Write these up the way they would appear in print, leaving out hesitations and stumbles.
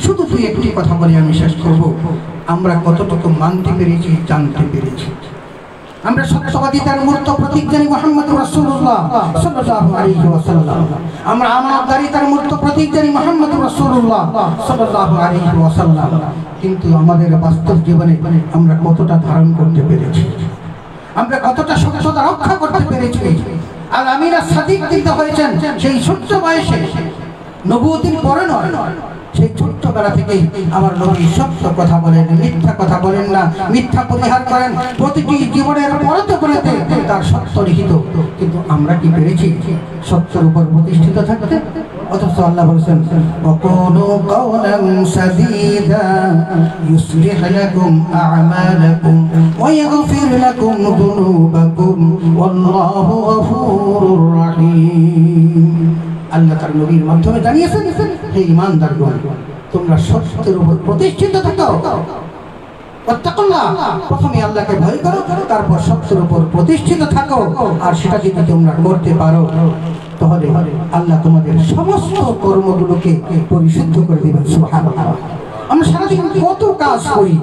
শুধু তুই একটি কথা বলে আমি শেষ করব। আমরা কতটুকু মানতে পেরেছি, জানতে পেরেছি। আমরা সত্যবাদিতার মূর্ত প্রতীক জানি মুহাম্মদুর রাসূলুল্লাহ সাল্লাল্লাহু আলাইহি ওয়াসাল্লাম। আমরা আমানতদারিতার মূর্ত প্রতীক জানি মুহাম্মদুর রাসূলুল্লাহ সাল্লাল্লাহু আলাইহি ওয়াসাল্লাম। কিন্তু আমাদের বাস্তব জীবনে আমরা কতটা ধারণ করতে পেরেছি, আমরা কতটা সত্যতা রক্ষা করতে পেরেছি। আর আমিরা সাদিক দিতে হয়েছেন সেই ছোট্ট বয়সে, নবুয়তের পরে নয়, সেই ছোট্টবেলা থেকেই আমার নবী সত্য কথা বলেন, মিথ্যা কথা বলেন না, মিথ্যা পরিহার করেন। প্রতিটি জীবনের পরতে পরতে তার সত্য লিখিত। কিন্তু আমরা কি পেরেছি সত্যের উপর প্রতিষ্ঠিত থাকতে? অথচ আল্লাহ বলেছেন ওয়াকুলু কাওলান সাদীদা ইউসলিহ লাকুম আ'মালাকুম ওয়া ইয়াগফির লাকুম যুনুবাকুম ওয়াল্লাহু গফুরুর রহিম। আল্লাহ তার নবীর মাধ্যমে জানিয়েছেন, হে ঈমানদারগণ, তোমরা সত্যের উপর প্রতিষ্ঠিত থাকো। ওয়াত্তাকুল্লাহ, প্রথমে আল্লাহকে ভয় করো, তারপর সত্যের উপর প্রতিষ্ঠিত থাকো। আর সেটা যদি তোমরা করতে পারো তাহলে আল্লাহ তোমাদের সমস্ত কর্মগুলোকে পরিশুদ্ধ করে দিবেন। সুবহানাল্লাহ। আমরা সারাদিন কত কাজ করি,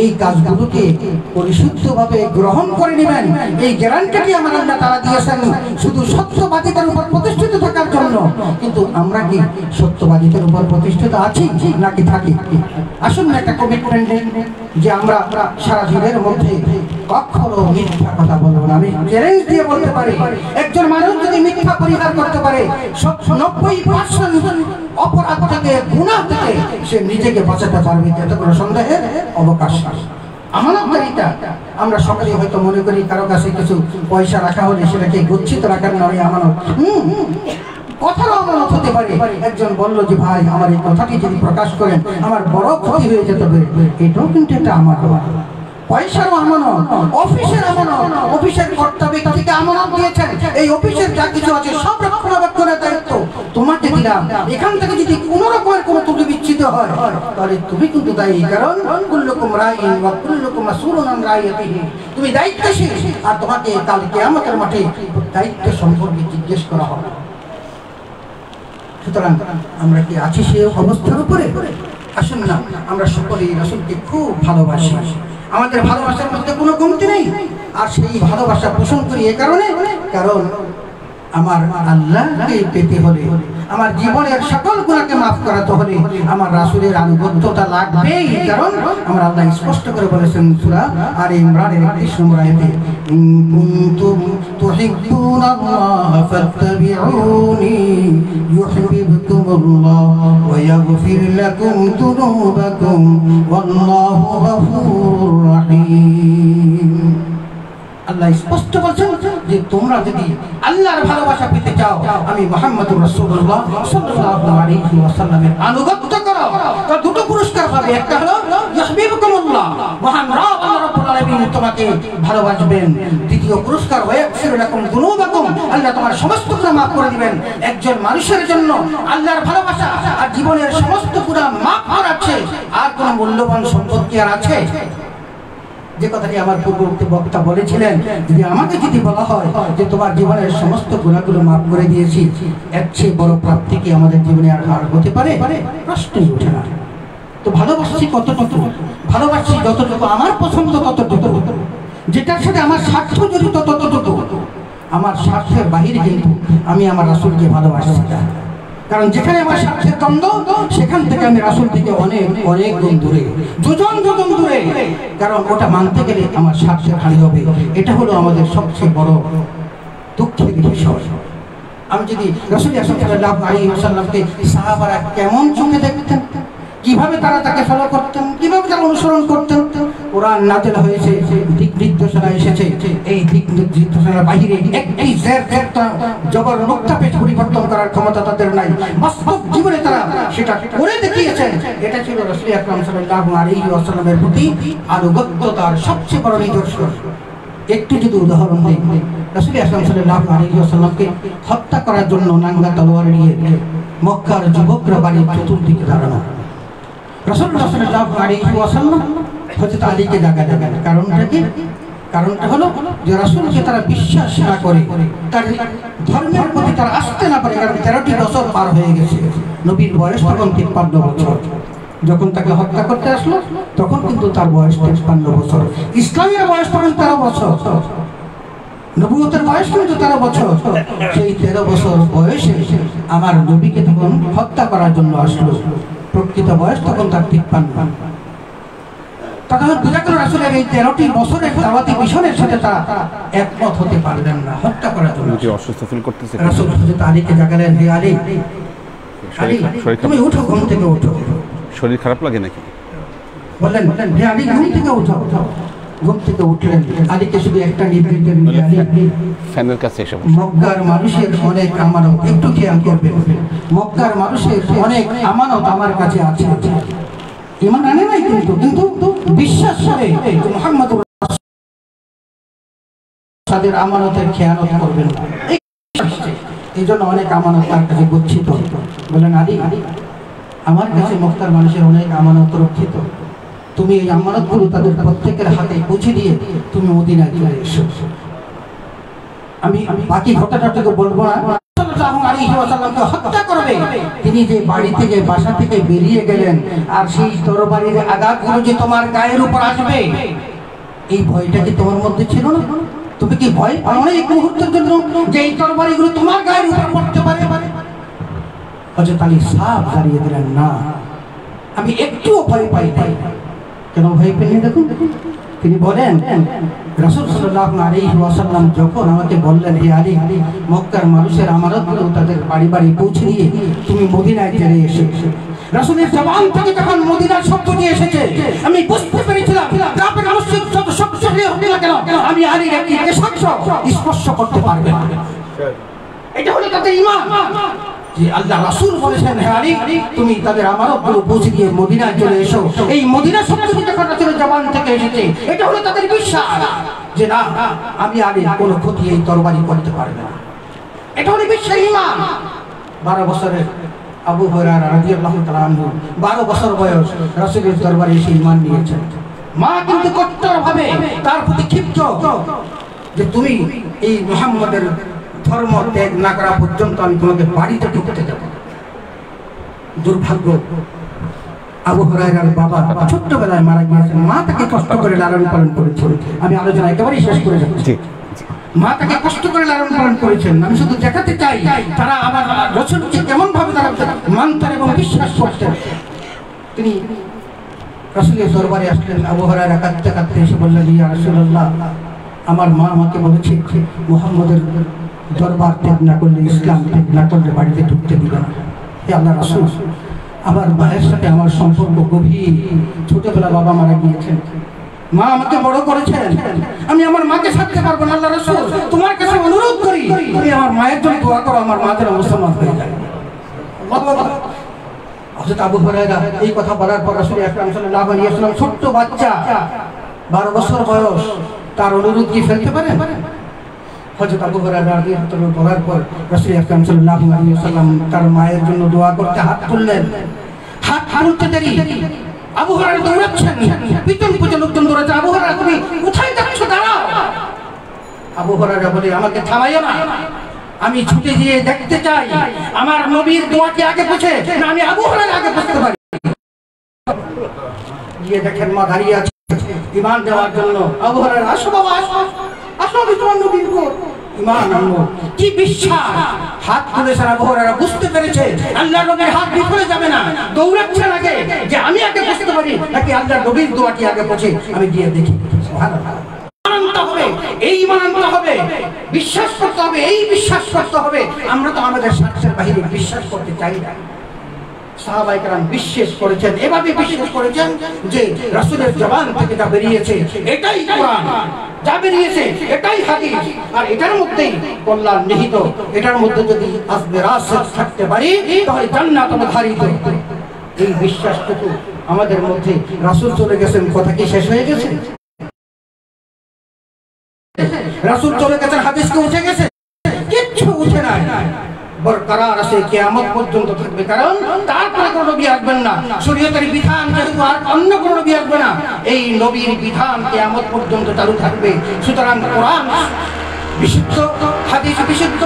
এই কাজগুলোকে পরিশুদ্ধভাবে গ্রহণ করে নেবেন, এই গ্যারান্টিটি আমার আল্লাহ তাআলা দিয়েছেন শুধু সত্যবাদিতার উপর প্রতিষ্ঠিত থাকার জন্য। কিন্তু আমরা কি সত্যবাদিতার উপর প্রতিষ্ঠিত আছি নাকি থাকি? আসুন একটা কমিটমেন্ট যে আমরা সারা জীবনের মধ্যে কখনো মিথ্যা কথা বলবো না। আমি চ্যালেঞ্জ দিয়ে বলতে পারি, একজন মানুষ যদি মিথ্যা পরিহার করতে পারে 90% অপরাধ থেকে, গুনাহ থেকে সে নিজেকে বাঁচাতে পারবে, এতে কোনো সন্দেহের অবকাশ নেই। আমানতদারিতা আমরা সকলেই হয়তো মনে করি কারো কাছে কিছু পয়সা রাখা হলে সেটাকে গচ্ছিত রাখার নয় আমানত। কথারও আমানত হতে পারে। একজন বলল যে ভাই আমার এই কথাটি যদি প্রকাশ করেন আমার বড় ক্ষতি হয়ে যেতে পারে, এটাও কিন্তু একটা আমানত। পয়সারও আমানত, অফিসের আমানত, অফিসের কর্তা ব্যক্তিকে আমানত দিয়েছেন, এই অফিসের যা কিছু আছে সব রক্ষণাবেক্ষণের দায়িত্ব তোমাকে দিলাম। এখান থেকে যদি কোনো রকমের কোনো ত্রুটি বিচ্ছিন্ন হয় তাহলে তুমি কিন্তু দায়ী, কারণ কুল্লুকুম রাইন ওয়া কুল্লুকুম মাসউলুন আন রাইয়াতিহি। তুমি দায়িত্বশীল, আর তোমাকে কাল কিয়ামতের মাঠে দায়িত্ব সম্পর্কে জিজ্ঞেস করা হবে। সুতরাং আমরা কি আছি সেই অবস্থার উপরে? আসুন না, আমরা সকলেই রাসূলকে খুব ভালোবাসি, আমাদের ভালোবাসার মধ্যে কোনো কমতি নেই। আর সেই ভালোবাসা পোষণ করি এ কারণে, কারণ আমার আল্লাহকে পেতে হলে, আমার জীবনের সকল গুনাহকে মাফ করাতে হলে আমার রাসূলের আনুগত্যতা লাগবেই। কারণ আমার আল্লাহ স্পষ্ট করে বলেছেন সূরা আলে ইমরানের 31 নম্বর আয়াতে, ইন কুনতুম তুহিব্বুনাল্লাহ ফাত্তাবিউনি ইউহিব্বুকুমুল্লাহ ওয়া ইয়াগফির লাকুম যুনুবাকুম ওয়াল্লাহু গফুরুর রহিম। আল্লাহ স্পষ্ট বলছেন যে তোমরা যদি আল্লাহর ভালোবাসা পেতে চাও, আমি মুহাম্মদুর রাসূলুল্লাহ সাল্লাল্লাহু আলাইহি ওয়াসাল্লামের আনুগত্য করো, তো দুটো পুরস্কার পাবে। একটা হলো ইউহিব্বুকুমুল্লাহ, মহান রব আল্লাহ রাব্বুল আলামিন তোমাকে ভালোবাসবেন। দ্বিতীয় পুরস্কার ওয়ায়াগফির লাকুম যুনুবাকুম, আল্লাহ তোমার সমস্ত গুনাহ মাফ করে দিবেন। একজন মানুষের জন্য আল্লাহর ভালোবাসা আর জীবনের সমস্ত গুনাহ মাফ করাচ্ছে আর কোন মূল্যবান সম্পদ কি আর আছে? যে কথাটি আমার পূর্ববর্তী বক্তা বলেছিলেন, আমাকে যদি বলা হয় যে তোমার জীবনের সমস্ত গুনাহগুলো মাফ করে দিয়েছি, এর চেয়ে বড় প্রাপ্তি কি আমাদের জীবনে আর হতে পারে? প্রশ্নই ওঠে না। তো ভালোবাসছি কতটুকু? ভালোবাসছি যতটুকু আমার পছন্দ ততটুকু, যেটার সাথে আমার স্বার্থ জড়িত ততটুকু। আমার স্বার্থের বাহিরে কিন্তু আমি আমার রাসূলকে ভালোবাসি না, কারণ যেখানে আমার স্বার্থের দ্বন্দ্ব সেখান থেকে আমি রাসূল থেকে অনেক অনেক গুণ দূরে, যোজন যোজন দূরে। কারণ ওটা মানতে গেলে আমার স্বার্থের হানি হবে। এটা হলো আমাদের সবচেয়ে বড় দুঃখের বিষয়। আমি যদি রাসূল সাল্লাল্লাহু আলাইহি ওয়াসাল্লামকে সাহাবারা কেমন চোখে দেখতেন, কিভাবে তারা তাকে ফলো করতেন, কিভাবে তারা অনুসরণ করতেন। কোরআন নাযিল হয়েছে, দিক নির্দেশনা এসেছে, এই দিক নির্দেশনার বাইরে একটি জবর নুক্তা পেজ পরিবর্তন করার ক্ষমতা তাদের নাই। বাস্তব জীবনে তারা সেটা করে দেখিয়েছেন। এটা ছিল রাসূল আকরাম সাল্লাল্লাহু আলাইহি ওয়াসাল্লামের প্রতি আনুগত্যতার সবচেয়ে বড় নিদর্শন। একটু যদি উদাহরণ দিই, রাসূল আকরাম সাল্লাল্লাহু আলাইহি ওয়াসাল্লামকে হত্যা করার জন্য নাঙ্গা তলোয়ার নিয়ে মক্কার যুবকরা বাড়ির চতুর্দিকে দাঁড়ানো। রাসূলুল্লাহ সাল্লাল্লাহু আলাইহি ওয়াসাল্লাম হযরত আলীকে জাগা দেবেন। কারণটা কি? কারণটা হলো যে রাসূলকে তারা বিশ্বাস না করে, তার ধর্মের প্রতি তারা আসতে না পারে, কারণ 13টি বছর পার হয়ে গেছে। নবীর বয়স তখন 53 বছর। যখন তাকে হত্যা করতে আসলো তখন কিন্তু তার বয়স 53 বছর। ইসলামের বয়স তখন 13 বছর, নবুয়তের বয়স কিন্তু 13 বছর। সেই 13 বছর বয়সে আমার নবীকে তখন হত্যা করার জন্য আসলো। প্রকৃত বয়স তখন তার 53। তখন বুঝা গেল রাসূলের এই 13টি বছরের দাওয়াতি মিশনের সাথে তারা একমত হতে পারলেন না হত্যা করার জন্য। অসুস্থ ফিল করতেছে। রাসূল হযরত আলীকে জাগালেন, হে আলী, আলী তুমি উঠো, ঘুম থেকে উঠো। শরীর খারাপ লাগে নাকি? বললেন, হে আলী ঘুম থেকে উঠো। ঘুম থেকে উঠলেন, আলীকে শুধু একটা নিবেদন, আলী ফ্যানের কাছে এসে মক্কার মানুষের অনেক আমানত, একটু খেয়াল করবেন, মক্কার মানুষের অনেক আমানত আমার কাছে আছে। ঈমান আনে নাই কিন্তু বিশ্বাস করে মুহাম্মদ তাদের আমানতের খেয়ানত করবেন না, এই জন্য অনেক আমানত তার কাছে গচ্ছিত। বলেন, আলী আমার কাছে মক্কার মানুষের অনেক আমানত রক্ষিত, তুমি এই আমানতগুলো তাদের প্রত্যেকের হাতে পৌঁছে দিয়ে তুমি মদিনায় চলে এসো। আমি বাকি ঘটনাটাকে বলবো না। সাল্লাল্লাহু আলাইহি ওয়াসাল্লামকে হত্যা করবে, তিনি যে বাড়ি থেকে বাসা থেকে বেরিয়ে গেলেন, আর সেই তরবারির আঘাতগুলো যে তোমার গায়ের উপর আসবে, এই ভয়টা কি তোমার মধ্যে ছিল না? তুমি কি ভয় পাও না এক মুহূর্তের জন্য যে এই তরবারিগুলো তোমার গায়ের উপর পড়তে পারে? হযরত আলী সাফ দাঁড়িয়ে দিলেন, না আমি একটুও ভয় পাই নাই। কেন ভয় পেলেন দেখুন, তিনি বলেন, রাসূল সাল্লাল্লাহু আলাইহি ওয়াসাল্লাম যখন আমাকে বললেন, হে আলী মক্কার মানুষের আমানতগুলো তাদের বাড়ি বাড়ি পৌঁছে দিয়ে তুমি মদিনায় চলে এসো, রাসূলের জবান থেকে যখন মদিনার শব্দটি এসেছে আমি বুঝতে পেরেছিলাম কাফের মুশরিক যত শক্তিশালী হোক না কেন আমি আলীর একটি সাক্ষ্য স্পর্শ করতে পারবে না। এটা হলো তাদের ঈমান যে আল্লাহ রাসূল বলেছেন, হে আলী তুমি তাদের আমানতগুলো পৌঁছে দিয়ে মদিনায় চলে এসো। এই মদিনা শব্দটি যখন রাসূলের জবান থেকে এসেছে, এটা হলো তাদের বিশ্বাস যে না আমি আলী কোনো ক্ষতি এই তরবারি করতে পারবে না। এটা হলো বিশ্বাস, ঈমান। 12 বছরের আবু হুরায়রা রাদিয়াল্লাহু তাআলা আনহু 12 বছর বয়স রাসূলের দরবারে এসে ঈমান নিয়েছেন। মা কিন্তু কট্টরভাবে তার প্রতি ক্ষিপ্ত যে তুমি এই মুহাম্মদের ধর্ম ত্যাগ না করা পর্যন্ত আমি তোমাকে বাড়িতে ঢুকতে দেব। দুর্ভাগ্য, আবু হুরায়রার বাবা ছোট্টবেলায় মারা গিয়েছেন, মা তাকে কষ্ট করে লালন পালন করেছেন। আমি আলোচনা একেবারেই শেষ করে যাচ্ছি। মা তাকে কষ্ট করে লালন পালন করেছেন। আমি শুধু দেখাতে চাই তারা আমার রাসূলকে কেমন ভাবে তারা মানতেন এবং বিশ্বাস করতেন। তিনি রাসূলের দরবারে আসলেন, আবু হুরায়রা কাঁদতে কাঁদতে এসে বললেন, ইয়া রাসূলুল্লাহ আমার মা আমাকে বলেছে মুহাম্মদের দরবার ত্যাগ না করলে, ইসলাম ত্যাগ না করলে বাড়িতে ঢুকতে দিবে না। হে আল্লাহ রাসূল আমার মায়ের সাথে আমার সম্পর্ক গভীর, ছোটবেলা বাবা মারা গিয়েছেন, মা আমাকে বড় করেছেন, আমি আমার মাকে ছাড়তে পারবো না। আল্লাহ রাসূল তোমার কাছে অনুরোধ করি তুমি আমার মায়ের জন্য দোয়া করো, আমার মা যেন মুসলমান হয়ে যায়। হযরত আবু হুরায়রা এই কথা বলার পর রাসূল আকরাম সাল্লাল্লাহু আলাইহি ওয়াসাল্লাম ছোট্ট বাচ্চা 12 বছর বয়স, তার অনুরোধ কি ফেলতে পারেন? হযরত আবু হুরায়রা রাদিয়াল্লাহু আনহু বলার পর রাসূল আকরাম সাল্লাল্লাহু আলাইহি ওয়াসাল্লাম তার মায়ের জন্য দোয়া করতে হাত তুললেন। হাত তুলতে দেরি আবু হুরায়রা দৌড়াচ্ছেন, পিছন পিছন লোকজন দৌড়াচ্ছে, আবু হুরায়রা তুমি কোথায় যাচ্ছ, দাঁড়াও। আবু হুরায়রা বলে, আমাকে থামাইও না, আমি ছুটে গিয়ে দেখতে চাই আমার নবীর দোয়া কি আগে পৌঁছে না আমি আবু হুরায়রা আগে পৌঁছতে পারি। গিয়ে দেখেন মা দাঁড়িয়ে আছে ঈমান দেওয়ার জন্য। আবু হুরায়রা, আসো বাবা আসো, আসো আমি তোমার নবীর উপর ঈমান আনবো। কি বিশ্বাস! হাত তুলেছেন আবু হুরায়রা, বুঝতে পেরেছে আল্লাহর নবীর হাত বিফলে যাবে না। দৌড়াচ্ছেন আগে যে আমি আগে বুঝতে পারি নাকি আল্লাহর নবীর দোয়াটি আগে পৌঁছে, আমি গিয়ে দেখি। সুবহানাল্লাহ। এই ঈমান আনতে হবে, বিশ্বাস করতে হবে, এই বিশ্বাস করতে হবে। আমরা তো আমাদের স্বার্থের বাহিরে বিশ্বাস করতে চাই না। সাহাবায়ে কেরাম বিশ্বাস করেছেন, এভাবে বিশ্বাস করেছেন যে রাসূলের জবান থেকে যা বেরিয়েছে এটাই কোরআন, যা বেরিয়েছে এটাই হাদিস, আর এটার মধ্যেই কল্যাণ নিহিত। এটার মধ্যে যদি আসবে রাসূল থাকতে পারি তাহলে জান্নাত অবধারিত। এই বিশ্বাসটুকু আমাদের মধ্যে, রাসূল চলে গেছেন, কথা কি শেষ হয়ে গেছে? রাসূল চলে গেছেন, হাদিস কি উঠে গেছে? কিচ্ছু উঠে নাই, বরকরার আছে, কিয়ামত পর্যন্ত থাকবে। কারণ তারপরে কোনো নবী আসবেন না, শরীয়তের বিধান যেহেতু আর অন্য কোনো নবী আসবে না, এই নবীর বিধান কিয়ামত পর্যন্ত চালু থাকবে। সুতরাং কোরআন বিশুদ্ধ, হাদিস বিশুদ্ধ,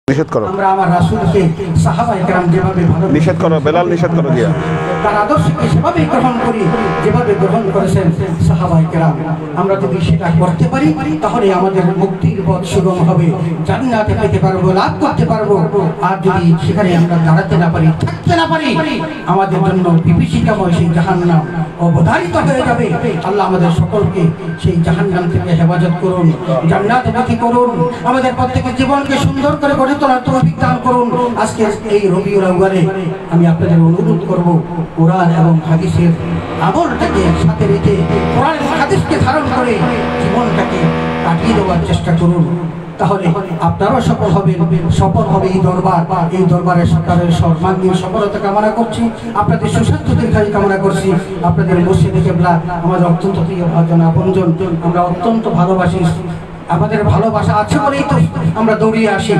নিষেধ করো, আমরা আমার রাসূলকে সাহাবায়ে কেরাম যেভাবে ভালোবাসি, নিষেধ করো, বেলাল নিষেধ করো দিয়া। তার আদর্শকে সেভাবেই গ্রহণ করি যেভাবে গ্রহণ করেছেন সাহাবায়ে কেরাম। আমরা যদি সেটা করতে পারি তাহলে আমাদের মুক্তির পথ সুগম হবে, জান্নাতে পেতে পারবো, লাভ করতে পারবো। আর যদি সেখানে আমরা দাঁড়াতে না পারি, থাকতে না পারি, আমাদের জন্য বিভীষিকাময় সেই জাহান্নাম অবধারিত হয়ে যাবে। আল্লাহ আমাদের সকলকে সেই জাহান্নাম থেকে হেফাজত করুন, জান্নাতমুখী করুন, আমাদের প্রত্যেকের জীবনকে সুন্দর করে গড়ে তোলার তৌফিক দান করুন। আজকে এই রবিউল আউয়ালে আমি আপনাদের অনুরোধ করব, কোরআন এবং হাদিসের আমলটাকে সাথে রেখে কোরআন এবং হাদিসকে ধারণ করে জীবনটাকে কাটিয়ে দেওয়ার চেষ্টা করুন। তাহলে আপনারাও সফল হবেন, সফল হবে এই দরবার। এই দরবারের সরকারের সর্বাঙ্গীন সফলতা কামনা করছি, আপনাদের সুস্বাস্থ্য দীর্ঘায়ু কামনা করছি। আপনাদের মসজিদে কেবলা আমাদের অত্যন্ত প্রিয় ভাজন আপনজন, আমরা অত্যন্ত ভালোবাসি। আমাদের ভালোবাসা আছে বলেই তো আমরা দৌড়িয়ে আসি,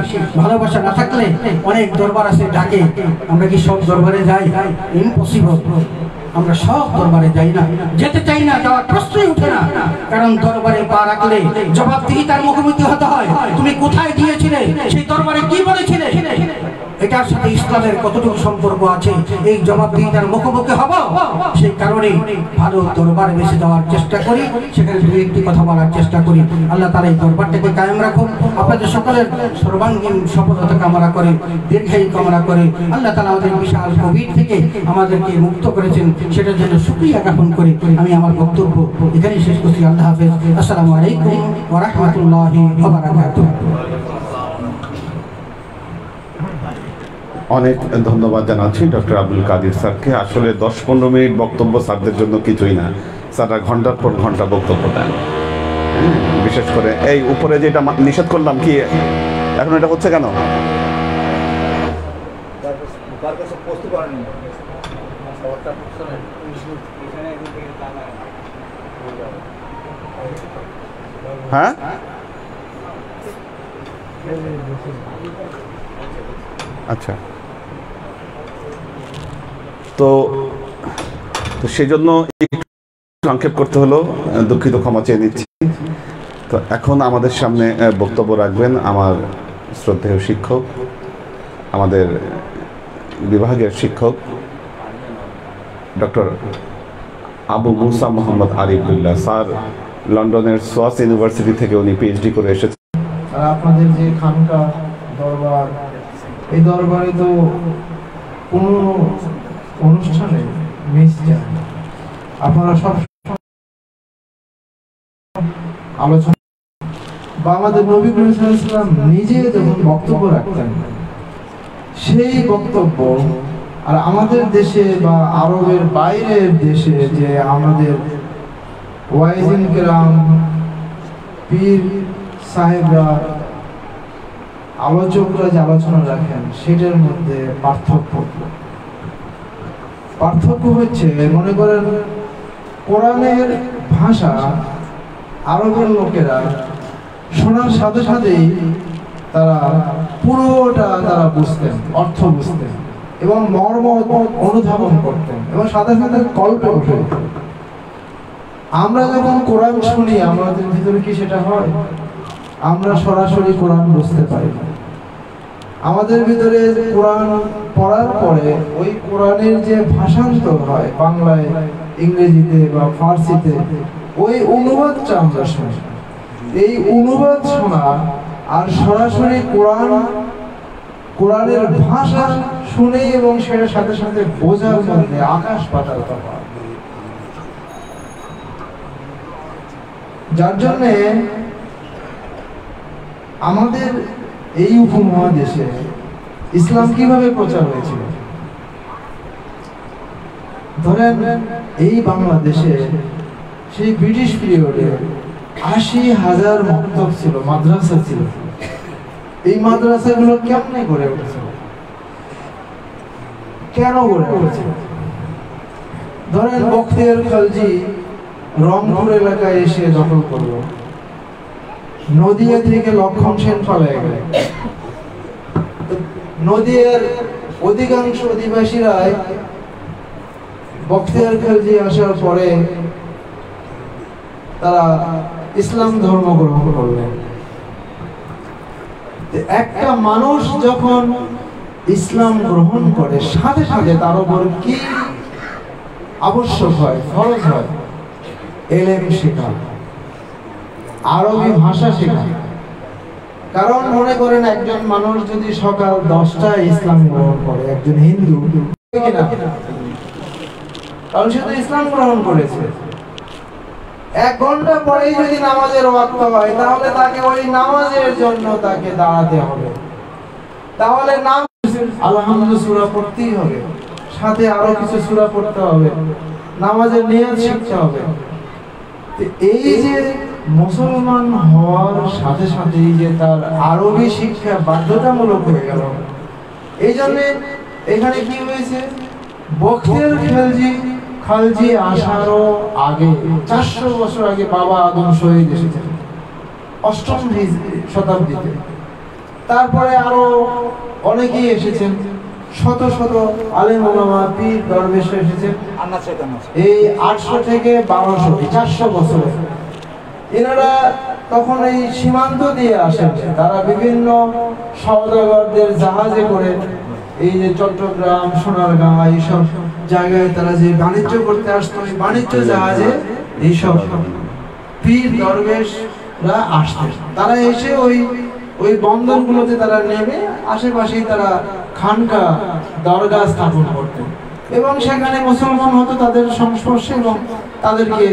ভালোবাসা না থাকলে অনেক দরবার আছে ডাকে, আমরা কি সব দরবারে যাই? ইম্পসিবল। আমরা সব দরবারে যাই না, যেতে চাই না, যাওয়ার প্রশ্নই উঠে না। কারণ দরবারে পা রাখলে জবাবদিহিতার মুখোমুখি হতে হয়। তুমি কোথায় গিয়েছিলে, সেই দরবারে কি বলেছিলে, এটার সাথে ইসলামের কতটুকু সম্পর্ক আছে, এই জবাবদিহিতার মুখোমুখি হব। সেই কারণে ভালো দরবার বেছে দেওয়ার চেষ্টা করি, সেখানে দু একটি কথা বলার চেষ্টা করি। আল্লাহ তাআলা এই দরবারটাকে কায়েম রাখুন, আপনাদের সকলের সর্বাঙ্গীন সফলতা কামনা করে, দীর্ঘায়ু কামনা করে। আল্লাহ তাআলা আমাদের বিশাল কোভিড থেকে আমাদেরকে মুক্ত করেছেন, সেটার জন্য শুকরিয়া জ্ঞাপন করে আমি আমার বক্তব্য এখানেই শেষ করছি। আল্লাহ হাফেজ। আসসালামু আলাইকুম ওয়া রাহমাতুল্লাহি ওয়া বারাকাতুহু। অনেক ধন্যবাদ জানাচ্ছি ডক্টর আব্দুল কাদির স্যারকে। আসলে 10-15 মিনিট বক্তব্য স্যারদের জন্য কিছুই না, স্যাররা ঘন্টার পর ঘন্টা বক্তব্য দেন। বিশেষ করে এই উপরে যেটা নিষেধ করলাম, কি এখন এটা হচ্ছে কেন? হ্যাঁ, আচ্ছা, তো সেই জন্য সংক্ষেপ করতে হলো, দুঃখিত, ক্ষমা চেয়ে নিচ্ছি। তো এখন আমাদের সামনে বক্তব্য রাখবেন আমার শ্রদ্ধেয় শিক্ষক, আমাদের বিভাগের শিক্ষক ডক্টর আবু মুসা মোহাম্মদ আরিফুল্লাহ স্যার। লন্ডনের সোয়াস ইউনিভার্সিটি থেকে উনি পিএইচডি করে এসেছেন। আর আপনাদের যে খানকা দরবার, এই দরবারে তো কোনো অনুষ্ঠানে মিস যায় না। আপনারা সব আলোচনা বা আমাদের নবী করিম সাল্লাল্লাহু আলাইহি ওয়াসাল্লাম নিজে যখন বক্তব্য রাখতেন, সেই বক্তব্য আর আমাদের দেশে বা আরবের বাইরের দেশে যে আমাদের ওয়াইজিন কেরাম, পীর সাহেবরা, আলোচকরা যে আলোচনা রাখেন, সেটার মধ্যে পার্থক্য হচ্ছে, মনে করেন কোরআনের ভাষা আরবের লোকেরা শোনার সাথে সাথেই তারা পুরোটা তারা বুঝতেন, অর্থ বুঝতেন এবং মর্ম অনুধাবন করতেন এবং সাথে সাথে কল্পে উঠে যেতেন। আমরা যখন কোরআন শুনি, আমাদের ভিতরে কি সেটা হয়? আমরা সরাসরি কোরআন বুঝতে পারি না। আমাদের ভিতরে কোরআন পড়ার পরে ওই কোরআনের যে ভাষান্তর হয় বাংলায়, ইংরেজিতে বা ফার্সিতে, ওই অনুবাদটা আমরা শুনি। এই অনুবাদ শোনা আর সরাসরি কোরআনের ভাষা শুনে এবং সেটার সাথে সাথে বোঝার মধ্যে আকাশ পাতাল তফাৎ। যার জন্যে আমাদের এই উপমহাদেশে ইসলাম কিভাবে প্রচার হয়েছিল, ধরেন এই বাংলাদেশে সেই ব্রিটিশ পিরিয়ডে 80,000 মক্তব ছিল, মাদ্রাসা ছিল। এই মাদ্রাসাগুলো কেমনে গড়ে উঠেছিল, কেন গড়ে উঠেছিল? ধরেন বখতিয়ার খলজি রংপুর এলাকায় এসে দখল করলো, নদিয়া থেকে লক্ষণ সেন পালিয়ে গেল। নদিয়ার অধিকাংশ অধিবাসীরাই বখতিয়ার খলজি আসার পরে তারা ইসলাম ধর্ম গ্রহণ করলেন। একটা মানুষ যখন ইসলাম গ্রহণ করে সাথে সাথে তার উপর কি আবশ্যক হয়, ফরজ হয়? ইলম শেখা, আরবি ভাষা শেখা। কারণ মনে করেন একজন মানুষ যদি সকাল 10টায় ইসলাম গ্রহণ করে, একজন হিন্দু, কারণ সে তো ইসলাম গ্রহণ করেছে, 1 ঘন্টা পরেই যদি নামাজের ওয়াক্ত হয় তাহলে তাকে ওই নামাজের জন্য তাকে দাঁড়াতে হবে। তাহলে নাম আলহামদুলিল্লাহ সূরা পড়তেই হবে, সাথে আরো কিছু সূরা পড়তে হবে, নামাজের নিয়ত শিখতে হবে। এই যে মুসলমান হওয়ার সাথে সাথে যে তার আরবি শিক্ষা বাধ্যতামূলক হয়ে গেল, এই জন্য এখানে কি হয়েছে, বখতিয়ার খালজি আসারও আগে 400 বছর আগে বাবা আদম শহীদ এসেছেন 8ম শতাব্দীতে। তারপরে আরো অনেকেই এসেছেন, শত শত আলেম ওলামা পীর দরবেশ এসেছেন এই 800 থেকে 1200 400 বছরে। এনারা তখন এই সীমান্ত দিয়ে আসেন, তারা বিভিন্ন সওদাগরদের জাহাজে করে এই যে চট্টগ্রাম, সোনারগাঁ এইসব জায়গায় তারা যে বাণিজ্য করতে আসতো, এই বাণিজ্য জাহাজে এইসব পীর দরবেশরা আসতেন। তারা এসে ওই বন্দরগুলোতে তারা নেমে আশেপাশেই তারা খানকা দরগা স্থাপন করতেন এবং সেখানে মুসলমান হতো তাদের সংস্পর্শে এবং তাদেরকে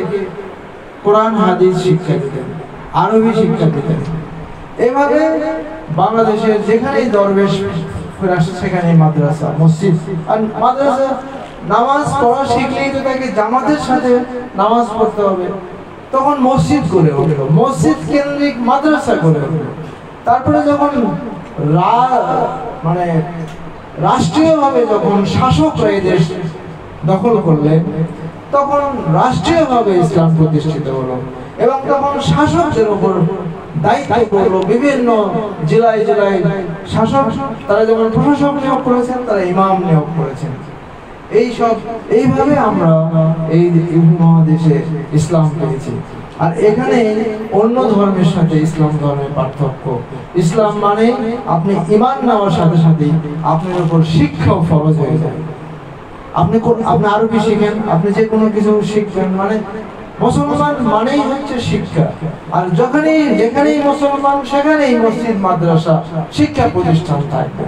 কোরআন হাদিস শিক্ষা দিতেন, আরবি শিক্ষা দিতেন। এভাবে বাংলাদেশের যেখানেই দরবেশ আসে সেখানে মাদ্রাসা, মসজিদ। আর মাদ্রাসা নামাজ পড়া শিখলেই তো তাকে জামাতের সাথে নামাজ পড়তে হবে, তখন মসজিদ গড়ে উঠল, মসজিদ কেন্দ্রিক মাদ্রাসা গড়ে উঠল। তারপরে যখন মানে রাষ্ট্রীয়ভাবে যখন শাসকরা এই দেশ দখল করলেন, তখন রাষ্ট্রীয়ভাবে ইসলাম প্রতিষ্ঠিত হলো এবং তখন শাসকদের উপর দায়িত্ব করলো বিভিন্ন জেলায় জেলায় শাসক। তারা যেমন প্রশাসক নিয়োগ করেছেন, তারা ইমাম নিয়োগ করেছেন। এইভাবে আমরা এই উপমহাদেশে ইসলাম পেয়েছি। আর এখানে অন্য ধর্মের সাথে ইসলাম ধর্মের পার্থক্য, ইসলাম মানে আপনি ঈমান নেওয়ার সাথে সাথে আপনার উপর শিক্ষাও ফরজ হয়ে যায়। আপনি আরবি শিখেন, আপনি যে কোনো কিছু শিখবেন, মানে মুসলমান মানেই হচ্ছে শিক্ষা। আর যেখানেই মুসলমান সেখানেই মসজিদ, মাদ্রাসা, শিক্ষা প্রতিষ্ঠান থাকবে।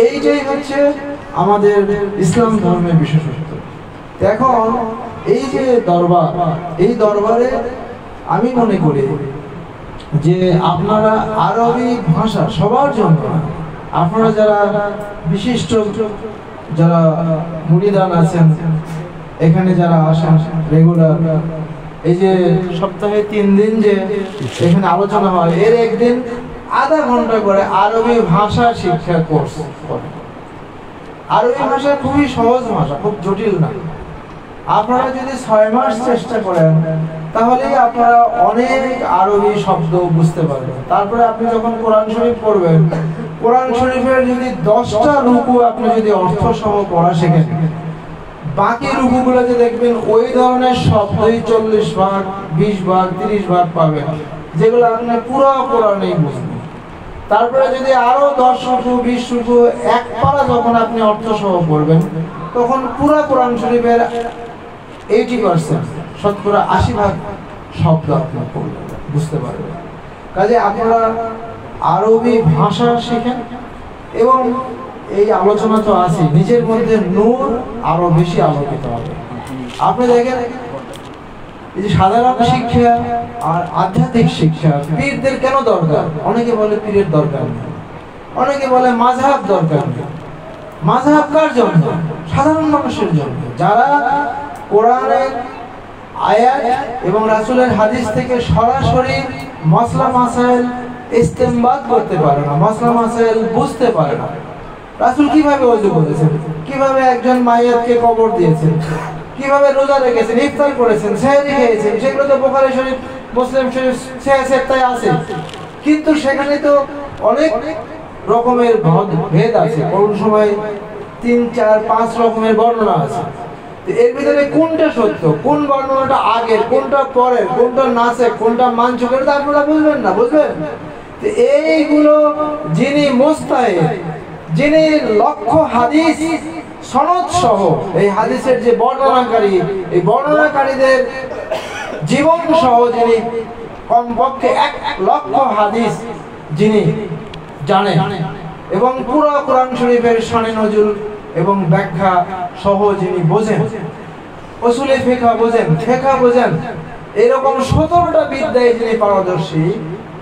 এইটাই হচ্ছে আমাদের ইসলাম ধর্মের বিশেষত্ব। এখন এই যে দরবার, এই দরবারে আমি মনে করি যে আপনারা আরবি ভাষা সবার জন্য, আপনারা যারা বিশিষ্ট যারা মুরিদান আছেন, এখানে যারা আসেন রেগুলার, এই যে সপ্তাহে 3 দিন যে এখানে আলোচনা হয়, এর একদিন আধা ঘন্টা করে আরবি ভাষা শিক্ষা কোর্স করে। আরবি ভাষা খুবই সহজ ভাষা, খুব জটিল না। আপনারা যদি 6 মাস চেষ্টা করেন তাহলে আপনারা অনেক আরবি শব্দ বুঝতে পারবেন। তারপরে আপনি যখন কোরআন শরীফ পড়বেন, কোরআন শরীফের যদি 10টা রুকু আপনি যদি অর্থ সহ পড়া শেখেন, বাকি রুকুগুলোতে দেখবেন ওই ধরনের শব্দই 40 ভাগ, 20 ভাগ, 30 ভাগ পাবেন, যেগুলো আপনি পুরো কোরআনেই বুঝবেন। তারপরে যদি আরো 10 রুকু, 20 রুকু, এক পারা যখন আপনি অর্থ সহ পড়বেন, তখন পুরো কোরআন শরীফের 80%, শতকরা 80 ভাগ শব্দ আপনি পড়বেন, বুঝতে পারবেন। কাজে আপনারা আরবি ভাষা শেখেন এবং এই আলোচনা তো আছে, নিজের মধ্যে নূর আরো বেশি আলোকিত হবে। আপনি দেখেন এই যে সাধারণ শিক্ষা আর আধ্যাত্মিক শিক্ষা, পীরদের কেন দরকার? অনেকে বলে পীরের দরকার নেই, অনেকে বলে মাযহাব দরকার নেই। মাযহাব কার জন্য? সাধারণ মানুষের জন্য, যারা কোরআনের আয়াত এবং রাসূলের হাদিস থেকে সরাসরি মাসলা মাসাইল ইস্তেমবাদ করতে পারে না, মাসলা মাসাইল বুঝতে পারে না। রাসূল কিভাবে ওযু করেছেন, কিভাবে একজন মাইয়াতকে কবর দিয়েছেন, কিভাবে রোজা রেখেছেন, ইফতার করেছেন, সেহরি খেয়েছেন, সেগুলো তো বুখারী শরীফ, মুসলিম শরীফ, সেহতায় আছে। কিন্তু সেখানে তো অনেক রকমের ভেদ আছে, কোন সময় 3, 4, 5 রকমের বর্ণনা আছে। এর ভিতরে কোনটা সত্য, কোন বর্ণনাটা আগের, কোনটা পরের, কোনটা নাসে, কোনটা মানসুখ, এটা আপনারা বুঝবেন না, বুঝবেন? এইগুলো যিনি মুস্তাহিদ, যিনি লক্ষ হাদিস সনদ সহ এই হাদিসের যে বর্ণনাকারী, এই বর্ণনাকারীদের জীবন সহ যিনি কমপক্ষে 1 লক্ষ হাদিস যিনি জানেন এবং পুরো কোরআন শরীফের শানে নজুল এবং ব্যাখ্যা সহ যিনি বোঝেন, উসুলে ফিকহ বোঝেন, এরকম 17টা বিদ্যায় যিনি পারদর্শী,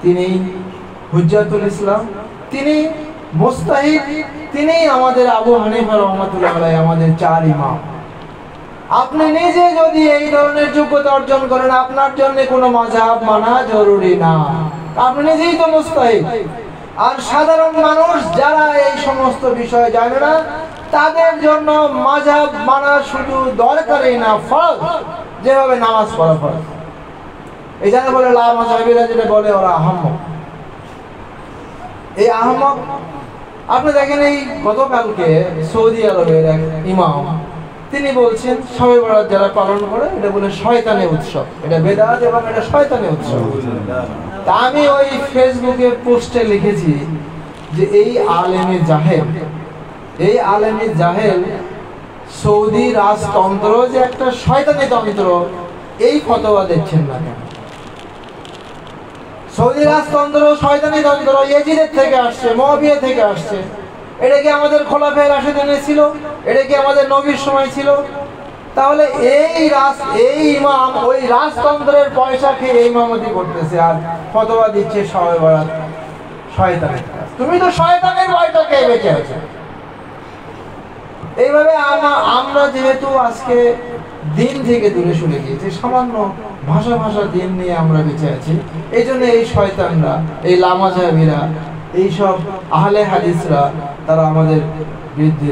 তিনি হুজ্জাতুল ইসলাম, তিনি মুস্তাহিদ, তিনি আমাদের আবু হানিফা রাহমাতুল্লাহ আলাইহি, আমাদের 4 ইমাম। আপনি নিজে যদি এই ধরনের যোগ্যতা অর্জন করেন, আপনার জন্য কোনো মাযহাব মানা জরুরি না, আপনি নিজেই তো মুস্তাহিদ। আর সাধারণ মানুষ যারা এই সমস্ত বিষয় জানে না, তাদের জন্য মাযহাব মানা শুধু দরকারই না, ফরজ। যেভাবে নামাজ পড়া ফরজ, এই জন্য বলে লা মাযহাবিরা যেটা বলে ওরা আহম্মক। এই আহম্মক আপনি দেখেন, এই গতকালকে সৌদি আরবের এক ইমাম তিনি বলছেন শবে বরাত যারা পালন করে এটা বলে শয়তানি উৎসব, এটা বেদাত এবং এটা শয়তানি উৎসব। তা আমি ওই ফেসবুকে পোস্টে লিখেছি যে এই আলেমে জাহেল সৌদি রাজতন্ত্র যে একটা শয়তানি তন্ত্র, এই ফতোয়া দিচ্ছেন না কেন? সৌদি রাজতন্ত্র শয়তানি তন্ত্র ইয়াজিদের থেকে আসছে, মুআবিয়া থেকে আসছে। এটা কি আমাদের খোলাফায়ে রাশিদিনে ছিল? এটা কি আমাদের নবীর সময় ছিল? তাহলে এই ইমাম ওই রাজতন্ত্রের পয়সা খেয়ে এই ইমামতি করতেছে আর ফতোয়া দিচ্ছে শবে বরাত শয়তানের কাজ। তুমি তো শয়তানের ভয়টা খেয়ে বেঁচে আছো। এইভাবে আমরা যেহেতু আজকে দিন থেকে দূরে সরে গিয়েছি, সামান্য ভাষা দিন নিয়ে আমরা বেঁচে আছি, এই জন্য এই শয়তানরা, এই লামাজাহাবিরা, এইসব আহলে হাদিসরা তারা আমাদের বিরুদ্ধে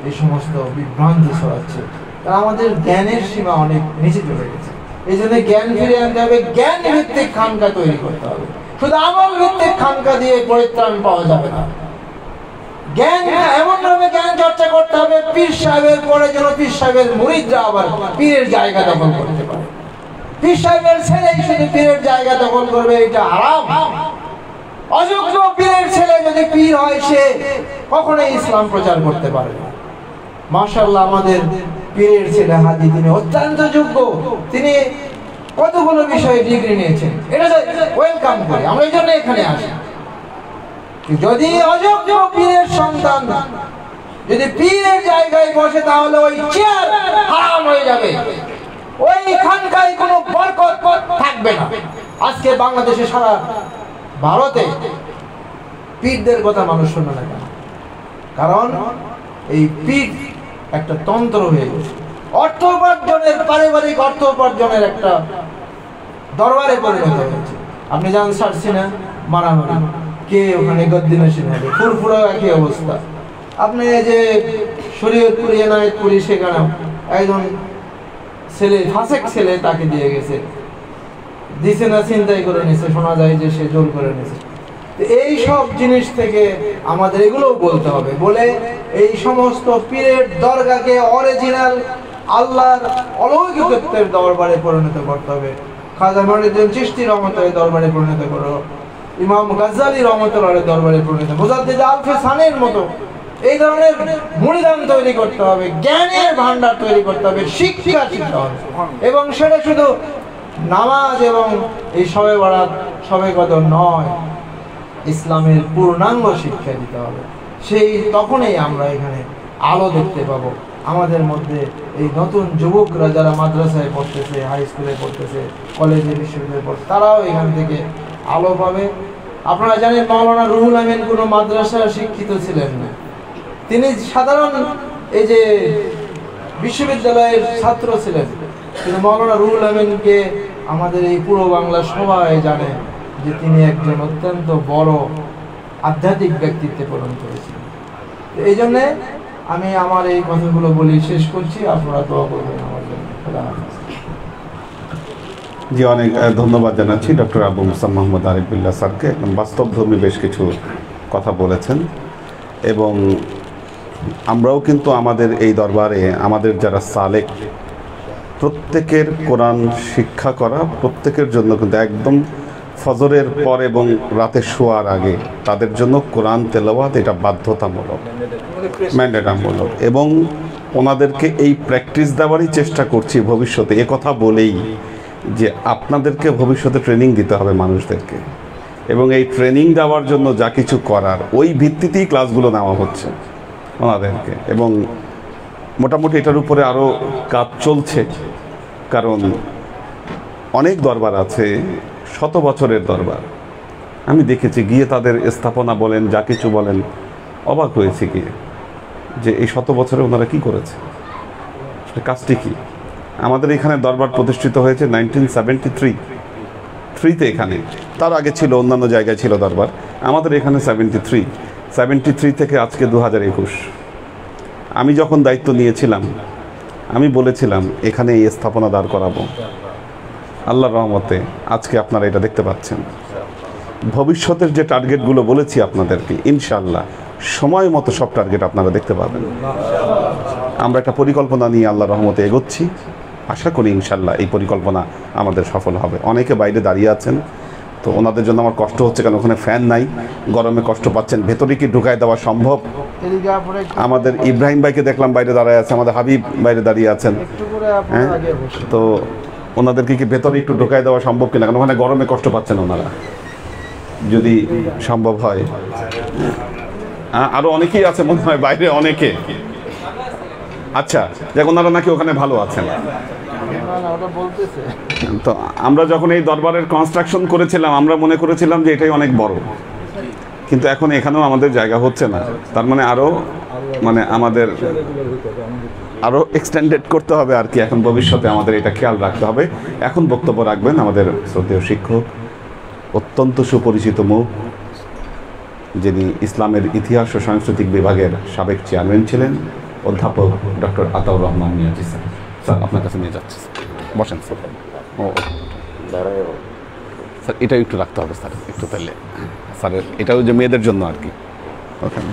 এই সমস্ত বিভ্রান্তি ছড়াচ্ছে। তারা আমাদের জ্ঞানের সীমা অনেক নিচে চলে গেছে। এই জন্য জ্ঞান ফিরিয়ে আনতে হবে, জ্ঞান ভিত্তিক খানকা তৈরি করতে হবে। শুধু আমল ভিত্তিক খানকা দিয়ে পরিত্রাণ পাওয়া যাবে না। জ্ঞান এমন ভাবে জ্ঞান চর্চা করতে হবে, পীর সাহেবের পরে যেন পীর সাহেবের মুরিদরা আবার পীরের জায়গা দখল করতে পারে। পীর সাহেবের ছেলেই শুধু পীরের জায়গা দখল করবে, এটা হারাম। অযোগ্য পীরের ছেলে যদি পীর হয়, সে কখনোই ইসলাম প্রচার করতে পারে না। মাশাআল্লাহ, আমাদের পীরের ছেলে হাজি, তিনি অত্যন্ত যোগ্য, তিনি কতগুলো বিষয়ে ডিগ্রি নিয়েছেন, এটা ওয়েলকাম করি আমরা, এই জন্য এখানে আসি। যদি অযোগ্য পীরের সন্তান যদি পীরের জায়গায় বসে, তাহলে ওই চেয়ার হারাম হয়ে যাবে, ওই খানকায় কোনো বরকত থাকবে না। আজকে বাংলাদেশে, সারা ভারতে পীরদের কথা মানুষ শোনে না কেন? কারণ এই পীর একটা তন্ত্র হয়ে গেছে, অর্থ উপার্জনের, পারিবারিক অর্থ উপার্জনের একটা দরবারে পরিণত হয়েছে। আপনি জানেন সারসিনা মারামারি, কে ওখানে গদ্দিনশীল হবে, ফুরফুরাও একই অবস্থা। আপনি এই যে শরীয়তপুর, এনায়েতপুরি, সেখানেও একজন ছেলে, ফাসেক ছেলে, তাকে দিয়ে গেছে, দিছে না, চিন্তাই করে নিছে, শোনা যায় যে সে জোর করে নিছে। এই সব জিনিস থেকে আমাদের এগুলোও বলতে হবে, বলে এই সমস্ত পীরের দরগাকে অরিজিনাল আল্লাহর অলৌকিকত্বের দরবারে পরিণত করতে হবে। খাজা মঈনুদ্দিন চিশতি রহমতুল্লাহ দরবারে পরিণত করো, ইমাম গাজ্জালী রহমতুল্লাহ দরবারে পরিণত, মুজাদ্দিদ আলফে সানের মতো এই ধরনের মুরিদান তৈরি করতে হবে, জ্ঞানের ভান্ডার তৈরি করতে হবে, শিক্ষা শিখতে হবে। এবং সেটা শুধু নামাজ এবং এই শবে বরাত, শবে কদর নয়, ইসলামের পূর্ণাঙ্গ শিক্ষা দিতে হবে। সেই তখনই আমরা এখানে আলো দেখতে পাবো। আমাদের মধ্যে এই নতুন যুবকরা যারা মাদ্রাসায় পড়তেছে, হাই স্কুলে পড়তেছে, কলেজে, বিশ্ববিদ্যালয়ে পড়ছে, তারাও এখান থেকে আলো পাবে। আপনারা জানেন মাওলানা রুহুল আমিন কোনো মাদ্রাসার শিক্ষিত ছিলেন না, তিনি সাধারণ এই যে বিশ্ববিদ্যালয়ের ছাত্র ছিলেন। কিন্তু মাওলানা রুহুল আমিনকে আমাদের এই পুরো বাংলা সবাই জানে যে তিনি একজন অত্যন্ত বড় আধ্যাত্মিক ব্যক্তিত্বে পরিণত হয়েছিলেন। এই জন্যে আমি আমার এই কথাগুলো বলি শেষ করছি, আপনারা দোয়া করবেন আমার জন্য। জি, অনেক ধন্যবাদ জানাচ্ছি ডক্টর আবু মুসা মোহাম্মদ আরিফুল্লাহ স্যারকে। একদম বাস্তবধর্মী বেশ কিছু কথা বলেছেন, এবং আমরাও কিন্তু আমাদের এই দরবারে আমাদের যারা সালেক, প্রত্যেকের কোরআন শিক্ষা করা প্রত্যেকের জন্য কিন্তু একদম ফজরের পর এবং রাতে শোয়ার আগে তাদের জন্য কোরআন তেলাওয়াত এটা বাধ্যতামূলক, ম্যান্ডেটমূলক, এবং ওনাদেরকে এই প্র্যাকটিস দেওয়ারই চেষ্টা করছি ভবিষ্যতে, এ কথা বলেই যে আপনাদেরকে ভবিষ্যতে ট্রেনিং দিতে হবে মানুষদেরকে, এবং এই ট্রেনিং দেওয়ার জন্য যা কিছু করার ওই ভিত্তিতেই ক্লাসগুলো নেওয়া হচ্ছে ওনাদেরকে, এবং মোটামুটি এটার উপরে আরও কাজ চলছে। কারণ অনেক দরবার আছে, শত বছরের দরবার, আমি দেখেছি গিয়ে তাদের স্থাপনা বলেন, যা কিছু বলেন, অবাক হয়েছে গিয়ে যে এই শত বছরে ওনারা কী করেছে, কাজটি কী। আমাদের এখানে দরবার প্রতিষ্ঠিত হয়েছে 1973-তে এখানে, তার আগে ছিল অন্যান্য জায়গায় ছিল দরবার, আমাদের এখানে 73 থেকে আজকে 2021। আমি যখন দায়িত্ব নিয়েছিলাম আমি বলেছিলাম এখানে এই স্থাপনা দাঁড় করাবো, আল্লাহর রহমতে আজকে আপনারা এটা দেখতে পাচ্ছেন। ভবিষ্যতের যে টার্গেটগুলো বলেছি আপনাদেরকে, ইনশাআল্লাহ সময় মতো সব টার্গেট আপনারা দেখতে পাবেন। আমরা একটা পরিকল্পনা নিয়ে আল্লাহর রহমতে এগোচ্ছি, আশা করি ইনশাআল্লাহ এই পরিকল্পনা আমাদের সফল হবে। অনেকে বাইরে দাঁড়িয়ে আছেন, তো ওনাদের জন্য আমার কষ্ট হচ্ছে, কারণ ওখানে ফ্যান নাই, গরমে কষ্ট পাচ্ছেন। ভেতরে কি ঢুকায় দেওয়া সম্ভব? আমাদের ইব্রাহিম ভাইকে দেখলাম বাইরে দাঁড়ায় আছে, আমাদের হাবিব বাইরে দাঁড়িয়ে আছেন, হ্যাঁ, তো ওনাদেরকে কি ভেতরে একটু ঢুকায় দেওয়া সম্ভব কিনা, কারণ ওখানে গরমে কষ্ট পাচ্ছেন ওনারা, যদি সম্ভব হয়। আরও অনেকেই আছে মনে হয় বাইরে, অনেকে। আচ্ছা, দেখ ওনারা নাকি ওখানে ভালো আছেন। তো আমরা যখন এই দরবারের কনস্ট্রাকশন করেছিলাম আমরা মনে করেছিলাম যে এটাই অনেক বড়, কিন্তু এখন এখানেও আমাদের জায়গা হচ্ছে না, তার মানে আমাদের আরও এক্সটেন্ডেড করতে হবে আর কি। এখন ভবিষ্যতে আমাদের এটা খেয়াল রাখতে হবে। এখন বক্তব্য রাখবেন আমাদের শ্রদ্ধেয় শিক্ষক, অত্যন্ত সুপরিচিত মুখ, যিনি ইসলামের ইতিহাস ও সাংস্কৃতিক বিভাগের সাবেক চেয়ারম্যান ছিলেন, অধ্যাপক doctor Ataur Rahman Miyaji sir. Sir আপনার কাছে নিয়ে যাচ্ছি, বসেন স্যার। ও স্যার এটাও একটু রাখতে হবে স্যার, একটু তাহলে স্যারের এটাও যে মেয়েদের জন্য আর কি। ওখানে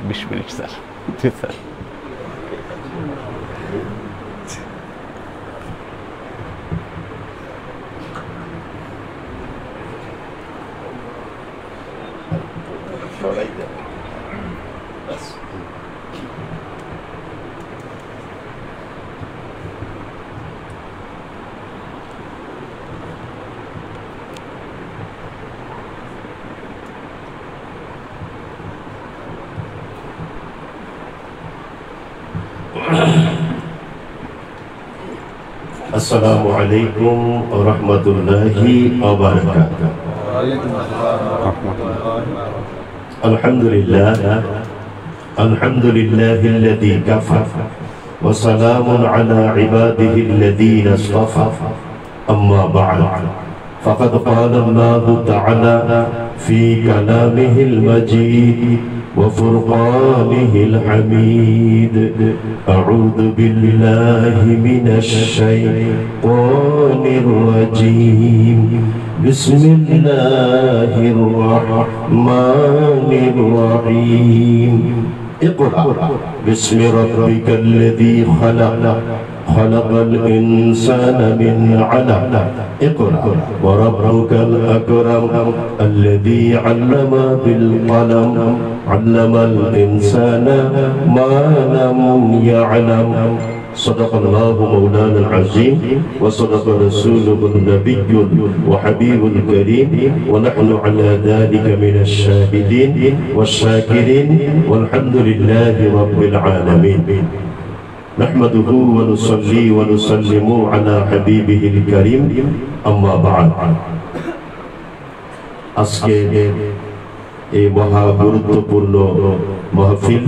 20 মিনিট স্যার। জি স্যার। আসসালামু আলাইকুম ওয়া রাহমাতুল্লাহি ওয়া বারাকাতুহু। আলহামদুলিল্লাহিল্লাযী কাফা ওয়া সালামুন আলা ইবাদিহিল্লাযীনা ইসতাফা। আম্মা বা'দ, ফাকাদ ক্বালা আল্লাহু তাআলা ফী কালামিহিল মাজিদ وفرقانه الحميد. أعوذ بالله من الشيطان الرجيم. بسم الله الرحمن الرحيم. اقرأ باسم ربك الذي خلق خلق الإنسان من علق. اقرأ وربك الأكرم الذي علم بالقلم علم الإنسان ما لم يعلم. صدق الله مولانا العظيم وصدق رسوله النبي وحبيب الكريم ونحن على ذلك من الشاهدين والشاكرين والحمد لله رب العالمين. نحمده ونصلي ونسلم على حبيبه الكريم. أما بعد, আজকে এই মহা গুরুত্বপূর্ণ মাহফিল,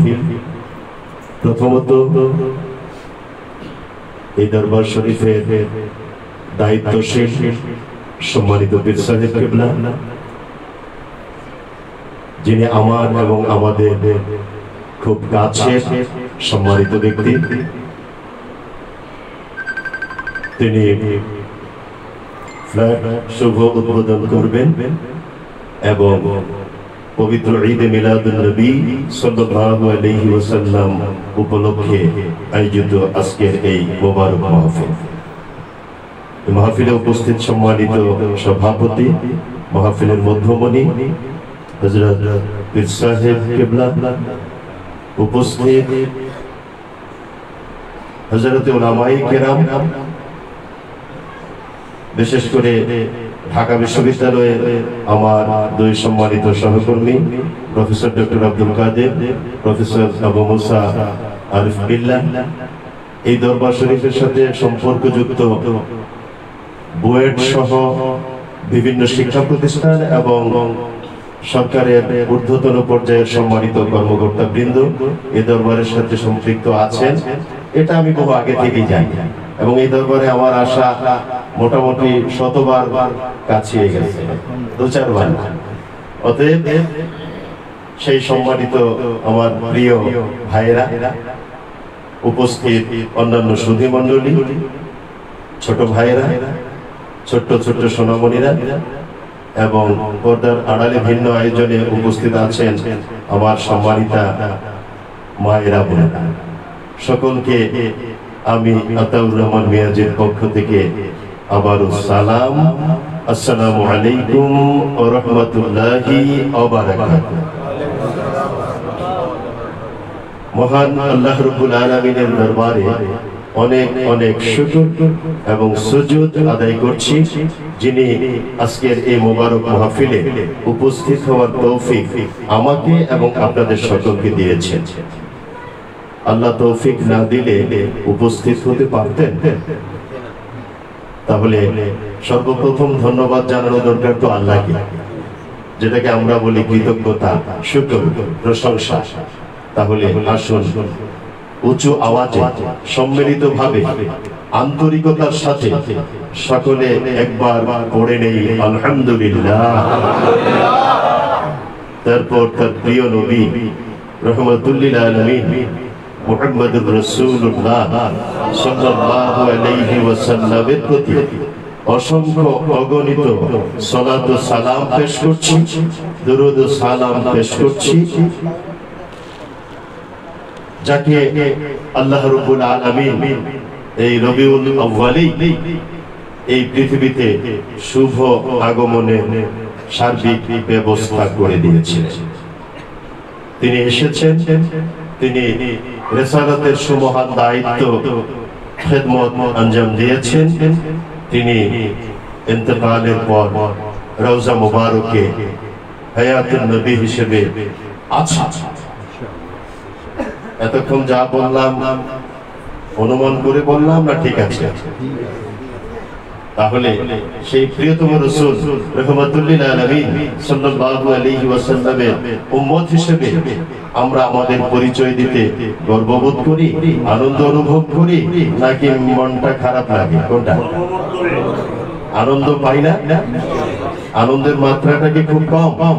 প্রথমত এই দরবার শরীফের দায়িত্বশীল সম্মানিত পীর সাহেব কিবলা, যিনি আমার এবং আমাদের খুব কাছের সম্মানিত ব্যক্তি, তিনি ফ্ল্যাট শুভ উদ্বোধন করবেন এবং পবিত্র ঈদে মিলাদুন নবী সাল্লাল্লাহু আলাইহি ওয়াসাল্লাম উপলক্ষে আয়োজিত আজকের এই মোবারক মাহফিল। মাহফিলে উপস্থিত সম্মানিত সভাপতি, মাহফিলের মধ্যমণি হযরত পীর সাহেব কিবলা, উপস্থিত হযরত উলামায়ে কেরাম, বিশেষ করে ঢাকা বিশ্ববিদ্যালয়ের আমার দুই সম্মানিত সহকর্মী প্রফেসর ডক্টর আব্দুল কাদের, প্রফেসর আবু মুসা আরিফ বিল্লাহ, এই দরবার শরীফের সাথে সম্পর্কযুক্ত বুয়েট সহ বিভিন্ন শিক্ষা প্রতিষ্ঠান এবং সরকারের ঊর্ধ্বতন পর্যায়ের সম্মানিত কর্মকর্তা বৃন্দ এই দরবারের সাথে সম্পৃক্ত আছেন, এটা আমি বহু আগে থেকেই জানি এবং এই দরবারে আমার আশা মোটামুটি শতবার কাছিয়ে গেছে, 2-4 বার। অতএব সেই সম্মানিত আমার প্রিয় ভাইয়েরা, উপস্থিত অন্যান্য সুধী মণ্ডলী, ছোট ভাইয়েরা, ছোট্ট ছোট্ট সোনামণিরা এবং পর্দার আড়ালে ভিন্ন আয়োজনে উপস্থিত আছেন আমার সম্মানিতা মায়েরা বোনেরা, সকলকে আমি আতাউর রহমান মিয়াজির পক্ষ থেকে আবারও সালাম, আসসালামু আলাইকুম ওয়া রাহমাতুল্লাহি ওয়া বারাকাতুহু। মহান আল্লাহ রাব্বুল আলামিনের দরবারে অনেক অনেক শুকর এবং সুজুদ আদায় করছি, যিনি আজকের এই মোবারক মাহফিলে উপস্থিত হওয়ার তৌফিক আমাকে এবং আপনাদের সকলকে দিয়েছেন। আল্লাহ তৌফিক না দিলে উপস্থিত হতে পারতেন? তাহলে সর্বপ্রথম ধন্যবাদ জানানো দরকার তো আল্লাহকে, যেটাকে আমরা বলি কৃতজ্ঞতা, শুকর, প্রশংসা। তাহলে আসুন উঁচু আওয়াজে সম্মিলিতভাবে আন্তরিকতার সাথে সকলে একবার পড়ে নেই আলহামদুলিল্লাহ। তারপর তার প্রিয় নবী রহমাতুল লিল আলামিন মুহাম্মদুর রাসূলুল্লাহ সাল্লাল্লাহু আলাইহি ওয়াসাল্লামের প্রতি অসংখ্য অগণিত সালাত ও সালাম পেশ করছি, দরুদ ও সালাম পেশ করছি, যাকে আল্লাহ রাব্বুল আলামিন এই রবিউল আউয়ালে এই পৃথিবীতে শুভ আগমনের সার্বিক ব্যবস্থা করে দিয়েছিলেন। তিনি এসেছেন, তিনি রিসালাতের সুমহান দায়িত্ব খেদমত আঞ্জাম দিয়েছেন। তিনি ইন্তেকালের পর রওজা মুবারকে হায়াতুন নবী হিসেবে আছেন। এতক্ষণ যা বললাম অনুমান করে বললাম না? ঠিক আছে। তাহলে সেই প্রিয়তম রাসূল রাহমাতুল লিল আলামিন সাল্লাল্লাহু আলাইহি ওয়াসাল্লামের উম্মত হিসেবে আমরা আমাদের পরিচয় দিতে গর্ববোধ করি, আনন্দ অনুভব করি, নাকি মনটা খারাপ লাগে? কোনটা? আনন্দ পাই না? আনন্দের মাত্রাটা কি খুব কম?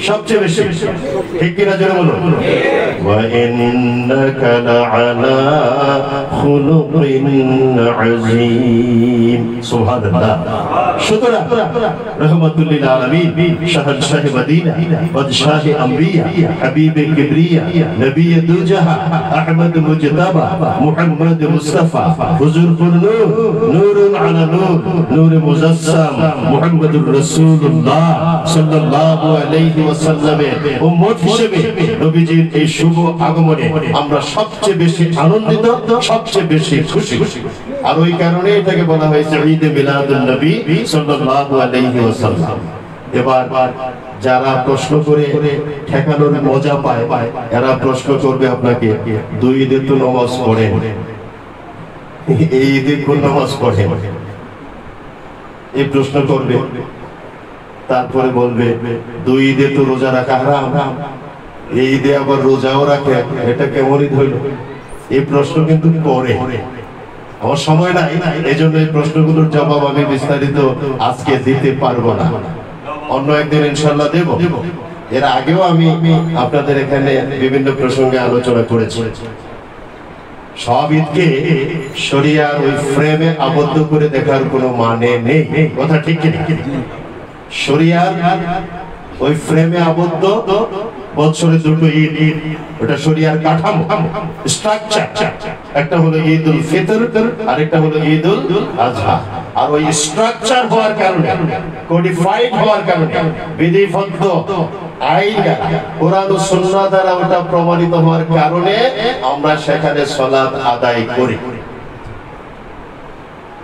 সবচেয়ে বেশি, ঠিক কিনা জোরে বলো। ওয়া ইন্নাকা লাআলা খুলুকিন আযীম, সুবহানাল্লাহ। সুতরাং রাহমাতুল লিল আলামিন, শাহনশাহ মদিনা, বাদশাহ আম্বিয়া, হাবিবে কিবরিয়া, নবী দুজাহা, আহমদ মুজতাবা, মুহাম্মদ মুস্তাফা, হুজুর নূর, নূরুন আলা নূর, নূর মুজাসসাম, মুহাম্মদুর রাসূলুল্লাহ সাল্লাল্লাহু আলাইহি ওয়াসাল্লামের উম্মত হিসেবে নবীজির এই শুভ আগমনে আমরা সবচেয়ে বেশি আনন্দিত, সবচেয়ে বেশি খুশি। আর ওই কারণে এটাকে বলা হয়েছে ঈদে মিলাদুন নবী সাল্লাল্লাহু আলাইহি ওয়াসাল্লাম। এবার যারা প্রশ্ন করে ঠেকানোর মজা পায়, এরা প্রশ্ন করবে আপনাকে, 2 ঈদে তো নামাজ পড়েন, এই ঈদে কোন নামাজ পড়েন? এই প্রশ্ন করবে। তারপরে বলবে 2 ঈদে তো রোজা রাখা হারাম, এই ঈদে আবার রোজাও রাখে, এটা কেমন ঈদ হইল? এই প্রশ্ন কিন্তু করে। আমার সময় নাই, এই জন্য এই প্রশ্নগুলোর জবাব আমি বিস্তারিত আজকে দিতে পারবো না, অন্য একদিন ইনশাআল্লাহ দেব। এর আগেও আমি আপনাদের এখানে বিভিন্ন প্রসঙ্গে আলোচনা করেছি। সব ঈদকে শরিয়ার ওই ফ্রেমে আবদ্ধ করে দেখার কোনো মানে নেই, কথা ঠিক কিনা? শরিয়ার ওই ফ্রেমে আবদ্ধ বছরে দুটো ঈদ, ওটা শরিয়ার কাঠামো স্ট্রাকচার। একটা হলো ঈদুল ফিতর আর একটা হলো ঈদুল আযহা। আর ওই স্ট্রাকচার হওয়ার কারণে, কোডিফাইড হওয়ার কারণে, বিধিবদ্ধ আইন কোরআন ও সুন্নাহ দ্বারা ওটা প্রমাণিত হওয়ার কারণে আমরা সেখানে সালাত আদায় করি।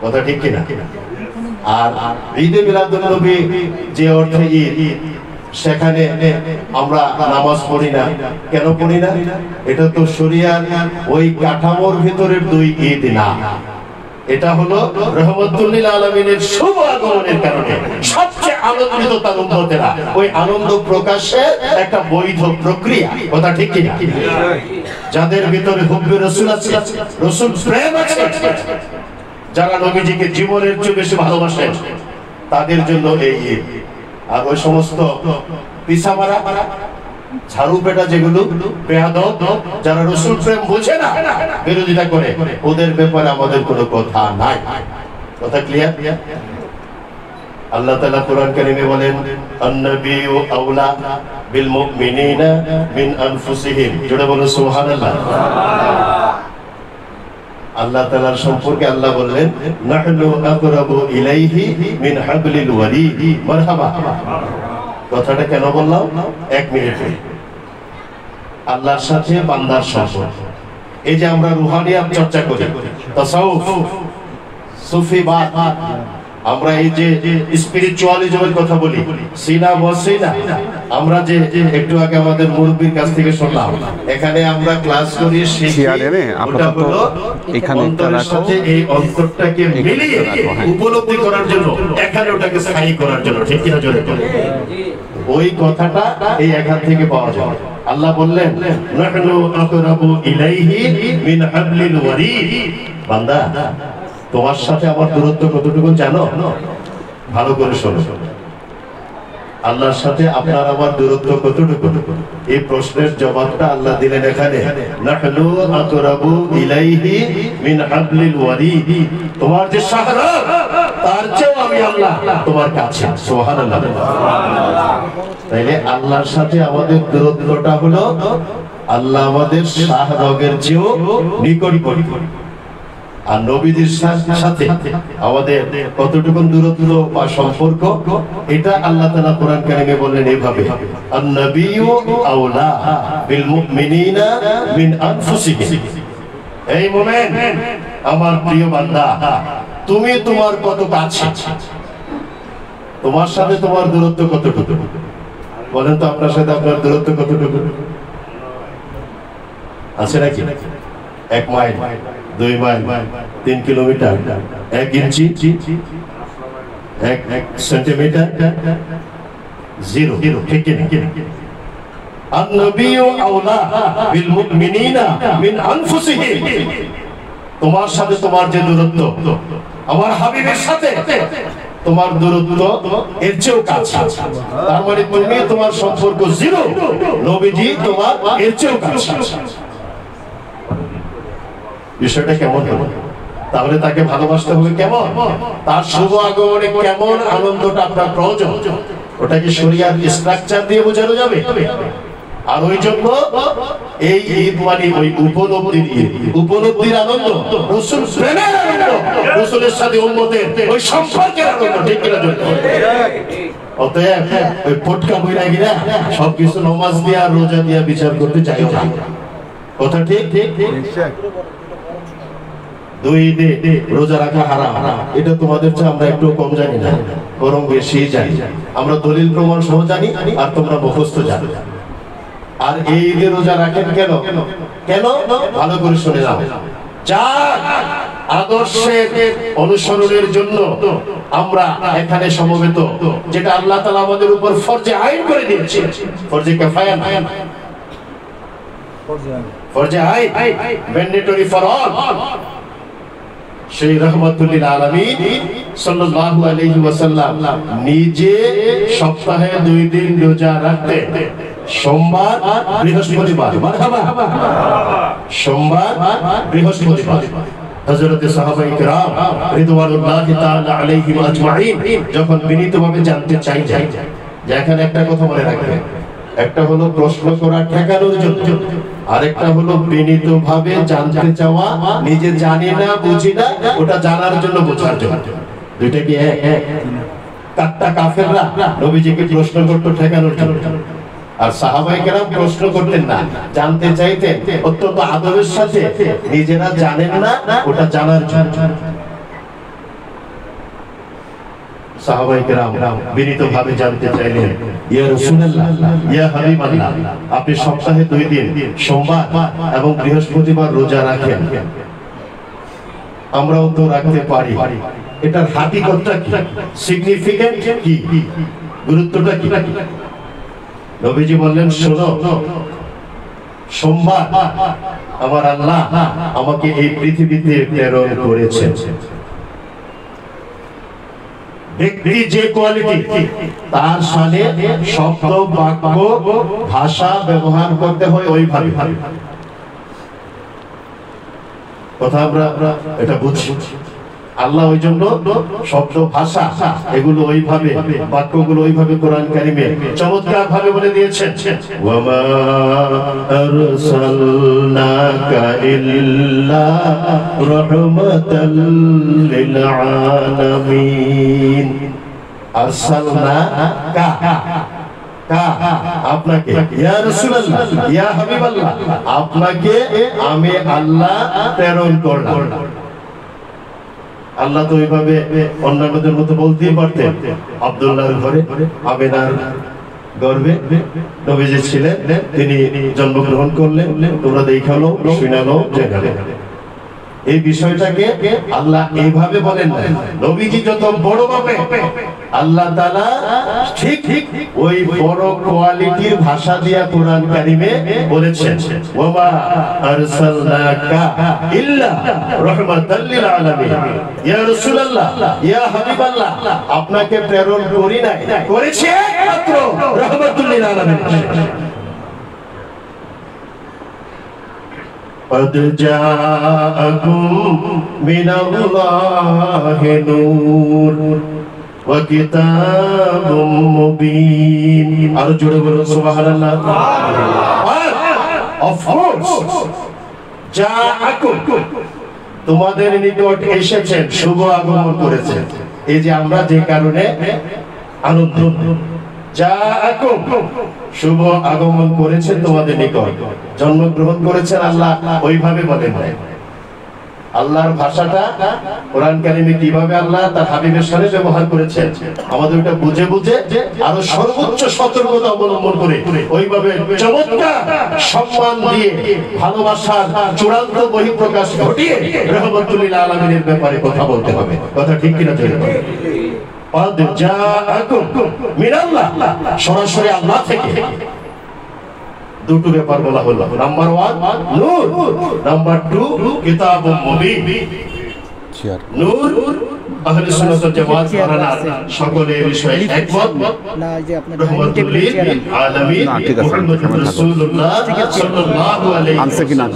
কথা ঠিক কিনা? আর ঈদে মিলাদুন নবী যে অর্থে ঈদ, সেখানে আমরা নামাজ পড়ি না। কেন পড়ি না? এটা তো শরিয়ার ওই কাঠামোর ভিতরের দুই ঈদ না। এটা হলো রহমতুল লিল আলামিনের শুভ আগমনের কারণে সবচেয়ে আনন্দিত তার উম্মতেরা ওই আনন্দ প্রকাশের একটা বৈধ প্রক্রিয়া। কথা ঠিক কি না? যাদের ভিতরে হুব্বে রাসূল আছে, রাসূল প্রেম আছে, যারা নবীজিকে জীবনের চেয়ে বেশি ভালোবাসেন, তাদের জন্য এই ঈদ। আর ওই সমস্ত পিছামারা ঝাড়ু পেটা যেগুলো বেয়াদব, যারা রাসূল প্রেম বোঝে না, বিরোধিতা করে, ওদের ব্যাপারে আমাদের কোনো কথা নাই। কথা ক্লিয়ার? আল্লাহ তাআলা কোরআন কারীমে বলেন, আন-নাবিয়্যু আওলা বিল মুমিনিনা মিন আনফুসিহিম। জোরে বলো সুবহানাল্লাহ। আল্লাহ তাআলার সম্পর্কে আল্লাহ বললেন, নাহনু আকরাবু ইলাইহি মিন হাবলিল ওয়ারিদ। মারহাবা। কথাটা কেন বললাম? 1 মিনিটে। আল্লাহর সাথে বান্দার সম্পর্ক। এই যে আমরা রুহানিয়াত চর্চা করি, তাসাউফ, সুফিবাদ, আমরা এই যে স্পিরিচুয়ালিজমের কথা বলি, সিনা বসিনা, আমরা যে একটু আগে আমাদের মুরব্বির কাছ থেকে শুনলাম, এখানে আমরা ক্লাস করি, শিখি। ওটা হলো এখানে অন্তরের সাথে এই অন্তরটাকে মিলিয়ে উপলব্ধি করার জন্য, এখানে ওটাকে স্থায়ী করার জন্য। ঠিক কিনা? জোরে বলো। ওই কথাটা এই এখান থেকে পাওয়া যায়। আল্লাহ বললেন, নাহনু আকরাবু ইলাইহি মিন হাবলিল ওয়ারিদ। বান্দা, তোমার সাথে আমার দূরত্ব কতটুকু জানো? ভালো করে শোনো। আল্লাহর সাথে আপনার আমার দূরত্ব কতটুকু? এই প্রশ্নের জবাবটা আল্লাহ দিলেন এখানে, নাহনু আকরাবু ইলাইহি মিন হাবলিল ওয়ারিদ। তোমার যে শাহরা, তার চেয়েও আমি আল্লাহ তোমার কাছে। সুবহানাল্লাহ। তাইলে আল্লাহর সাথে আমাদের দূরত্বটা হলো আল্লাহ আমাদের শাহরগের চেয়েও নিকটবর্তী। আর নবীদের সাথে আমাদের কতটুকু দূরত্ব বা সম্পর্ক, এটা আল্লাহ তাআলা কোরআন কারীমে বললেন এইভাবে, আন-নাবিয়্যু আওলা বিল মুমিনিনা মিন আনফুসিহিম। এই মুমিন, আমার প্রিয় বান্দা, তুমি তোমার কত কাছে, তোমার সাথে তোমার দূরত্ব কতটুকু? বলেন তো, আপনার সাথে আপনার দূরত্ব কতটুকু আছে নাকি? 1 মাইল, 2 মাইল, 3 কিলোমিটার, 1 ইঞ্চি, 1 সেন্টিমিটার, 0। ঠিক কি না? আন-নাবিয়্যু আওলা বিল মুমিনিনা মিন আনফুসিহিম। তোমার সাথে তোমার যে দূরত্ব, আমার হাবিবের সাথে তোমার দূরত্ব এর চেয়েও কাছে। তার মানে তুমি, তোমার সম্পর্ক 0, নবীজি তোমার এর চেয়েও কাছে। বিষয়টা কেমন হবে? তাহলে তাকে ভালোবাসতে হবে কেমন? তার শুভ আগমনে কেমন আনন্দটা আপনার প্রয়োজন, ওটা কি শরিয়ার স্ট্রাকচার দিয়ে বোঝানো যাবে? আর ওই জন্য এই ঈদ মানে ওই উপলব্ধির ঈদ, উপলব্ধির আনন্দ, রাসূল প্রেমের আনন্দ, রাসূলের সাথে উম্মতের ওই সম্পর্কের আনন্দ। ঠিক কিনা? অতএব ওই পটকা বইরা গিরা সবকিছু নামাজ দিয়া রোজা দিয়া বিচার করতে চাই না। কথা ঠিক? ঠিক। 2 ঈদে রোজা রাখা হারাম, এটা তোমাদের চেয়ে আমরা একটু কম জানি না, বরং বেশি জানি। আমরা দলিল প্রমাণ সহ জানি, আর তোমরা মুখস্থ জানো। আর এই ঈদে রোজা রাখেন কেন? কেন? ভালো করে শুনে নাও। যার আদর্শের অনুসরণের জন্য আমরা এখানে সমবেত, যেটা আল্লাহ তাআলা আমাদের উপর ফরজে আইন করে দিয়েছে, ফরজে কিফায়া না, ফরজে আইন, ম্যান্ডেটরি ফর অল। সেই রহমাতুল লিল আলামিন সাল্লাল্লাহু আলাইহি ওয়াসাল্লাম নিজে সপ্তাহে 2 দিন রোজা রাখতেন, সোমবার, বৃহস্পতিবার। মারহাবা। সোমবার, বৃহস্পতিবার। হযরত সাহাবায়ে কেরাম রিদওয়ানুল্লাহি তাআলা আলাইহিম আজমাইন যখন বিনীতভাবে জানতে চাইলেন যে এখানে একটা কথা মনে রাখবেন, একটা হলো প্রশ্ন করা ঠেকানোর জন্য, আরেকটা হলো বিনীত ভাবে জানতে চাওয়া, নিজে জানি না বুঝি না ওটা জানার জন্য বোঝার জন্য। দুইটা কি এক? কাট্টা কাফেররা নবীজিকে প্রশ্ন করতো ঠেকানোর জন্য, আর সাহাবায়ে কেরাম প্রশ্ন করতেন না, জানতে চাইতেন অত্যন্ত আদরের সাথে, নিজেরা জানেন না ওটা জানার জন্য। সাহাবায়ে কেরাম বিনীতভাবে জানতে চাইলেন, ইয়া রাসূলুল্লাহ, ইয়া হাবিবাল্লাহ, আপনি সপ্তাহে 2 দিন সোমবার এবং বৃহস্পতিবার রোজা রাখেন, আমরাও তো রাখতে পারি, এটার হাকিকতটা কি, সিগনিফিকেন্ট কি, গুরুত্বটা কি? নবীজি বললেন, শোনো, সোমবার আমার আল্লাহ আমাকে এই পৃথিবীতে প্রেরণ করেছেন। ব্যক্তি যে কোয়ালিটি, তার সাথে শব্দ বাক্য ভাষা ব্যবহার করতে হয় ওইভাবে। কথা আমরা এটা বুঝছি। আল্লাহ ওই জন্য শব্দ ভাষা এগুলো ওইভাবে, বাক্যগুলো ওইভাবে কোরআন কারিমে চমৎকার ভাবে বলে দিয়েছেন। ওয়ামা আরসালনাকা ইল্লা রাহমাতাল লিল আলামিন। আরসালনাকা, আপনাকে, ইয়া রাসূলুল্লাহ, ইয়া হাবিবাল্লাহ, আপনাকে আমি আল্লাহ প্রেরণ করলাম। আল্লাহ তো ওইভাবে অন্যান্যদের মতো বলতেই পারতেন। আব্দুল্লাহর ঘরে, আমিনার গর্ভে নবীজি ছিলেন, তিনি জন্মগ্রহণ করলেন, তোমরা দেখালো, শুনালো, জেনালো। এই বিষয়টাকে আল্লাহ এইভাবে বলেন না। নবীজি যত বড় ভাবে, আল্লাহ তাআলা ঠিক ওই বড় কোয়ালিটির ভাষা দিয়া কোরআন কারিমে বলেছেন, ওয়ামা আরসালনাকা ইল্লা রাহমাতাল লিল আলামিন। ইয়া রাসূলুল্লাহ, ইয়া হাবিবাল্লাহ, আপনাকে প্রেরণ করি নাই, করেছি একমাত্র রাহমাতুল লিল আলামিন। قد جاءكم من الله نور وكتاب مبين। আর জোরে বলুন সুবহানাল্লাহ। Of course, জাআকুম, তোমাদের নিকট এসেছেন, শুভ আগমন করেছেন। এই যে আমরা যে কারণে আনন্দ, জাআকুম, শুভ আগমন করেছে তোমাদের নিকট, জন্মগ্রহণ করেছেন আল্লাহ ওইভাবে বলেন নাই। আল্লাহর ভাষাটা কোরআন কারিমে কিভাবে আল্লাহ তার হাবিবের সাথে ব্যবহার করেছেন, আমাদের ওটা বুঝে বুঝে আরো সর্বোচ্চ সতর্কতা অবলম্বন করে ওইভাবে চমৎকার সম্মান দিয়ে ভালোবাসার চূড়ান্ত বহিঃপ্রকাশ ঘটিয়ে রহমতুল লিল আলামিনের ব্যাপারে কথা বলতে হবে। কথা ঠিক কিনা? সরাসরি আল্লাহ থেকে দুটো ব্যাপার বলা হলো। নাম্বার 1 নূর, নাম্বার 2 কিতাবুম মুবিন। নূর আহলে সুন্নাত ওয়াল জামাত মানানা সকলে এই বিষয়ে একমত। না যে আপনার রহমাতুল লিল আলামিন মুহাম্মদুর রাসূলুল্লাহ সাল্লাল্লাহু আলাইহি ওয়াসাল্লাম।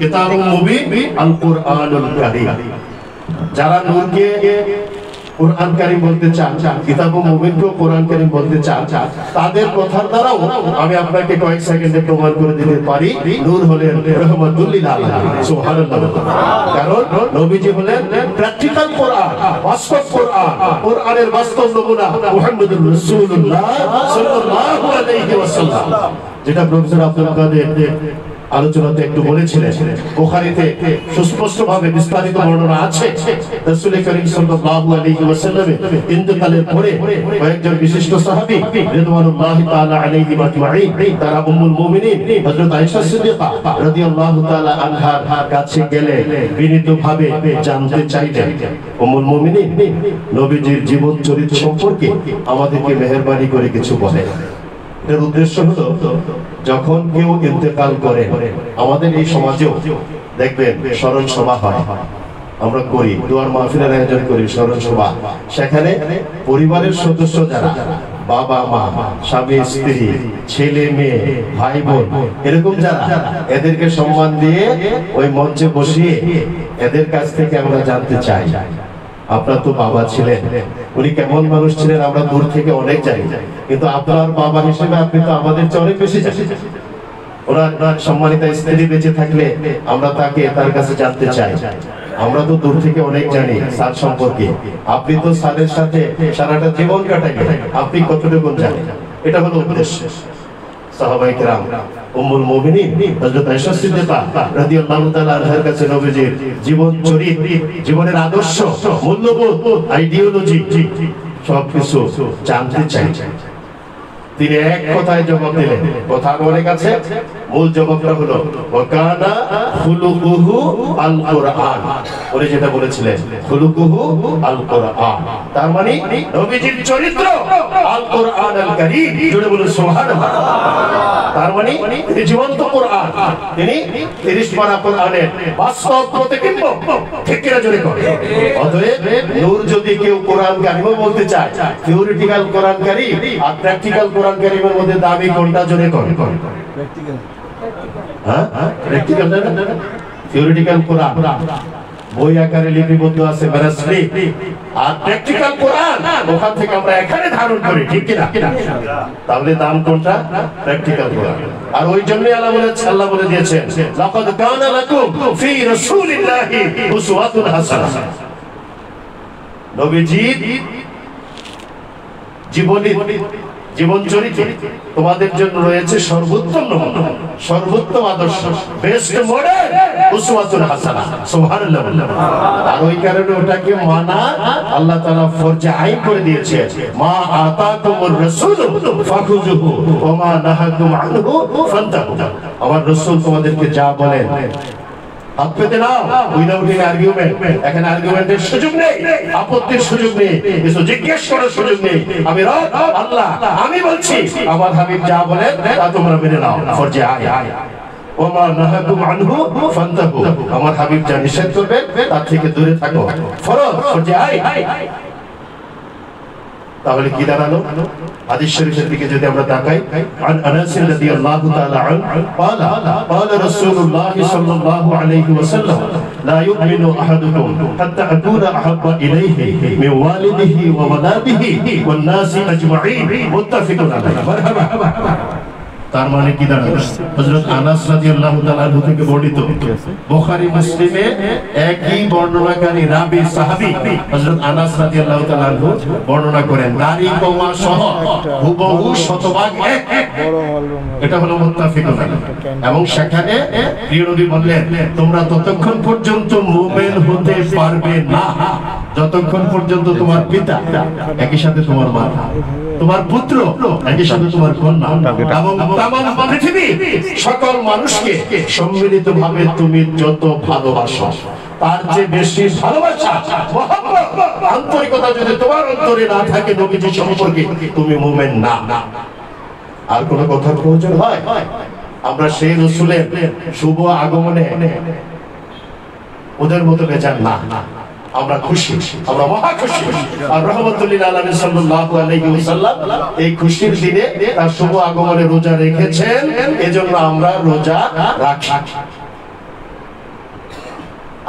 কিতাবুম মুবিন আল কুরআনুল কারীম। যারা নূরকে কোরআন কারীম বলতে চান, কিতাবুম মুবিনকে কোরআন কারীম বলতে চান, তাদের কথার দ্বারাও আমি আপনাকে কয়েক সেকেন্ডে প্রমাণ করে দিতে পারি নূর হলেন রহমাতুল লিল আলামিন। সুবহানাল্লাহ। কারণ নবীজি হলেন প্র্যাকটিক্যাল কোরআন, বাস্তব কোরআন, কোরআনের বাস্তব নমুনা মুহাম্মদুর রাসূলুল্লাহ সাল্লাল্লাহু আলাইহি ওয়াসাল্লাম। যেটা প্রফেসর আব্দুল কাদের আলোচনাতে একটু বলেছিলেন, বুখারীতে সুস্পষ্টভাবে বিস্তারিত বর্ণনা আছে। রাসূল করিম সাল্লাল্লাহু আলাইহি ওয়াসাল্লামের ইন্তেকালের পরে কয়েকজন বিশিষ্ট সাহাবী রিদওয়ানুল্লাহি তাআলা আলাইহিম আজমাইন, তারা উম্মুল মুমিনিন হযরত আয়েশা সিদ্দিকা রাদিয়াল্লাহু তাআলা আনহার কাছে গেলে বিনীতভাবে জানতে চাইলেন, উম্মুল মুমিনিন, নবীজির জীবন চরিত্র সম্পর্কে আমাদেরকে মেহেরবানি করে কিছু বলেন। এর উদ্দেশ্য হলো, যখন কেউ ইন্তেকাল করে, আমাদের এই সমাজেও দেখবেন স্মরণ সভা হয়, আমরা করি, দোয়ার মাহফিলের আয়োজন করি, স্মরণ সভা। সেখানে পরিবারের সদস্য যারা, বাবা মা, স্বামী স্ত্রী, ছেলে মেয়ে, ভাই বোন, এরকম যারা, এদেরকে সম্মান দিয়ে ওই মঞ্চে বসিয়ে এদের কাছ থেকে আমরা জানতে চাই আপনার তো বাবা ছিলেন, উনি কেমন মানুষ ছিলেন আমরা দূর থেকে অনেক জানি, কিন্তু আপনার বাবা হিসেবে আপনি তো আমাদের চেয়ে অনেক বেশি জানেন। ওনার সম্মানিত স্ত্রী বেঁচে থাকলে আমরা তার কাছে জানতে চাই। আমরা তো দূর থেকে অনেক জানি স্যার সম্পর্কে, আপনি তো স্যারের সাথে সারাটা জীবন কাটাইলেন, আপনি কতটুকু জানেন? এটা হলো উদ্দেশ্য। সাহাবায়ে কেরাম, উম্মুল মুমিনিন হযরত আয়েশা সিদ্দিকা রাদিয়াল্লাহু তাআলা আনহার কাছে নবীজির জীবন চরিত্র, জীবনের আদর্শ, মূল্যবোধ, আইডিওলজি সবকিছু জানতে চাই। তিনি এক কথায় জবাব দিলেন, কথা অনেক আছে, মূল জবাবটা হলো ওয়াকানা খুলুকুহু আল কুরআন। উনি যেটা বলেছিলেন খুলুকুহু আল কুরআন, তার মানে নবীজির চরিত্র আল কুরআন আল কারীম। জোরে বলুন সুবহানাল্লাহ। তার মানে তিনি জীবন্ত কোরআন, তিনি 30 পারা কোরআনের বাস্তব প্রতিবিম্ব। ঠিক কিনা জোরে করে? অতএব নূর যদি কেউ কোরআন কারীমও বলতে চায়, থিওরিটিক্যাল কোরআন কারীম আর প্র্যাকটিক্যাল কোরআন কারীমের মধ্যে দাবি কোনটা? জোরে করে? প্র্যাকটিক্যাল। হ্যাঁ, প্র্যাকটিক্যাল না, থিওরিটিক্যাল কোরআন বই আকারে লিপিবদ্ধ আছে ম্যানুস্ক্রিপ্ট, আর প্র্যাকটিক্যাল কোরআন ওখান থেকে আমরা এখানে ধারণ করি। ঠিক কিনা? তাহলে দাম কোনটা? প্র্যাকটিক্যাল কোরআন। আর ওই জন্যই আল্লাহ বলে দিয়েছেন লাকাদ কানা লাকুম ফি রাসূলিল্লাহি উসওয়াতুন হাসানাহ। নবীজির জীবন চরিত্র তোমাদের জন্য রয়েছে সর্বোত্তম নমুনা, সর্বোত্তম আদর্শ, বেস্ট মডেল, উসওয়াতুন হাসানাহ। সুবহানাল্লাহ। আর ওই কারণে ওটাকে মানা আল্লাহ তাআলা ফরজে আইন করে দিয়েছে। মা আতাকুমুর রাসূলু ফাখুযুহু ওয়া মা নাহাকুম আনহু ফান্তাহু। আমার রাসূল তোমাদেরকে যা বলেন হাত পেতে নাও, উইদাউট এনি আর্গুমেন্ট। এখানে আর্গুমেন্টের সুযোগ নেই, আপত্তির সুযোগ নেই, কিছু জিজ্ঞেস করার সুযোগ নেই। আমি রব আল্লাহ, আমি বলছি, আমার হাবিব যা বলেন তা তোমরা মেনে নাও। ফরজে আইন। ওমা নাহাকুম আনহু ফান্তাহু, আমার হাবিব যা নিষেধ করবেন তার থেকে দূরে থাকো। ফরজ, ফরজে আইন। তাহলে কি দাঁড়ালো? হাদিস শরীফের দিকে যদি আমরা তাকাই, আন আনাস রাদিয়াল্লাহু তাআলা আনহু قال قال رسول الله صلى الله عليه وسلم لا يؤمن احدكم حتى اكون احب اليه من والده وولده والناس اجمعين متفق عليه। মারহাবা। তার মানে কি দাঁড়ালো? হযরত আনাস রাদিয়াল্লাহু তাআলা আনহু থেকে বর্ণিত, বুখারী মুসলিমে একই বর্ণনাকারী রাবী সাহাবী হযরত আনাস রাদিয়াল্লাহু তাআলা আনহু বর্ণনা করেন নারী কওমা সহ হুবহু শতভাগ এক। এটা হলো মুত্তাফিকুন আলাইহি। এবং সেখানে প্রিয় নবী বললেন, তোমরা ততক্ষণ পর্যন্ত মুমিন হতে পারবে না যতক্ষণ পর্যন্ত তোমার পিতা, একই সাথে তোমার মা, তোমার পুত্র, একই সাথে তোমার কন্যা এবং তামাম পৃথিবী সকল মানুষকে সম্মিলিতভাবে তুমি যত ভালোবাসো, তার যে বেশি ভালোবাসা, মহব্বত, আন্তরিকতা যদি তোমার অন্তরে না থাকে নবীজি সম্পর্কে, তুমি মুমিন না। আর কোন কথার প্রয়োজন হয়? আমরা সেই রাসূলের শুভ আগমনে ওদের মতো বেজান না, আমরা খুশি, আমরা মহা খুশি। আর রাহমাতুল লিল আলামিন সাল্লাল্লাহু আলাইহি ওয়াসাল্লাম এই খুশির দিনে তার শুভ আগমনে রোজা রেখেছেন, এজন্য আমরা রোজা রাখি।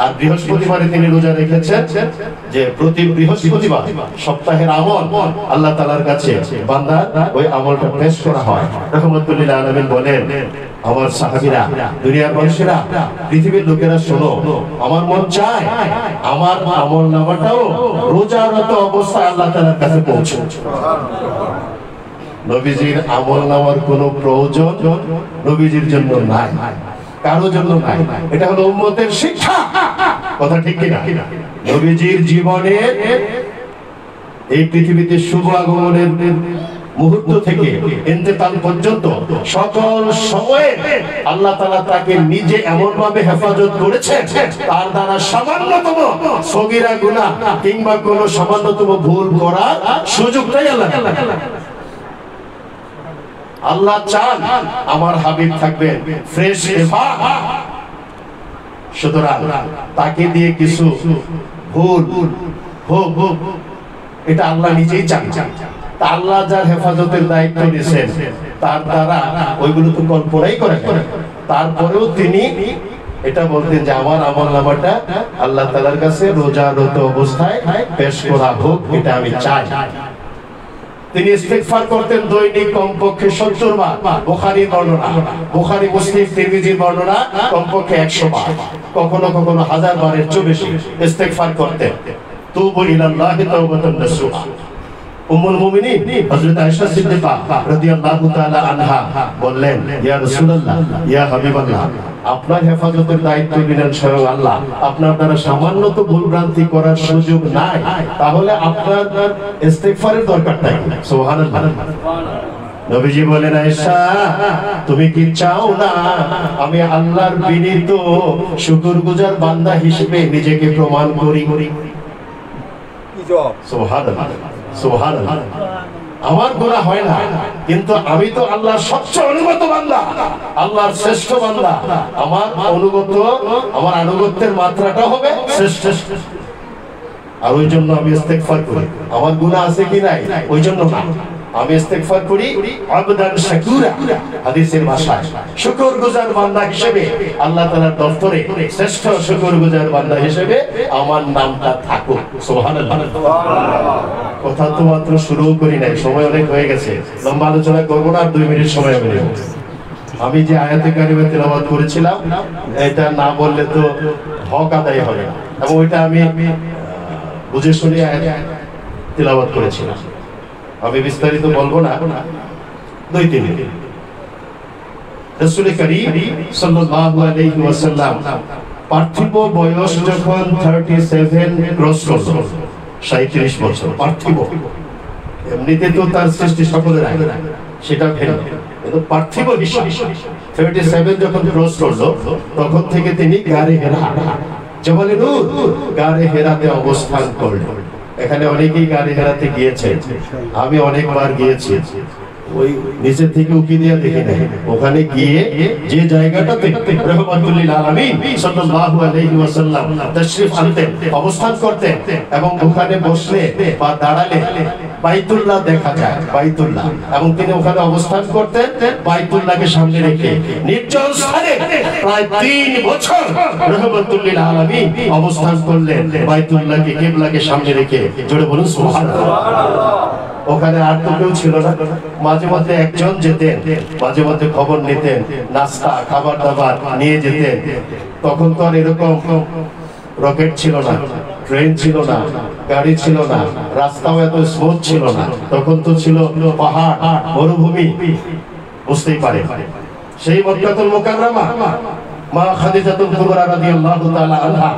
আর বৃহস্পতিবারে তিনি রোজা রেখেছেন, যে প্রতি বৃহস্পতিবার সপ্তাহের আমল আল্লাহ তাআলার কাছে বান্দার ওই আমলটা পেশ করা হয়। রাহমাতুল লিল আলামিন বলেন, আমার সাহাবীরা, দুনিয়ার মানুষেরা, পৃথিবীর লোকেরা শোনো, আমার মন চায় আমার আমলনামাটাও রোজারত অবস্থায় আল্লাহ তাআলার কাছে পৌঁছায়। নবীজির আমলনামার কোনো প্রয়োজন নবীজির জন্য নাই, কারো জন্য নাই। এটা হলো উম্মতের শিক্ষা। কথা ঠিক কিনা? নবীজির জীবনের এই পৃথিবীতে শুভ আগমনের মুহূর্ত থেকে ইন্তেকাল পর্যন্ত সকল সময়ে আল্লাহ তাআলা তাকে নিজে এমন ভাবে হেফাজত করেছেন, তার দ্বারা সামান্যতম সগীরা গুনাহ কিংবা কোনো সামান্যতম ভুল করার সুযোগটাই আল্লাহ। আল্লাহ চান আমার হাবিব থাকবেন ফ্রেশ এভা, সুতরাং তাকে দিয়ে কিছু ভুল হোক, এটা আল্লাহ নিজেই চান। আল্লাহ যার হেফাজতের দায়িত্ব নিয়েছেন, তার দ্বারা ওইগুলো তো কল্পনাই করে, তারপরেও তিনি এটা বলতেন যে আমার আমলনামাটা আল্লাহ তাআলার কাছে রোজারত অবস্থায় পেশ করা হোক, এটা আমি চাই। তিনি ইস্তিগফার করতেন দৈনিক কমপক্ষে 70 বার। বুখারীর বর্ণনা, বুখারী, মুসলিম, তিরমিজির বর্ণনা কমপক্ষে 100 বার, কখনো কখনো 1000 বারের চেয়ে বেশি ইস্তিগফার করতেন। তুবু ইলাল্লাহি তাওবাতান নাসুহা। উম্মুল মুমিনিন হযরত আয়েশা সিদ্দিকা রাদিয়াল্লাহু তাআলা আনহা বললেন, ইয়া রাসূলুল্লাহ, ইয়া হাবিবাল্লাহ, আপনার হেফাজতের দায়িত্ব নিলেন স্বয়ং আল্লাহ, আপনার দ্বারা সামান্য তো ভুলভ্রান্তি করার সুযোগ নাই, তাহলে আপনার ইস্তিগফারের দরকারটা কি? সুবহানাল্লাহ। নবীজি বলেন, আয়েশা, তুমি কি চাও না আমি আল্লাহর বিনীত শুকরগুজার বান্দা হিসেবে নিজেকে প্রমাণ করি? সুবহানাল্লাহ, সুবহানাল্লাহ। আমার গুনাহ হয় না, কিন্তু আমি তো আল্লাহর সবচেয়ে অনুগত বান্দা, আল্লাহর শ্রেষ্ঠ বান্দা। আমার আনুগত্যের মাত্রাটা হবে শ্রেষ্ঠ। আর ওই জন্য আমি ইস্তেগফার করি। আমার গুনাহ আছে কি নাই ওই জন্য না, আমি ইস্তেগফার করি আবদান শাকুরা, হাদিসের ভাষায় শুকরগুজার বান্দা হিসেবে আল্লাহ তাআলার দফতরে শ্রেষ্ঠ শুকরগুজার বান্দা হিসেবে আমার নামটা থাকুক। সুবহানাল্লাহ। কথা তো মাত্র শুরু করি নাই, সময় অনেক হয়ে গেছে, লম্বা আলোচনা করব না, 2 মিনিট সময় হবে। আমি যে আয়াতে কারিমা তেলাওয়াত করেছিলাম এটা না বললে তো হক আদায় হবে না, এবং ওইটা আমি বুঝে শুনে তেলাওয়াত করেছিলাম। আমি বিস্তারিত বলবো না, 2-3 মিনিট। রাসূল করিম সাল্লাল্লাহু আলাইহি ওয়াসাল্লাম পার্থিব বয়স যখন 37 ক্রস করলো, 37 বছর পার্থিব, এমনিতে তো তার সৃষ্টি সকলের আগে, সেটা ভিন্ন, কিন্তু পার্থিব হিসাব 37 যখন ক্রস করলো তখন থেকে তিনি গারে হেরা, জবালে নূর গারে হেরাতে অবস্থান করলেন। এখানে অনেকেই গাড়ি হেরাতে গিয়েছে, আমি অনেকবার গিয়েছি, ওই নিচে থেকে উকি দিয়ে দেখি নাই। ওখানে গিয়ে যে জায়গাটাতে রাহমাতুল লিল আলামিন সাল্লাল্লাহু আলাইহি ওয়াসাল্লাম তাশরীফ আনতেন, অবস্থান করতেন, এবং ওখানে বসলে বা দাঁড়ালে বাইতুল্লাহ দেখা যায়, বাইতুল্লাহ, এবং তিনি ওখানে অবস্থান করতেন বাইতুল্লাহকে সামনে রেখে। নির্জন স্থানে প্রায় 3 বছর রাহমাতুল লিল আলামিন অবস্থান করলেন বাইতুল্লাহকে কিবলাকে সামনে রেখে। জোরে বলুন সুবহানাল্লাহ। ওখানে আর তো কেউ ছিল না, মাঝে মধ্যে একজন যেতেন, মাঝে মধ্যে খবর নিতেন, নাস্তা খাবার দাবার নিয়ে যেতেন। তখন তো আর এরকম রকেট ছিল না, ট্রেন ছিল না, গাড়ি ছিল না, রাস্তাও এত স্মুথ ছিল না, তখন তো ছিল পাহাড়, মরুভূমি, বুঝতেই পারে। সেই মক্কাতুল মুকাররমা মা খাদিজাতুল কুবরা রাদিয়াল্লাহু তাআলা আনহা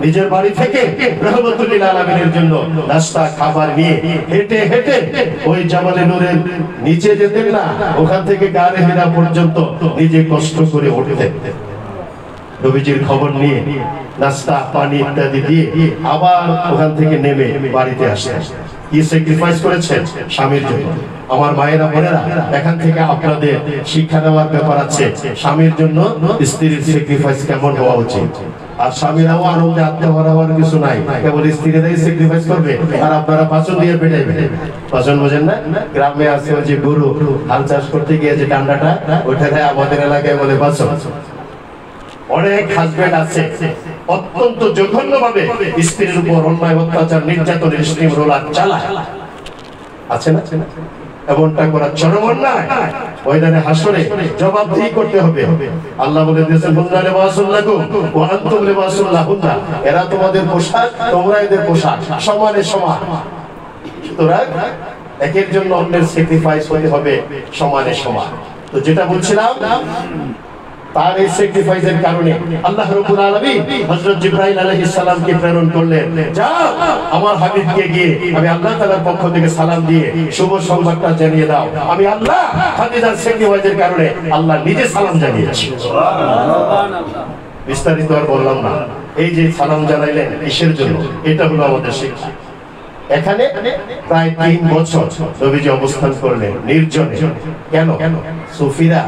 নিজের বাড়ি থেকে রাহমাতুল লিল আলামিনের জন্য নাস্তা খাবার নিয়ে হেঁটে হেঁটে ওই জামালে নূরের নিচে যেতেন না, ওখান থেকে গারে হেরা পর্যন্ত নিজে কষ্ট করে উঠতেন। নবীজির খবর নিয়ে নাস্তা পানি ইত্যাদি দিয়ে আবার ওখান থেকে নেমে বাড়িতে আসতেন। কি স্যাক্রিফাইস করেছেন স্বামীর জন্য। আমার মায়েরা বোনেরা, এখান থেকে আপনাদের শিক্ষা নেওয়ার ব্যাপার আছে, স্বামীর জন্য স্ত্রীর স্যাক্রিফাইস কেমন হওয়া উচিত। আর স্বামীরাও আনন্দে আত্মহারা হওয়ার কিছু নাই, কেবল স্ত্রীরাই স্যাক্রিফাইস করবে আর আপনারা পাচন দিয়ে পেটাইবেন। পাচন বোঝেন না? গ্রামে আছে ওই যে গরু হাল চাষ করতে গিয়ে যে ডান্ডাটা, ওইটাকে আমাদের এলাকায় বলে পাচন। অনেক হাজবেন্ড আছে অত্যন্ত জঘন্যভাবে স্ত্রীর উপর অন্যায় অত্যাচার নির্যাতনের স্টিম রোলার চালায়, আছে না? এমনটা করা চরম অন্যায়। ময়দানে হাসরে জবাবদিহি করতে হবে। আল্লাহ বলে দিয়েছেন, হুন্না লিবাসুল লাকুম ওয়া আনতুম লিবাসুল লাহুন্না, এরা তোমাদের পোশাক, তোমরা এদের পোশাক, সমানে সমান। সুতরাং একের জন্য অন্যের স্যাক্রিফাইস হতে হবে সমানে সমান। তো যেটা বলছিলাম, তার এই স্যাক্রিফাইসের কারণে আল্লাহ রাব্বুল আলামিন হযরত জিবরাইল আলাইহিস সালামকে প্রেরণ করলেন, যাও আমার হাবিবকে গিয়ে আমি আল্লাহ তাআলার পক্ষ থেকে সালাম দিয়ে শুভ সংবাদটা জানিয়ে দাও, আমি আল্লাহ খাদিজার স্যাক্রিফাইসের কারণে আল্লাহ নিজে সালাম জানিয়েছি। সুবহানাল্লাহ। বিস্তারিত আর বললাম না। এই যে সালাম জানাইলেন কিসের জন্য, এটা হলো আমাদের শিক্ষা। এখানে প্রায় 3 বছর নবীজি অবস্থান করলেন নির্জনে। কেন? সুফিরা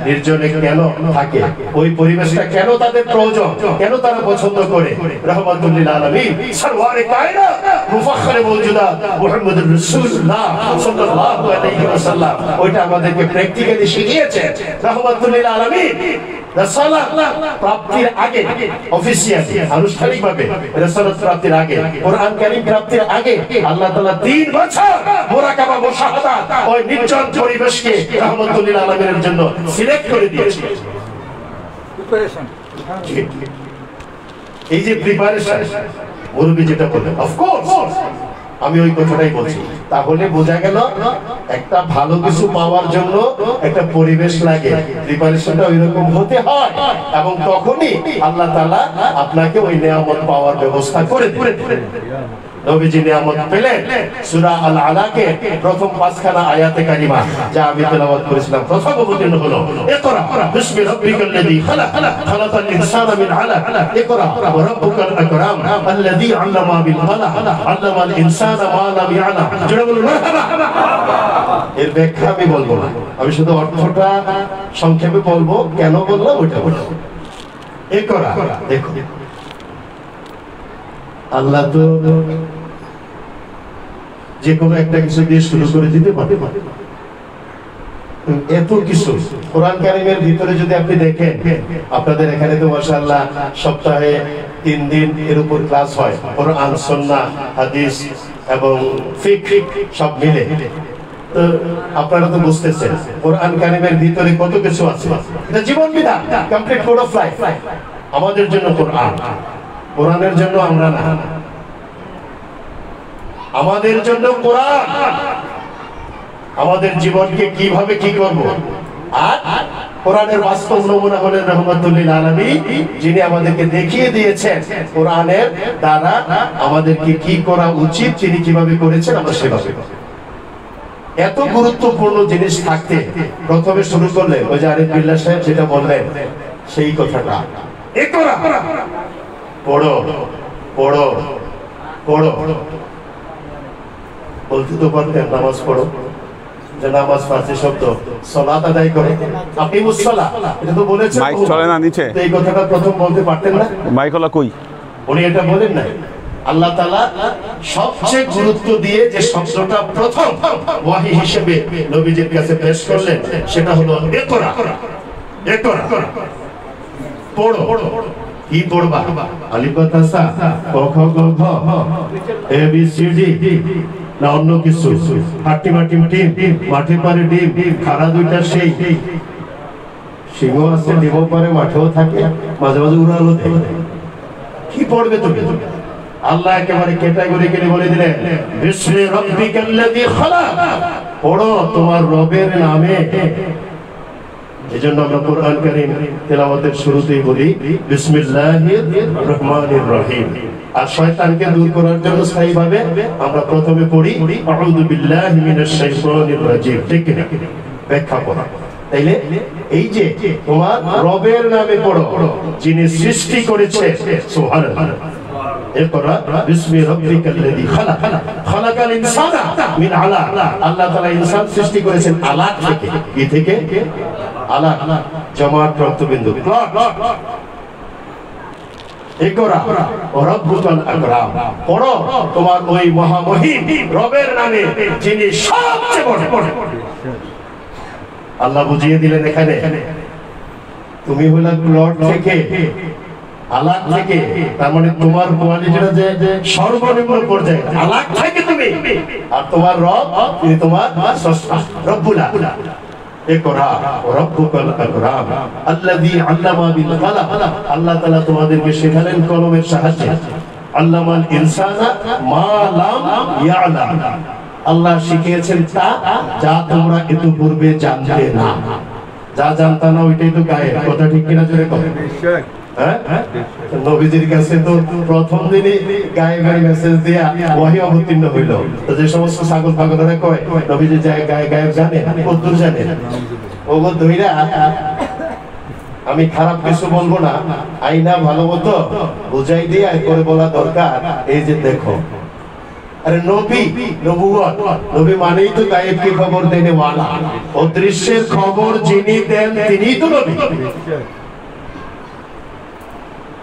নির্জনে কেন থাকে? ওই পরিবেশটা কেন তাদের প্রয়োজন, কেন তারা পছন্দ করে? রাহমাতুল লিল আলামিন সরওয়ারে কায়নাত মুফাখখারে মওজুদাত মুহাম্মদুর রাসূলুল্লাহ সাল্লাল্লাহু আলাইহি ওয়াসাল্লাম ওইটা আমাদেরকে প্র্যাকটিক্যালি শিখিয়েছেন। রাহমাতুল লিল আলামিন রাসালাত প্রাপ্তির আগে, অফিসিয়ালি আনুষ্ঠানিকভাবে রাসালাত প্রাপ্তির আগে, কোরআন কারীম প্রাপ্তির আগে আল্লাহ তাআলা 3 বছর মুরাকাবা মুশাহাদাত ওই নির্জন পরিবেশকে রাহমাতুল লিল আলামিনের জন্য সিলেক্ট করে দিয়েছে। এই যে প্রিপারেশন মুরব্বি যেটা বলে, অফকোর্স আমি ওই কথাটাই বলছি। তাহলে বোঝা গেল একটা ভালো কিছু পাওয়ার জন্য একটা পরিবেশ লাগে, প্রিপারেশনটা ওইরকম হতে হয়, এবং তখনই আল্লাহ তাআলা আপনাকে ওই নিয়ামত পাওয়ার ব্যবস্থা করে দেন। নবীজি নিয়ামত পেলেন, সূরা আল আলাকে প্রথম 5খানা আয়াতে কারিমা যা আমি তেলাওয়াত করেছিলাম প্রথম অবতীর্ণ হলো, ইকরা বিসমি রাব্বিকাল্লাযী খালাক, খালাকাল ইনসানা মিন আলাক, ইকরা ওয়া রাব্বুকাল আকরাম আল্লাযী আল্লামা বিল কলম, আল্লামাল ইনসানা মা লাম ইয়ালাম। জোরে বলুন মারহাবা। এর ব্যাখ্যা আমি বলবো না, আমি শুধু অর্থটা সংক্ষেপে বলবো, কেন বললাম ওইটা বলবো। ইকরা, দেখো আল্লাহ তো যে কোনো একটা কিছু দিয়ে শুরু করে দিতে পারে। এত কিছু কোরআন কারীমের ভিতরে যদি আপনি দেখেন, আপনাদের এখানে তো মাশাআল্লাহ সপ্তাহে 3 দিন এর উপর ক্লাস হয়, কোরআন, সুন্নাহ, হাদিস এবং ফিকহ সব মিলে। তো আপনারা তো বুঝতেছেন কোরআন কারীমের ভিতরে কত কিছু আছে। এটা জীবন বিধান, কমপ্লিট কোড অফ লাইফ আমাদের জন্য কোরআন, কোরআনের জন্য আমরা না, আমাদের জন্য কোরআন আমাদের জীবনকে কিভাবে কি করব। আর কোরআনের বাস্তব নমুনা হলেন রাহমাতুল লিল আলামিন, যিনি আমাদেরকে দেখিয়ে দিয়েছেন কোরআনের দ্বারা আমাদেরকে কি করা উচিত, তিনি কিভাবে করেছেন আমরা সেভাবে। এত গুরুত্বপূর্ণ জিনিস থাকতে প্রথমে শুরু করলেন ওই যে আরিফ বিল্লাহ সাহেব যেটা বললেন সেই কথাটা, ইকরা পড়ো পড়ো পড়ো। বলতে তো পারতেন নামাজ পড়ো, যে নামাজ ফার্সি শব্দ, সালাত আদায় করো, আপনি মুসল্লা এটা তো বলেছেন। মাইক চলে না নিচে, এই কথাটা প্রথম বলতে পারতেন না? মাইক হলো কই? উনি এটা বলেন নাই। আল্লাহ তাআলা সবচেয়ে গুরুত্ব দিয়ে যে শব্দটা প্রথম ওয়াহী হিসেবে নবীজির কাছে পেশ করলেন সেটা হলো ইকরা। ইকরা পড়ো। কি পড়বা? আলিফ বা তাসা, ক খ গ ঘ, এ বি সি ডি, না অন্য কিছু? হাট্টি মাটি টিম, মাঠে পারে ডিম, খাড়া দুইটা সেই সিংহ আছে, ডিম পারে মাঠেও থাকে, মাঝে মাঝে উড়ালো দেয়। কি পড়বে তুমি? আল্লাহ একেবারে ক্যাটাগরিক্যালি বলে দিলেন বিসমি রাব্বিকাল্লাযী খালাক, পড়ো তোমার রবের নামে। এজন্য আমরা কোরআন কারীম তেলাওয়াতের শুরুতেই বলি বিসমিল্লাহির রহমানির রহিম। আর শয়তানকে দূর করার জন্য স্থায়ীভাবে আমরা প্রথমে পড়ি আউযু বিল্লাহি মিনাশ শাইতানির রাজিম। ঠিক না? ব্যাখ্যা করা। তাইলে এই যে তোমার রবের নামে পড়ো, যিনি সৃষ্টি করেছে। সুবহানাল্লাহ। ইকরা বিসমি রাব্বিকাল্লাযী খালাক, খালাকাল ইনসানা মিন আলাক। আল্লাহ তাআলা ইনসান সৃষ্টি করেছেন আলাক থেকে। কি থেকে? আলাক, জামাত রক্তবিন্দু। ইকরা ওয়া রাব্বুকাল আকরাম, পড়ো তোমার ওই মহামহিম রবের নামে যিনি সবচেয়ে বড়। আল্লাহ বুঝিয়ে দিলেন এখানে তুমি হলো লর্ড থেকে, আলাক থেকে, তার মানে তোমার কোয়ালিটিটা যে সর্বনিম্ন পর্যায়ে আলাক থেকে তুমি, আর তোমার রব তিনি তোমার স্রষ্টা রব্বুল আলামিন। ইকরা ওয়া রাব্বুকাল আকরাম আল্লাযী আল্লামা বিল কলম। আল্লাহ তাআলা তোমাদেরকে শেখালেন কলমের সাহায্যে। আল্লামাল ইনসানা মা লাম ইয়ালাম, আল্লাহ শিখিয়েছেন তা যা তোমরা এত পূর্বে জানতে না। যা জানতা না ওইটাই তো গায়েব, কথা ঠিক কিনা জোরে করেন। নবীজির কাছে তো প্রথম দিনই গায়েবের মেসেজ দিয়া ওহী অবতীর্ণ হইল। তো যে সমস্ত ছাগল পাগলরা কয় নবীজি গায়েব জানে, কতদূর জানে? ওগো ধইরা আমি খারাপ কিছু বলবো না, আইনা ভালো মতো বুঝাই দিয়ে করে বলা দরকার এই যে দেখো। আরে নবী, নবুয়ত, নবী মানেই তো গায়েবকে খবর দেনে ওয়ালা। অদৃশ্যের খবর যিনি দেন তিনিই তো নবী।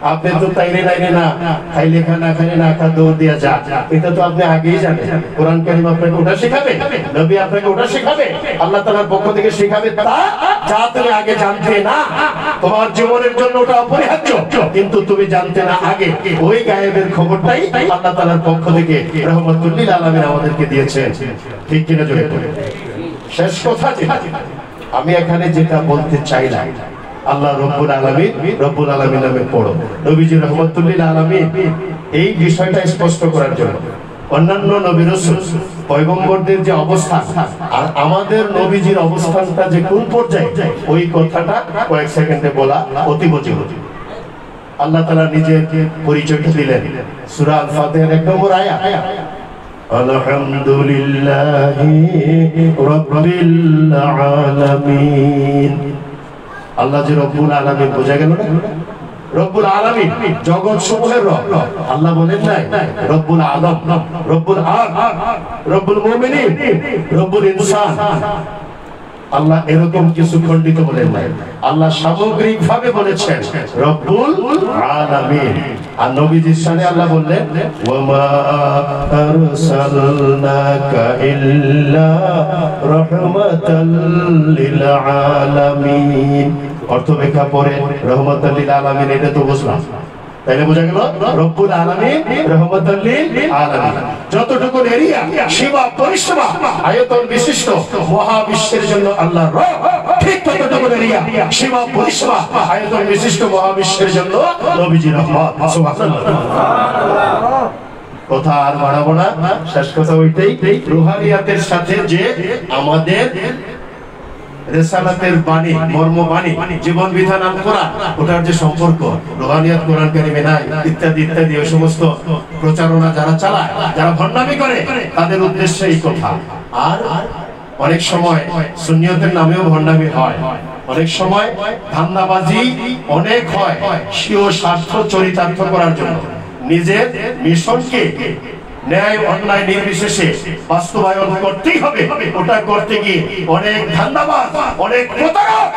আপনি তো তাইরে লাইনে না খাইলে খা না খাইলে না খা দৌড় দিয়া যা, এটা তো আপনি আগেই জানেন। কোরআন কারীম আপনাকে ওটা শেখাবে, নবী আপনাকে ওটা শেখাবে, আল্লাহ তাআলার পক্ষ থেকে শেখাবে তা যা তুমি আগে জানতে না। তোমার জীবনের জন্য ওটা অপরিহার্য, কিন্তু তুমি জানতে না আগে। ওই গায়েবের খবরটাই আল্লাহ তাআলার পক্ষ থেকে রহমতুল লিল আলামিন আমাদেরকে দিয়েছেন। ঠিক কিনা জোরে বলে। শেষ কথা যেটা আমি এখানে যেটা বলতে চাইলাম, আল্লাহ রব্বুল আলামিন নামে পড়ো। নবীজি রহমতুল লিল আলামিন এই বিষয়টা স্পষ্ট করার জন্য অন্যান্য নবী রাসূল পয়গম্বরদের যে অবস্থান আর আমাদের নবীজির অবস্থানটা যে কোন পর্যায়ে, ওই কথাটা কয়েক সেকেন্ডে বলা অতীব জরুরি। আল্লাহ তাআলা নিজের পরিচয়টা দিলেন সূরা আল ফাতিহার 1 নম্বর আয়াত, আলহামদুলিল্লাহি রাব্বিল আলামিন। আল্লাহ যে রব্বুল আলামিন, বোঝা গেল না? রব্বুল আলামিন জগৎ সমূহের রব। আল্লাহ বলেন নাই রব্বুল আলম, রব্বুল আলম, রব্বুল মুমিনিন, রব্বুল ইনসান। আল্লাহ এরকম কিছু খণ্ডিত বলেন নাই। আল্লাহ সামগ্রিকভাবে বলেছেন রব্বুল আলামিন। আর নবীজির শানে আল্লাহ বললেন ওয়ামা আরসালনাকা ইল্লা রাহমাতাল লিল আলামিন। অর্থ ব্যাখ্যা পরে রাহমাতাল লিল আলামিন, এটা তো বুঝলাম, তাইলে বোঝা গেল রব্বুল আলামিন রাহমাতাল লিল আলামিন। যতটুকু এরিয়া সীমা পরিসীমা আয়তন বিশিষ্ট মহাবিশ্বের জন্য আল্লাহ রব, ঠিক ততটুকু এরিয়া সীমা পরিসীমা আয়তন বিশিষ্ট মহাবিশ্বের জন্য নবীজি রহমত। সুবহানাল্লাহ। কথা আর বাড়াবো না, শেষ কথা ওইটাই, রুহানিয়াতের সাথে যে আমাদের রিসালাতের বাণী, মর্ম বাণী, জীবন বিধান আল কোরআন, ওটার যে সম্পর্ক, রুহানিয়াত কোরআন কারিমে নাই ইত্যাদি ইত্যাদি, ওই সমস্ত প্রচারণা যারা চালায়, যারা ভণ্ডামি করে, তাদের উদ্দেশ্যে এই কথা। আর অনেক সময় সুন্নিয়তের নামেও ভণ্ডামি হয়, অনেক সময় ধান্দাবাজি অনেক হয় স্বীয় স্বার্থ চরিতার্থ করার জন্য। নিজের মিশনকে ন্যায় অন্যায় নির্বিশেষে বাস্তবায়ন করতেই হবে। ওটা করতে গিয়ে অনেক ধান্দাবাজ, অনেক প্রতারক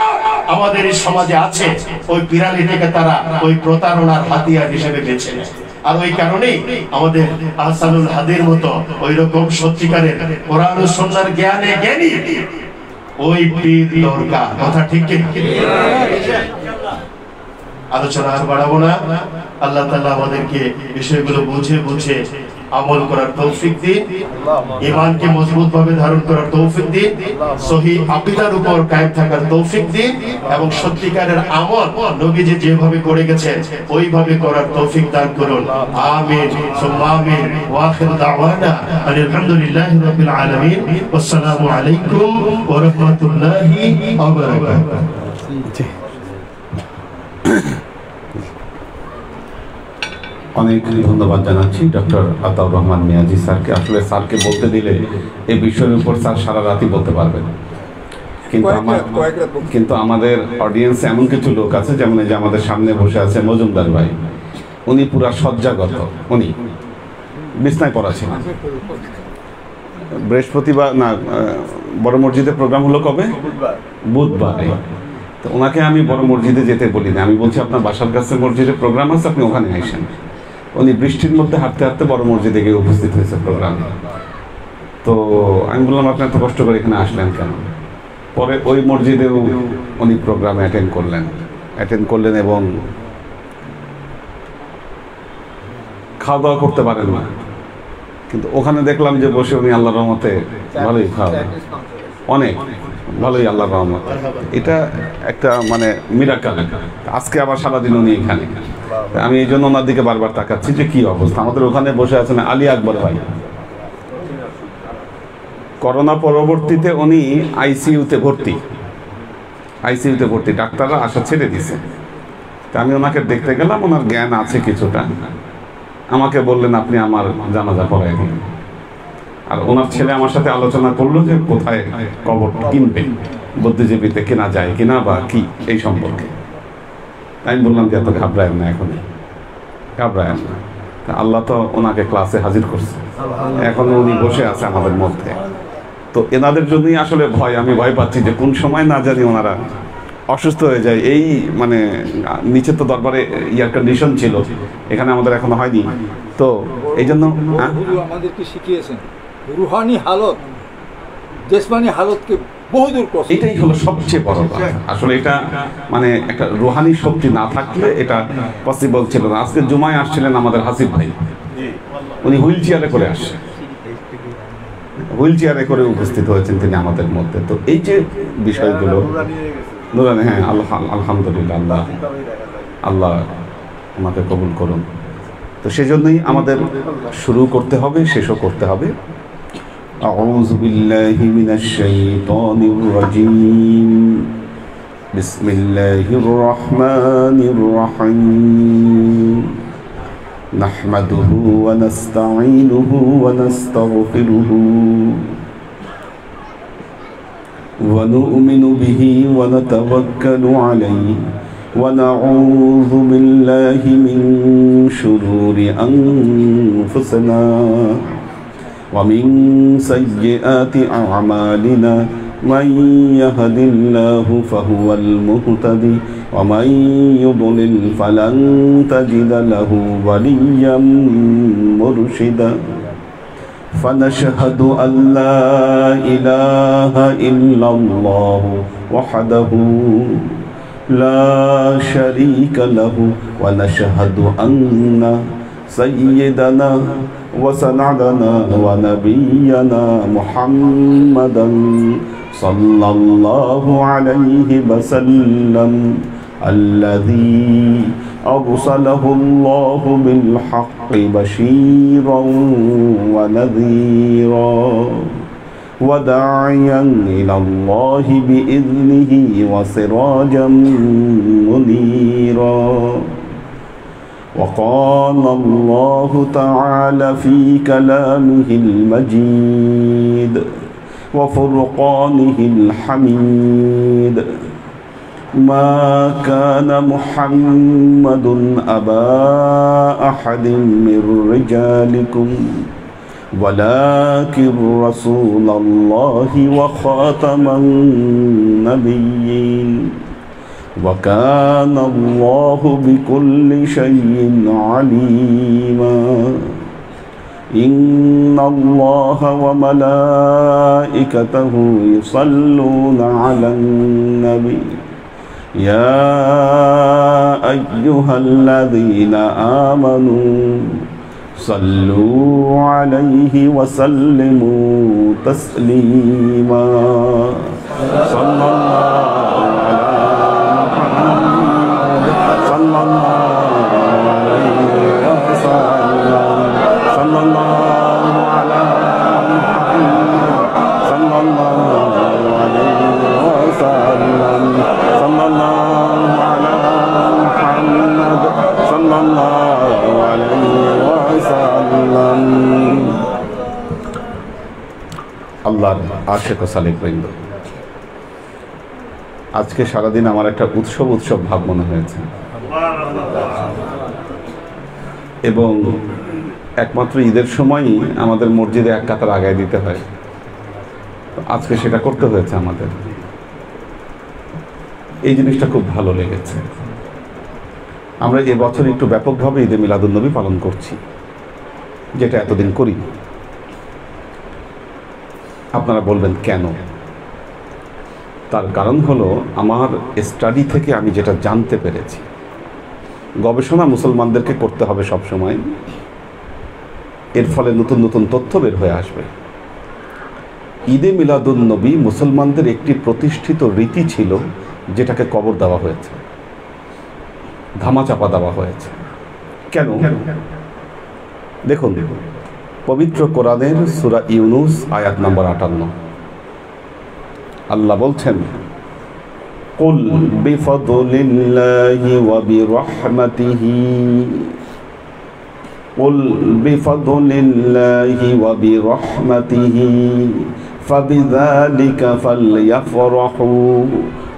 আমাদের এই সমাজে আছে। ওই বিড়ালিটাকে তারা ওই প্রতারণার হাতিয়ার হিসেবে বেছে নেয়। আর ওই কারণেই আমাদের আহসানুল হাদির মতো ওই রকম সত্যিকারের কোরআন ও সুন্নাহর জ্ঞানে জ্ঞানী ওই পীর দরকার। কথা ঠিক কি? আলোচনা আর বাড়াবো না। আল্লাহ তাআলা আমাদেরকে বিষয়গুলো বুঝে বুঝে আমল করার তৌফিক দিন, ঈমানকে মজবুত ভাবে ধারণ করার তৌফিক দিন, সহিহ আকীদার উপর কায়েম থাকার তৌফিক দিন, এবং সত্যিকারের আমল নবীজি যেভাবে করে গেছেন ওইভাবে করার তৌফিক দান করুন। আমিন সুম্মা আমিন। ওয়া আখিরু দাওয়ানা আলহামদুলিল্লাহি রাব্বিল আলামিন। আসসালামু আলাইকুম ওয়া রাহমাতুল্লাহি ওয়া বারাকাতুহু। অনেক ধন্যবাদ জানাচ্ছি ডক্টর আতাউর রহমান মিয়াজি স্যারকে। আসলে স্যারকে বলতে দিলে এই বিষয়ের উপর স্যার সারা রাতই বলতে পারবেন, কিন্তু আমাদের অডিয়েন্সে এমন কিছু লোক আছে, যেমন এই যে আমাদের সামনে বসে আছে মজুমদার ভাই, উনি পুরা সজ্জাগত, উনি বিছনায় পড়া ছিলেন। বৃহস্পতিবার না, বড় মসজিদে প্রোগ্রাম হলো কবে? বুধবার। তো ওনাকে আমি বড় মসজিদে যেতে বলি না, আমি বলছি আপনার বাসার কাছে মসজিদে প্রোগ্রাম আছে, আপনি ওখানে আসেন। উনি বৃষ্টির মধ্যে হাঁটতে হাঁটতে বড় মসজিদে গিয়ে উপস্থিত হয়েছে প্রোগ্রামে। তো আমি বললাম আপনি এত কষ্ট করে এখানে আসলেন কেন? পরে ওই মসজিদেও উনি প্রোগ্রামে অ্যাটেন্ড করলেন এবং খাওয়া দাওয়া করতে পারেন না, কিন্তু ওখানে দেখলাম যে বসে উনি আল্লাহর রহমতে ভালোই খাওয়া, অনেক ভালোই আল্লাহর রহমত। এটা একটা মানে মিরাকেল। আজকে আবার সারাদিন উনি এখানে, আমি এই জন্য ওনার দিকে বারবার তাকাচ্ছি যে কি অবস্থা। আমাদের ওখানে বসে আছেন আলী আকবর ভাই, করোনা পরবর্তীতে উনি আইসিইউতে ভর্তি, ডাক্তাররা আশা ছেড়ে দিছে। তা আমি ওনাকে দেখতে গেলাম, ওনার জ্ঞান আছে কিছুটা, আমাকে বললেন আপনি আমার জানাজা পড়াই দিন। আর ওনার ছেলে আমার সাথে আলোচনা করলো যে কোথায় কবর কিনবে, বুদ্ধিজীবীতে কেনা যায় কিনা বা কি এই সম্পর্কে। আমি বললাম যে এত ঘাবড়ায় না, এখনই ঘাবড়ায় না। আল্লাহ তো ওনাকে ক্লাসে হাজির করছে, এখন উনি বসে আছে আমাদের মধ্যে। তো এনাদের জন্যই আসলে ভয়, আমি ভয় পাচ্ছি যে কোন সময় না জানি ওনারা অসুস্থ হয়ে যায়। এই মানে নিচে তো দরবারে এয়ার কন্ডিশন ছিল, এখানে আমাদের এখনো হয়নি, তো এই জন্য আমাদেরকে শিখিয়েছেন রুহানি হালত জেসমানি হালতকে বহুদূর কষ্ট। এটাই হলো সবচেয়ে বড় কথা। আসলে এটা মানে একটা রুহানি শক্তি না থাকলে এটা পসিবল ছিল না। আজকে জুমায় আসছিলেন আমাদের হাসিব ভাই, উনি হুইল চেয়ারে করে আসছেন, হুইল চেয়ারে করে উপস্থিত হয়েছেন তিনি আমাদের মধ্যে। তো এই যে বিষয়গুলো নুরানি, হ্যাঁ আলহামদুলিল্লাহ, আল্লাহ আল্লাহ আমাদের কবুল করুন। তো সেজন্যই আমাদের শুরু করতে হবে, শেষও করতে হবে। আউযু বিল্লাহি মিনাশ শাইতানির রাজীম, বিসমিল্লাহির রহমানির রহিম, নাহমাদুহু ওয়া নাস্তাঈনুহু ওয়া নাস্তাগফিরুহু ওয়া নু'মিনু বিহি ওয়া নাতাওয়াক্কালু আলাইহি ওয়া নাউযু বিল্লাহি মিন শুরুরি আনফুসিনা ওয়া মিন সাইয়্যাতি আ'মালিনা মান ইয়াহদিল্লাহু ফাহুয়াল মুহতাদি ওয়া মান ইউদ্লিল ফালান তাজিদা লাহু ওয়ালিয়্যাম মুরশিদা। فنشهد أن لا إله إلا الله وحده لا شريك له ونشهد أن سيدنا وسندنا ونبينا محمدا صلى الله عليه وسلم الذي أرسله الله بالحق بشيرا ونذيرا وداعيا إلى الله بإذنه وسراجا منيرا. وقال الله تعالى في كلامه المجيد وفرقانه الحميد: ما كان محمد أبا أحد من رجالكم ولكن رسول الله وخاتم النبيين وكان الله بكل شيء عليما. إن الله وملائكته يصلون على النبي يا أيها الذين آمنوا صلوا عليه وسلموا تسليما. صلى الله صلى الله عليه وسلم صلى الله على محمد صلى الله عليه وسلم صلى الله على محمد صلى الله عليه وسلم. আল্লাহর আশিক ও সালেক বৃন্দ, আজকে সারাদিন আমার একটা উৎসব উৎসব ভাব মনে হয়েছে এবং একমাত্র ঈদের সময়ই আমাদের মসজিদে এক কাতার আগায় দিতে হয়। আজকে সেটা করতে হয়েছে আমাদের। এই জিনিসটা খুব ভালো লেগেছে। আমরা এবছর একটু ব্যাপকভাবে ঈদে মিলাদুন্নবী পালন করছি, যেটা এতদিন করি। আপনারা বলবেন কেন? তার কারণ হলো আমার স্টাডি থেকে আমি যেটা জানতে পেরেছি, গবেষণা মুসলমানদেরকে করতে হবে সব সময়, এর ফলে নতুন নতুন তথ্য বের হয়ে আসবে। ঈদে মিলাদুন্নবী মুসলমানদের একটি প্রতিষ্ঠিত রীতি ছিল, যেটাকে কবর দেওয়া হয়েছে, ধামাচাপা দেওয়া হয়েছে। কেন? দেখুন, পবিত্র কোরআনের সূরা ইউনুস আয়াত নম্বর 58 আল্লাহ বলছেন, কুল বিফাদলিল্লাহি ওয়া বিরহমাতিহি কুল বিফাদলিল্লাহি ওয়া বিরহমাতিহি ফাবিযালিকা ফালইফরাহু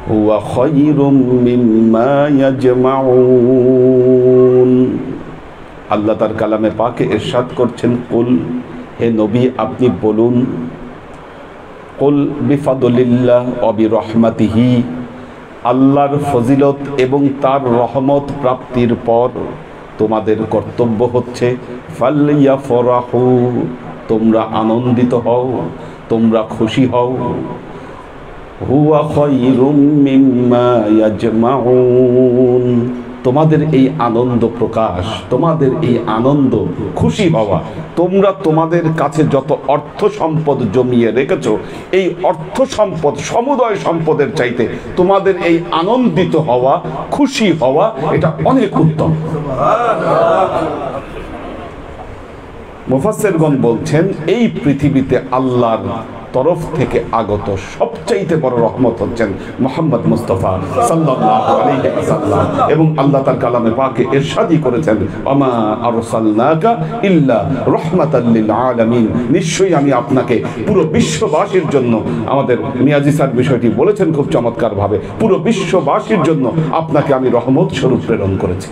হুয়া খায়রুম মিম্মা ইয়াজমাউন। আল্লাহ তার কালামে পাকে ইরশাদ করছেন, কুল, হে নবী আপনি বলুন, কুল বিফাদলিল্লাহ ওয়া বিরহমাতিহি, আল্লাহর ফজিলত এবং তার রহমত প্রাপ্তির পর তোমাদের কর্তব্য হচ্ছে ফালইয়াফরাহু, তোমরা আনন্দিত হও, তোমরা খুশি হও। হুয়া খায়রুম মিম্মা ইয়াজমাউন, তোমাদের এই আনন্দ প্রকাশ, তোমাদের এই আনন্দ খুশি হওয়া, তোমরা তোমাদের কাছে যত অর্থ সম্পদ জমিয়ে রেখেছো, এই অর্থ সম্পদ সমুদয় সম্পদের চাইতে তোমাদের এই আনন্দিত হওয়া, খুশি হওয়া, এটা অনেক উত্তম। মুফাসসিরগণ বলছেন এই পৃথিবীতে আল্লাহর তরফ থেকে আগত সবচাইতে বড় রহমত হচ্ছেন মুহাম্মদ মুস্তাফা সাল্লাল্লাহু আলাইহি ওয়াসাল্লাম, এবং আল্লাহ তার কালামে পাকে ইরশাদই করেছেন ওমা আরসালনাকা ইল্লা রাহমাতাল লিল আলামিন, নিশ্চয়ই আমি আপনাকে পুরো বিশ্ববাসীর জন্য, আমাদের মিয়াজি স্যার বিষয়টি বলেছেন খুব চমৎকার ভাবে, পুরো বিশ্ববাসীর জন্য আপনাকে আমি রহমত স্বরূপ প্রেরণ করেছি।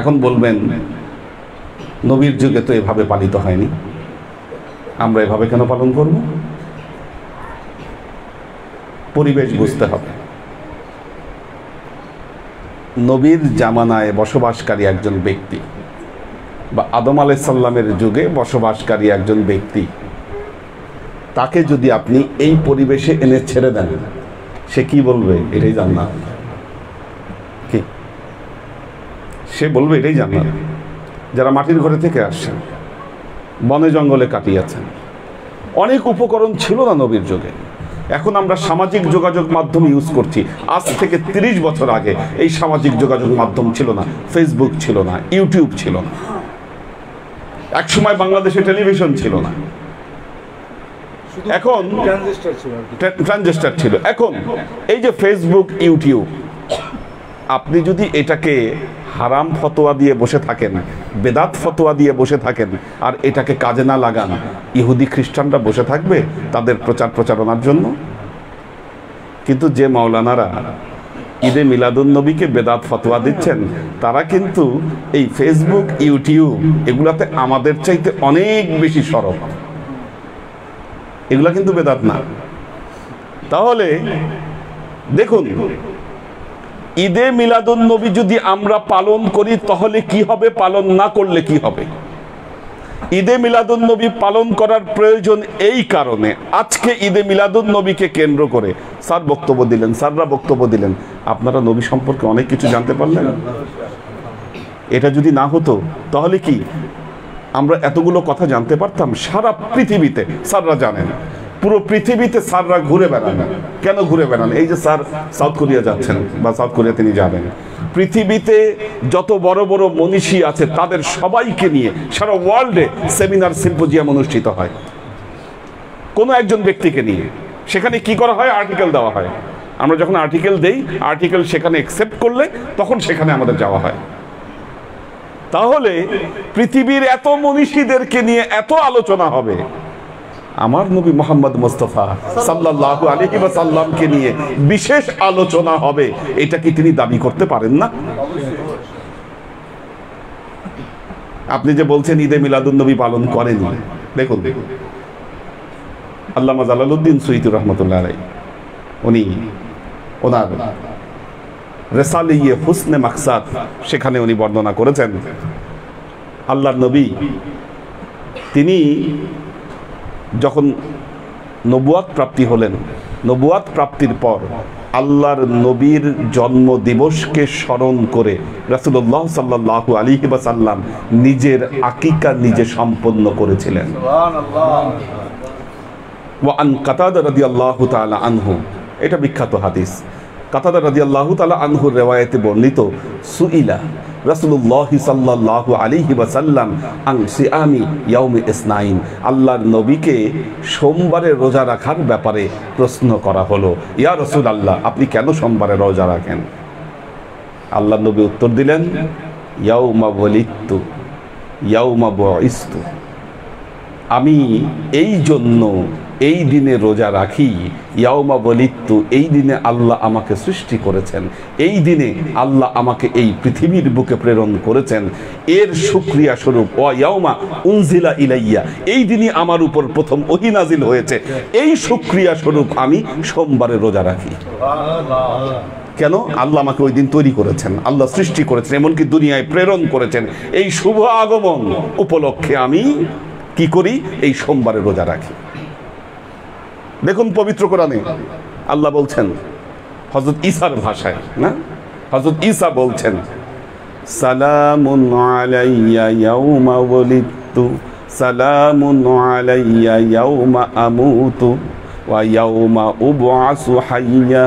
এখন বলবেন নবীর যুগে তো এভাবে পালিত হয়নি, আমরা এভাবে কেন পালন করব? পরিবেশ বুঝতে হবে। নবীর জামানায় বসবাসকারী একজন ব্যক্তি বা আদম আলাইহিস সালামের যুগে বসবাসকারী একজন ব্যক্তি, তাকে যদি আপনি এই পরিবেশে এনে ছেড়ে দেন, সে কি বলবে? এটাই জান্নাত। কি সে বলবে? এটাই জান্নাত। যারা মাটির ঘরে থেকে আসছেন, বনে জঙ্গলে কাটিয়েছেন, অনেক উপকরণ ছিল না নবীর যুগে। এখন আমরা সামাজিক যোগাযোগ মাধ্যম ইউজ করছি। আজ থেকে 30 বছর আগে এই সামাজিক যোগাযোগ মাধ্যম ছিল না, ফেসবুক ছিল না, ইউটিউব ছিল না, একসময় বাংলাদেশে টেলিভিশন ছিল না, এখন ট্রানজিস্টার ছিল। এখন এই যে ফেসবুক, ইউটিউব, আপনি যদি এটাকে হারাম ফতোয়া দিয়ে বসে থাকেন, বেদাত ফতোয়া দিয়ে বসে থাকেন, আর এটাকে কাজে না লাগান, ইহুদি খ্রিস্টানরা বসে থাকবে তাদের প্রচারণার জন্য। কিন্তু যে মাওলানারা ঈদে মিলাদুন নবীকে বেদাত ফতোয়া দিচ্ছেন, তারা কিন্তু এই ফেসবুক, ইউটিউব এগুলাতে আমাদের চাইতে অনেক বেশি সরব। এগুলা কিন্তু বেদাত না। তাহলে দেখুন, ঈদে মিলাদুন নবী যদি আমরা পালন করি তাহলে কি হবে, পালন না করলে কি হবে? ঈদে মিলাদুন নবী পালন করার প্রয়োজন এই কারণে, আজকে ঈদে মিলাদুন নবীকে কেন্দ্র করে স্যাররা বক্তব্য দিলেন, আপনারা নবী সম্পর্কে অনেক কিছু জানতে পারলেন। এটা যদি না হতো তাহলে কি আমরা এতগুলো কথা জানতে পারতাম? সারা পৃথিবীতে স্যাররা জানেন, পুরো পৃথিবীতে স্যাররা ঘুরে বেড়ান। কেন ঘুরে বেড়ান? এই যে স্যার সাউথ কোরিয়া যাচ্ছেন বা সাউথ কোরিয়া তিনি যাবেন, পৃথিবীতে যত বড় বড় মনীষী আছে তাদের সবাইকে নিয়ে সারা ওয়ার্ল্ডে সেমিনার, সিম্পোজিয়াম অনুষ্ঠিত হয় কোনো একজন ব্যক্তিকে নিয়ে। সেখানে কি করা হয়? আর্টিকেল দেওয়া হয়। আমরা যখন আর্টিকেল দেই, আর্টিকেল সেখানে অ্যাকসেপ্ট করলে তখন সেখানে আমাদের যাওয়া হয়। তাহলে পৃথিবীর এত মনীষীদেরকে নিয়ে এত আলোচনা হবে, আমার নবী মুহাম্মদ মুস্তাফা সাল্লাল্লাহু আলাইহি ওয়াসাল্লামকে নিয়ে বিশেষ আলোচনা হবে, এটা কি তিনি দাবি করতে পারেন না? আপনি যে বলছেন ঈদে মিলাদুন নবী পালন করেনি, দেখুন আল্লামা জালালউদ্দিন সুয়ুতী রাহমাতুল্লাহ আলাইহি উনি ওনার রিসালে হুসনে মাকসাদ সেখানে উনি বর্ণনা করেছেন, আল্লাহর নবী তিনি যখন নবুয়াত প্রাপ্তি হলেন, নবুয়াত প্রাপ্তির পর আল্লাহর নবীর জন্ম দিবসকে স্মরণ করে রাসূলুল্লাহ সাল্লাল্লাহু আলাইহি ওয়াসাল্লাম নিজের আকিকা নিজে সম্পন্ন করেছিলেন। ওয়া আন কাতাদা রাদিয়াল্লাহু তাআলা আনহু, এটা বিখ্যাত হাদিস। কাতাদা রাদিয়াল্লাহু তাআলা আনহুর রিওয়ায়াতে বর্ণিত, সুইলা রাসূলুল্লাহ সাল্লাল্লাহু আলাইহি ওয়াসাল্লাম আন সিয়ামি ইয়াউমি ইসনাইন, আল্লাহর নবীকে সোমবারে রোজা রাখার ব্যাপারে প্রশ্ন করা হলো, ইয়া রাসূলুল্লাহ আপনি কেন সোমবারে রোজা রাখেন? আল্লাহর নবী উত্তর দিলেন, ইয়াউমা ওয়ালিদতু ইয়াউমা বুইসতু, আমি এই জন্য এই দিনে রোজা রাখি, ইয়াউমা ওয়ালিদতু, এই দিনে আল্লাহ আমাকে সৃষ্টি করেছেন, এই দিনে আল্লাহ আমাকে এই পৃথিবীর বুকে প্রেরণ করেছেন, এর শুকরিয়া স্বরূপ, ওয়া ইয়াউমা উনজিলা ইলাইয়া, এই দিনই আমার উপর প্রথম ওহী নাজিল হয়েছে, এই শুকরিয়া স্বরূপ আমি সোমবারে রোজা রাখি। কেন? আল্লাহ আমাকে ওই দিন তৈরি করেছেন, আল্লাহ সৃষ্টি করেছেন, এমনকি দুনিয়ায় প্রেরণ করেছেন। এই শুভ আগমন উপলক্ষে আমি কি করি? এই সোমবারে রোজা রাখি। দেখুন পবিত্র কোরআনে আল্লাহ বলছেন হযরত ঈসার ভাষায়, না, হযরত ঈসা বলছেন সালামুন আলাইয়া ইয়াউমা ওয়ালিদতু, সালামুন আলাইয়া ইয়াউমা আমুতু ওয়া ইয়াউমা উবআসু হাইয়া,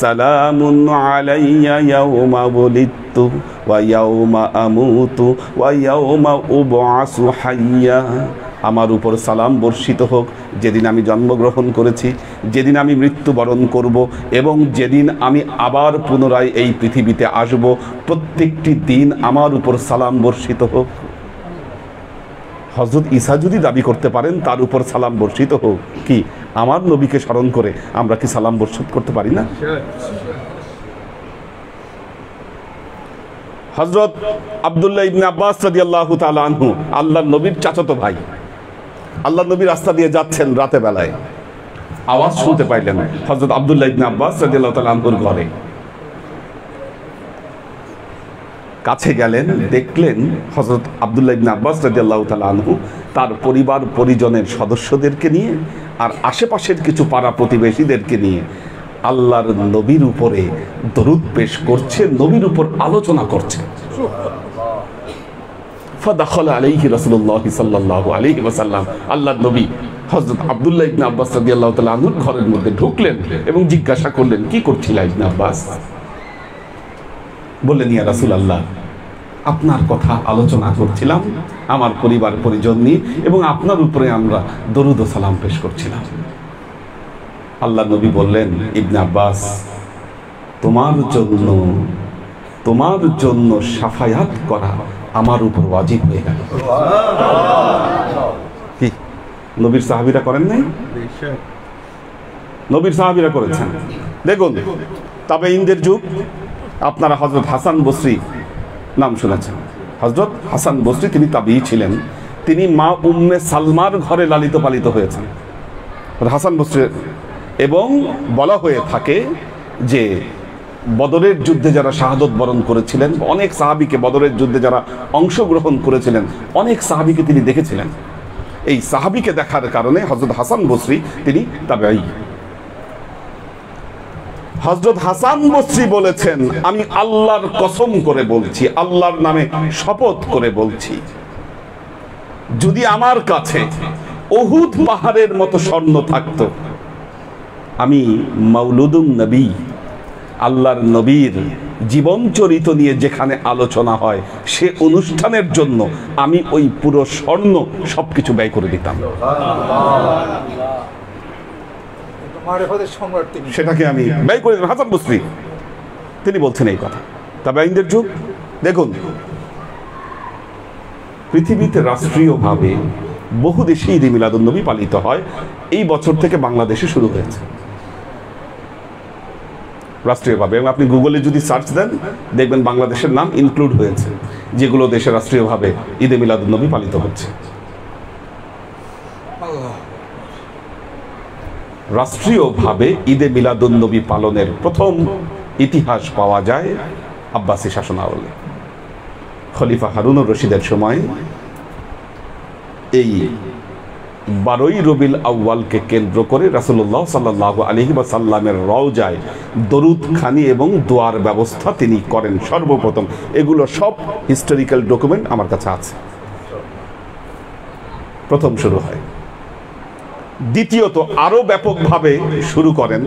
সালামুন আলাইয়া ইয়াউমা ওয়ালিদতু ওয়া ইয়াউমা আমুতু ওয়া ইয়াউমা উবআসু হাইয়া। আমার উপর সালাম বর্ষিত হোক যেদিন আমি জন্মগ্রহণ করেছি, যেদিন আমি মৃত্যুবরণ করব এবং যেদিন আমি আবার পুনরায় এই পৃথিবীতে আসব, প্রত্যেকটি দিন আমার উপর সালাম বর্ষিত হোক। হযরত ঈসা যদি দাবি করতে পারেন তার উপর সালাম বর্ষিত হোক, কি আমার নবীকে স্মরণ করে আমরা কি সালাম বর্ষিত করতে পারি না? হযরত আব্দুল্লাহ ইবনে আব্বাস রাদিয়াল্লাহু তাআলা আনহু, আল্লাহর নবীর চাচাতো ভাই, আল্লাহর নবী রাস্তা দিয়ে যাচ্ছেন রাতে বেলায়, আওয়াজ শুনতে পাইলেন হযরত আব্দুল্লাহ ইবনে আব্বাস রাদিয়াল্লাহু তাআলা আনহুর ঘরে। কাছে গেলেন, দেখলেন হযরত আব্দুল্লাহ ইবনে আব্বাস রাদিয়াল্লাহু তাআলা আনহু তার পরিবার পরিজনের সদস্যদেরকে নিয়ে আর আশেপাশের কিছু পাড়া প্রতিবেশীদেরকে নিয়ে আল্লাহর নবীর উপরে দরুদ পেশ করছে, নবীর উপর আলোচনা করছে। ফাদাখালা আলাইহি রাসূলুল্লাহ সাল্লাল্লাহু আলাইহি ওয়াসাল্লাম, আল্লাহর নবী হযরত আব্দুল্লাহ ইবনে আব্বাস রাদিয়াল্লাহু তাআলা আনহুর ঘরের মধ্যে ঢুকলেন এবং জিজ্ঞাসা করলেন, কি করছিলা ইবনে আব্বাস? বললেন, ইয়া রাসূলুল্লাহ, আপনার কথা আলোচনা করছিলাম আমার পরিবার পরিজন নিয়ে এবং আপনার উপরে আমরা দরুদ ও সালাম পেশ করছিলাম। আল্লাহ নবী বললেন, ইবনে আব্বাস, তোমার জন্য শাফায়াত করা আমার উপর ওয়াজিব হয়ে গেল। কি নবীর সাহাবীরা করেন নাই? নবীর সাহাবীরা করেছেন। দেখুন তাবেঈনদের যুগ, আপনারা হযরত হাসান বসরি নাম শুনেছেন। হযরত হাসান বসরি তিনি তাবেঈ ছিলেন, তিনি মা উম্মে সালমার ঘরে লালিত পালিত হয়েছেন হাসান বসরি। এবং বলা হয়ে থাকে যে বদরের যুদ্ধে যারা শাহাদত বরণ করেছিলেন, অনেক সাহাবীকে, বদরের যুদ্ধে যারা অংশগ্রহণ করেছিলেন অনেক সাহাবীকে তিনি দেখেছিলেন। এই সাহাবীকে দেখার কারণে হযরত হাসান বসরি তিনি তাবেঈ। হযরত হাসান বসরি বলেছেন, আমি আল্লাহর কসম করে বলছি, আল্লাহর নামে শপথ করে বলছি, যদি আমার কাছে উহুদ পাহাড়ের মতো স্বর্ণ থাকতো, আমি মাউলুদুন নবী, আল্লাহর নবীর জীবন চরিত নিয়ে যেখানে আলোচনা হয় সে অনুষ্ঠানের জন্য আমি ওই পুরো স্বর্ণ সবকিছু ব্যয় করে দিতাম। সেটাকে আমি ব্যয় করে দিলাম। হাসান বসরি তিনি বলছেন এই কথা। তাবেঈনদের যুগ। দেখুন পৃথিবীতে রাষ্ট্রীয়ভাবে বহু দেশে ঈদে মিলাদুন নবী পালিত হয়। এই বছর থেকে বাংলাদেশে শুরু হয়েছে রাষ্ট্রীয়ভাবে, এবং আপনি গুগলে যদি সার্চ দেন দেখবেন বাংলাদেশের নাম ইনক্লুড হয়েছে, যেগুলো দেশে রাষ্ট্রীয়ভাবে ঈদে মিলাদুন নবী পালিত হচ্ছে। রাষ্ট্রীয়ভাবে ঈদে মিলাদুন নবী পালনের প্রথম ইতিহাস পাওয়া যায় আব্বাসী শাসনামলে। খলিফা হারুনুর রশিদের সময় এই 12ই রবিউল আউয়ালকে কেন্দ্র করে রাসূলুল্লাহ সাল্লাল্লাহু আলাইহি ওয়াসাল্লামের রওজায় দরুদ খানি এবং দোয়ার ব্যবস্থা তিনি করেন সর্বপ্রথম। এগুলো সব হিস্টোরিক্যাল ডকুমেন্ট আমার কাছে আছে। প্রথম শুরু হয়। দ্বিতীয়ত আরো ব্যাপকভাবে শুরু করেন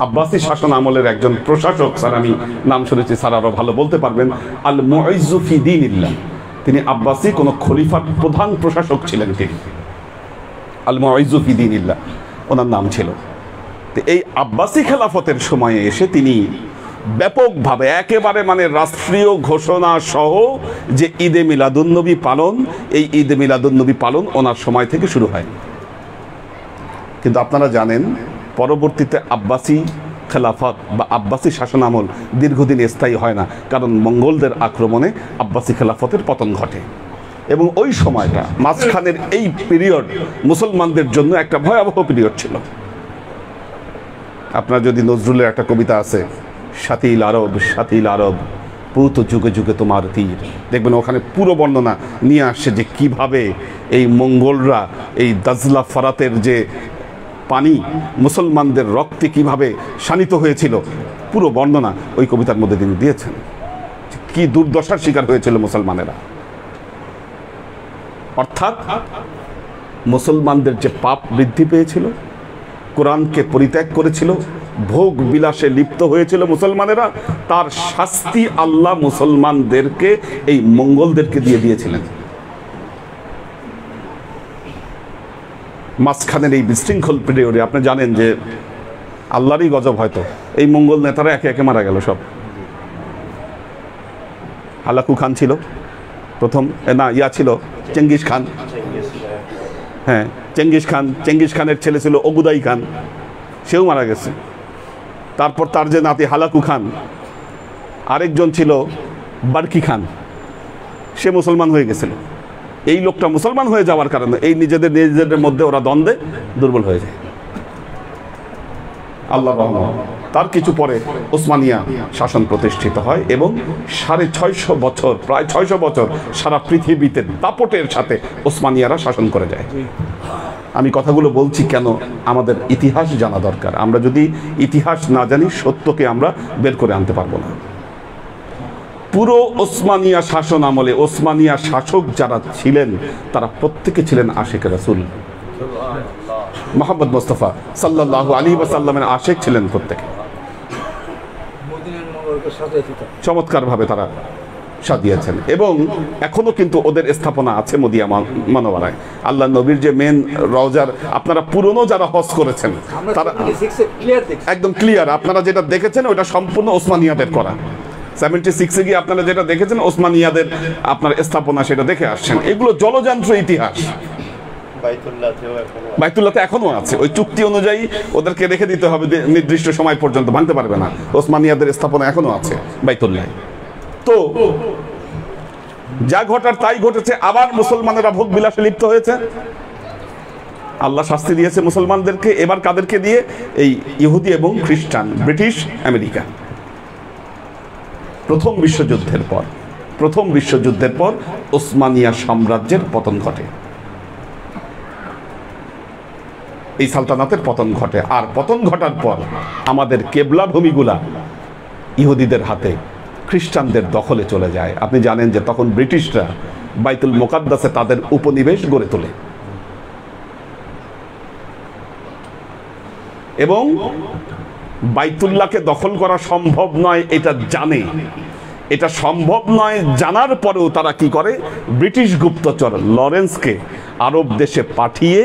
আব্বাসী শাসন আমলের একজন প্রশাসক, স্যার আমি নাম শুনেছি, স্যার আরো ভালো বলতে পারবেন, আল মুইজ্জু ফি দীনিল্লাহ। তিনি আব্বাসী কোন খলিফার প্রধান প্রশাসক ছিলেন, তিনি আল মুইজ্জু ফি দীনিল্লাহ ওনার নাম ছিল। তো এই আব্বাসী খেলাফতের সময়ে এসে তিনি ব্যাপকভাবে একেবারে মানে রাষ্ট্রীয় ঘোষণা সহ যে ঈদে মিলাদুন নবী পালন, এই ঈদে মিলাদুন নবী পালন ওনার সময় থেকে শুরু হয়। কিন্তু আপনারা জানেন পরবর্তীতে আব্বাসি খেলাফত বা আব্বাসি শাসনামল দীর্ঘদিন স্থায়ী হয় না, কারণ মঙ্গলদের আক্রমণে আব্বাসি খেলাফতের পতন ঘটে। এবং ওই সময়টা মাঝখানের এই পিরিয়ড মুসলমানদের জন্য একটা ভয়াবহ পিরিয়ড ছিল। আপনার যদি নজরুলের একটা কবিতা আছে, সাতিল আরব পুত যুগে যুগে তোমার তীর, দেখবেন ওখানে পুরো বর্ণনা নিয়ে আসছে যে কিভাবে এই মঙ্গলরা এই দাজলা ফরাতের যে পানি মুসলমানদের রক্তে কিভাবে শানিত হয়েছিল, পুরো বর্ণনা ওই কবিতার মধ্যে তিনি দিয়েছেন। কি দুর্দশার শিকার হয়েছিল মুসলমানেরা। অর্থাৎ মুসলমানদের যে পাপ বৃদ্ধি পেয়েছিল, কোরআনকে পরিত্যাগ করেছিল, ভোগ বিলাসে লিপ্ত হয়েছিল মুসলমানেরা, তার শাস্তি আল্লাহ মুসলমানদেরকে এই মঙ্গলদেরকে দিয়ে দিয়েছিলেন। মাঝখানের এই বিশৃঙ্খল পিরিয়ডে আপনি জানেন যে আল্লাহরই গজব, হয়তো এই মঙ্গল নেতারা একে একে মারা গেল সব। হালাকু খান ছিল প্রথম, ছিল চেঙ্গিস খান। হ্যাঁ, চেঙ্গিস খানের ছেলে ছিল ওগুদাই খান, সেও মারা গেছে। তারপর তার যে নাতি হালাকু খান, আরেকজন ছিল বারকি খান, সে মুসলমান হয়ে গেছিল। এই লোকটা মুসলমান হয়ে যাওয়ার কারণে এই নিজেদের মধ্যে ওরা দ্বন্দ্বে দুর্বল হয়ে যায়। আল্লাহ রহমান। তার কিছু পরে ওসমানিয়া শাসন প্রতিষ্ঠিত হয় এবং 650 বছর, প্রায় 600 বছর সারা পৃথিবীতে দাপটের সাথে ওসমানিয়ারা শাসন করে যায়। আমি কথাগুলো বলছি কেন, আমাদের ইতিহাস জানা দরকার। আমরা যদি ইতিহাস না জানি, সত্যকে আমরা বের করে আনতে পারবো না। পুরো ওসমানিয়া শাসন আমলে ওসমানিয়া শাসক যারা ছিলেন তারা প্রত্যেকে ছিলেন আশিকে রাসূল। মুহাম্মদ মুস্তাফা সাল্লাল্লাহু আলাইহি ওয়াসাল্লামের আশিক ছিলেন প্রত্যেকে। চমৎকারভাবে তারা সাজিয়েছেন এবং এখনো কিন্তু ওদের স্থাপনা আছে মদিনা মনোয়ারায়। আল্লাহ নবীর যে মেন রওজার, আপনারা পুরনো যারা হজ করেছেন তারা একদম ক্লিয়ার, আপনারা যেটা দেখেছেন ওটা সম্পূর্ণ ওসমানিয়াদের করা। 76-এ গিয়ে আপনারা যেটা দেখেছেন ওসমানিয়াদের আপনার স্থাপনা, সেটা দেখে আসছেন। এগুলো জলযান্ত্র ইতিহাস। বাইতুল্লাহতে এখনো আছে, ওই চুক্তি অনুযায়ী ওদেরকে রেখে দিতে হবে নির্দিষ্ট সময় পর্যন্ত, ভাঙতে পারবে না। ওসমানিয়াদের স্থাপনা এখনো আছে বাইতুল্লাহ। তো যা ঘটার তাই ঘটেছে। আবার মুসলমানেরা ভোগ বিলাসে লিপ্ত হয়েছে, আল্লাহ শাস্তি দিয়েছে মুসলমানদেরকে। এবার কাদেরকে দিয়ে? এই ইহুদি এবং খ্রিস্টান, ব্রিটিশ আমেরিকা। প্রথম বিশ্বযুদ্ধের পর ওসমানিয়া সাম্রাজ্যের পতন ঘটে, এই সালতানাতের পতন ঘটে। আর পতন ঘটার পর আমাদের কেবলা ভূমিগুলা ইহুদিদের হাতে, খ্রিস্টানদের দখলে চলে যায়। আপনি জানেন যে তখন ব্রিটিশরা বাইতুল মুকাদ্দাসে তাদের উপনিবেশ গড়ে তোলে এবং বাইতুল্লাহকে দখল করা সম্ভব নয় এটা জানে। এটা সম্ভব নয় জানার পরেও তারা কি করে? ব্রিটিশ গুপ্তচর লরেন্সকে আরব দেশে পাঠিয়ে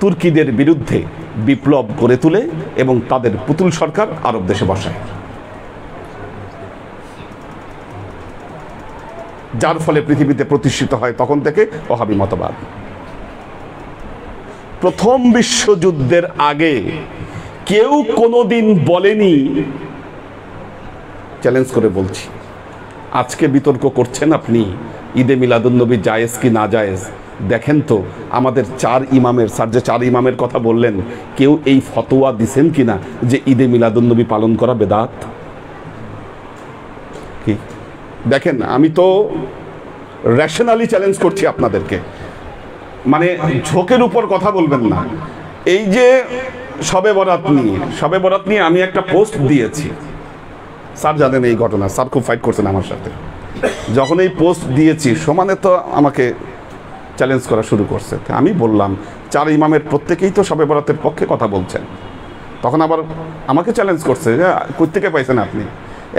তুর্কিদের বিরুদ্ধে বিপ্লব গড়ে তোলে এবং তাদের পুতুল সরকার আরব দেশে বসায়, যার ফলে পৃথিবীতে প্রতিষ্ঠিত হয় তখন থেকে ওহাবি মতবাদ। প্রথম বিশ্বযুদ্ধের আগে কেউ কোনোদিন বলেনি, চ্যালেঞ্জ করে বলছি, আজকে বিতর্ক করছেন আপনি ঈদে মিলাদুন্নবী জায়েজ কি না জায়েজ, দেখেন তো আমাদের 4 ইমামের, স্যার যে 4 ইমামের কথা বললেন, কেউ এই ফতোয়া দিছেন কিনা যে ঈদে মিলাদুন্নবী পালন করা বেদাত? কি দেখেন, আমি তো রেশনালি চ্যালেঞ্জ করছি আপনাদেরকে, মানে ঝোঁকের উপর কথা বলবেন না। এই যে শবে বরাত নিয়ে আমি একটা পোস্ট দিয়েছি, স্যার জানেন এই ঘটনা, স্যার খুব ফাইট করছেন আমার সাথে। যখন এই পোস্ট দিয়েছি সমানে তো আমাকে চ্যালেঞ্জ করা শুরু করছে। আমি বললাম 4 ইমামের প্রত্যেকেই তো শবে বরাতের পক্ষে কথা বলছেন। তখন আবার আমাকে চ্যালেঞ্জ করছে যে কই থেকে পাইছেন আপনি?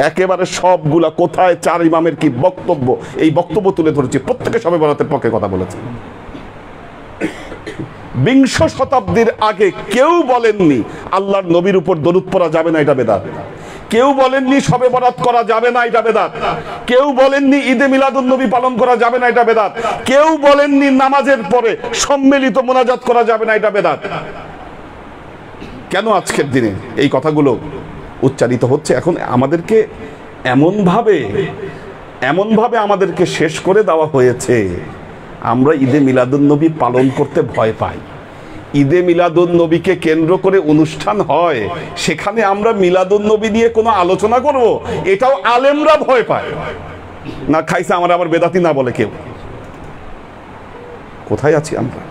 একেবারে সবগুলা কোথায় 4 ইমামের কি বক্তব্য, এই বক্তব্য তুলে ধরেছি, প্রত্যেকে শবে বরাতের পক্ষে কথা বলেছে। 20 শতাব্দীর আগে কেউ বলেননি আল্লাহর নবীর উপর দরুদ পড়া যাবে না, এটা বেদাত। কেউ বলেননি শবে বরাত করা যাবে না, এটা বেদাত। কেউ বলেননি ঈদে মিলাদুন নবী পালন করা যাবে না, এটা বেদাত। কেউ বলেননি নামাজের পরে সম্মিলিত মোনাজাত করা যাবে না, এটা বেদাত। কেন আজকের দিনে এই কথাগুলো উচ্চারিত হচ্ছে? এখন আমাদেরকে এমনভাবে আমাদেরকে শেষ করে দেওয়া হয়েছে, আমরা ঈদে মিলাদুন নবী পালন করতে ভয় পাই। ঈদে মিলাদুন নবীকে কেন্দ্র করে অনুষ্ঠান হয়, সেখানে আমরা মিলাদুন নবী নিয়ে কোনো আলোচনা করব, এটাও আলেমরা ভয় পায়। না খাইছে আমরা আবার বেদাতি না বলে কেউ। কোথায় আছি আমরা?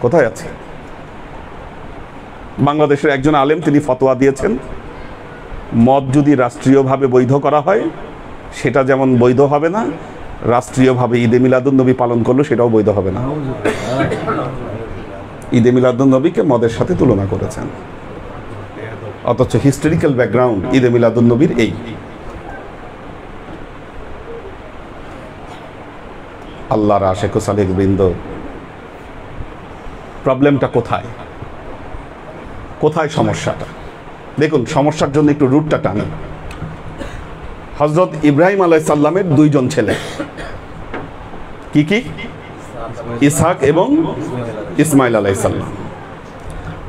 কোথায় আছি? বাংলাদেশের একজন আলেম তিনি ফতোয়া দিয়েছেন, মদ যদি রাষ্ট্রীয়ভাবে বৈধ করা হয় সেটা যেমন বৈধ হবে না, রাষ্ট্রীয়ভাবে ঈদে মিলাদুন নবী পালন করলো সেটাও বৈধ হবে না। ঈদে মিলাদুন নবীকে মদের সাথে তুলনা করেছেন, অথচ হিস্টোরিক্যাল ব্যাকগ্রাউন্ড ঈদে মিলাদুন নবীর এই। আল্লাহর আশিক ও সালেক বৃন্দ, প্রবলেমটা কোথায়? কোথায় সমস্যাটা? দেখুন, সমস্যার জন্য একটু রুটটা টানি। হযরত ইব্রাহিম আলাইহিস সালামের দুইজন ছেলে, কি কি? ইসহাক এবং ইসমাইল আলাইহিস সালাম।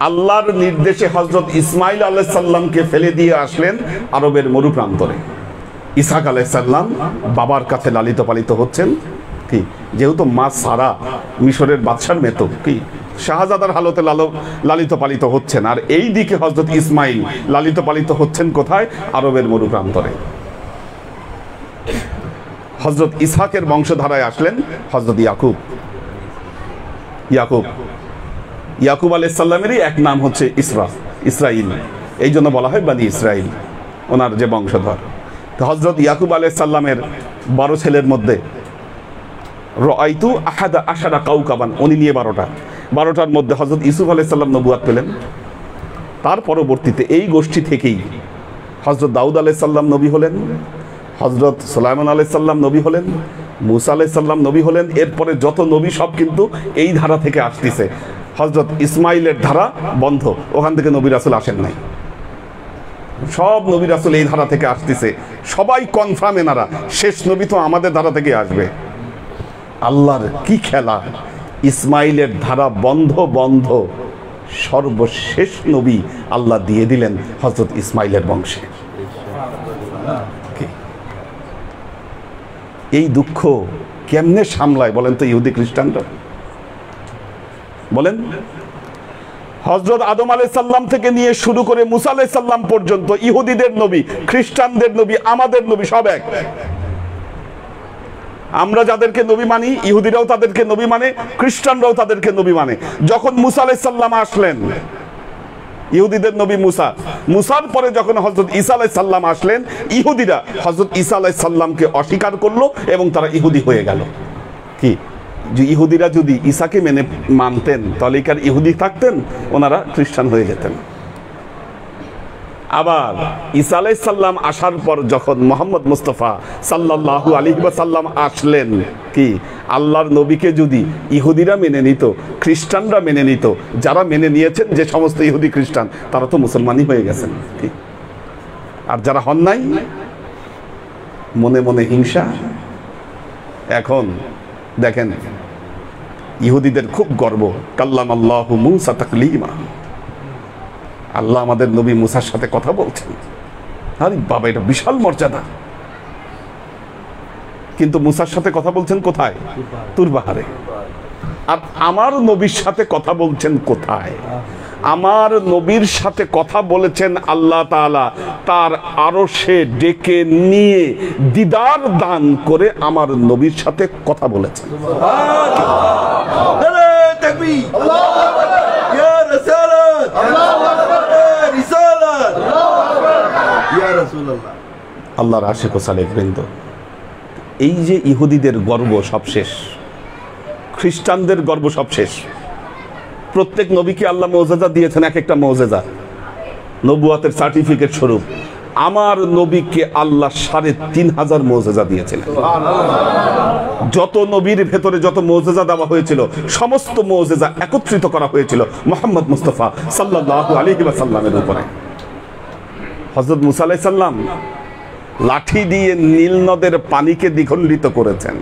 আল্লাহর নির্দেশে হযরত ইসমাইল আলাইহিস সালামকে ফেলে দিয়ে আসলেন আরবের মরুপ্রান্তরে। ইসহাক আলাইহিস সালাম বাবার কাছে লালিত পালিত হচ্ছেন, কি যেহেতু মা সারা মিশরের বাদশার মেতো, কি শাহজাদার হালতে লালিত পালিত হচ্ছেন, আর এই দিকে হযরত ইসমাইল লালিত পালিত হচ্ছেন কোথায়? আরবের মরুপ্রান্তরে। হযরত ইসহাকের বংশধারায় আসলেন হযরত ইয়াকুব আলাইহিস সালামেরই এক নাম হচ্ছে ইসরাইল, এই জন্য বলা হয় বনি ইসরাইল, ওনার যে বংশধর। তো হযরত ইয়াকুব আলাইহিস সালামের 12 ছেলের মধ্যে রাআইতু আহাদা আশারা কাউকাবান, উনি নিয়ে 12টার মধ্যে হযরত ইউসুফ আলাইহিস সালাম নবুয়ত পেলেন। তার পরবর্তীতে এই গোষ্ঠী থেকেই হযরত দাউদ আলাইহিস সালাম নবী হলেন, হযরত সুলাইমান আলাইহিস সালাম নবী হলেন, মুসা আলাইহিস সালাম নবী হলেন। এরপরে যত নবী সব কিন্তু এই ধারা থেকে আসতেছে। হযরত ইসমাইলের ধারা বন্ধ, ওখান থেকে নবী রাসূল আসেন নাই। সব নবী রাসূল এই ধারা থেকে আসতেছে, সবাই কনফার্ম এনারা শেষ নবী তো আমাদের ধারা থেকে আসবে। আল্লাহর কি খেলা! ইসমাইলের ধারা বন্ধ, সর্বশেষ নবী আল্লাহ দিয়ে দিলেন হযরত ইসমাইলের বংশে। এই দুঃখ কেমনে সামলায় বলেন তো ইহুদি খ্রিস্টানরা? বলেন, হযরত আদম আলাইহিস সালাম থেকে নিয়ে শুরু করে মুসা আলাইহিস সালাম পর্যন্ত ইহুদিদের নবী, খ্রিস্টানদের নবী, আমাদের নবী সব এক। আমরা যাদেরকে নবী মানি, ইহুদিরাও তাদেরকে নবী মানে, খ্রিস্টানরাও তাদেরকে নবী মানে। যখন মুসা আলাইহিস সালাম আসলেন, ইহুদিদের নবী মুসার পরে যখন হযরত ঈসা আলাইহিস সালাম আসলেন, ইহুদিরা হযরত ঈসা আলাইহিস সালামকে অস্বীকার করলো এবং তারা ইহুদি হয়ে গেল। কি যে ইহুদিরা যদি ঈসাকে মানতেন তাহলে কি আর ইহুদি থাকতেন? ওনারা খ্রিস্টান হয়ে যেতেন। আবার ঈসা আলাইহিস সালাম আসার পর যখন মুহাম্মদ মুস্তাফা সাল্লাল্লাহু আলাইহি ওয়াসাল্লাম আসলেন, কি আল্লাহর নবীকে যদি ইহুদিরা মেনে নিত, খ্রিস্টানরা মেনে নিত, যারা মেনে নিয়েছেন যে সমস্ত ইহুদি খ্রিস্টান, তারা তো মুসলমানই হয়ে গেছেন। আর যারা হন নাই, মনে মনে হিংসা। এখন দেখেন, ইহুদিদের খুব গর্ব, কাল্লামাল্লাহু মূসা তাকলিমা, আল্লাহ আমাদের নবী মুসার সাথে কথা বলছেন। আরে বাবা, এটা বিশাল মর্যাদা। কিন্তু মুসার সাথে কথা বলছেন কোথায়? তুর পাহাড়ে। আর আমার নবীর সাথে কথা বলছেন কোথায়? আমার নবীর সাথে কথা বলেছেন আল্লাহ তাআলা তার আরশে ডেকে নিয়ে দিদার দান করে আমার নবীর সাথে কথা বলেছেন। আল্লাহর আশিক ও সালেক বৃন্দ, এই যে ইহুদিদের গর্ব সব শেষ, খ্রিস্টানদের গর্ব সব শেষ। প্রত্যেক নবীকে আল্লাহ মুজিজা দিয়েছেন, এক একটা মুজিজা নবুয়তের সার্টিফিকেট স্বরূপ। আমার নবীকে আল্লাহ ৩,৫০০ মুজিজা দিয়েছিলেন। যত নবীর ভেতরে যত মুজিজা দেওয়া হয়েছিল সমস্ত মুজিজা একত্রিত করা হয়েছিল মুহাম্মদ মুস্তাফা সাল্লাল্লাহু আলাইহি ওয়াসাল্লামের উপরে। হযরত মুসা আলাইহিস সালাম লাঠি দিয়ে নীল নদের পানিকে দ্বিখণ্ডিত করেছেন।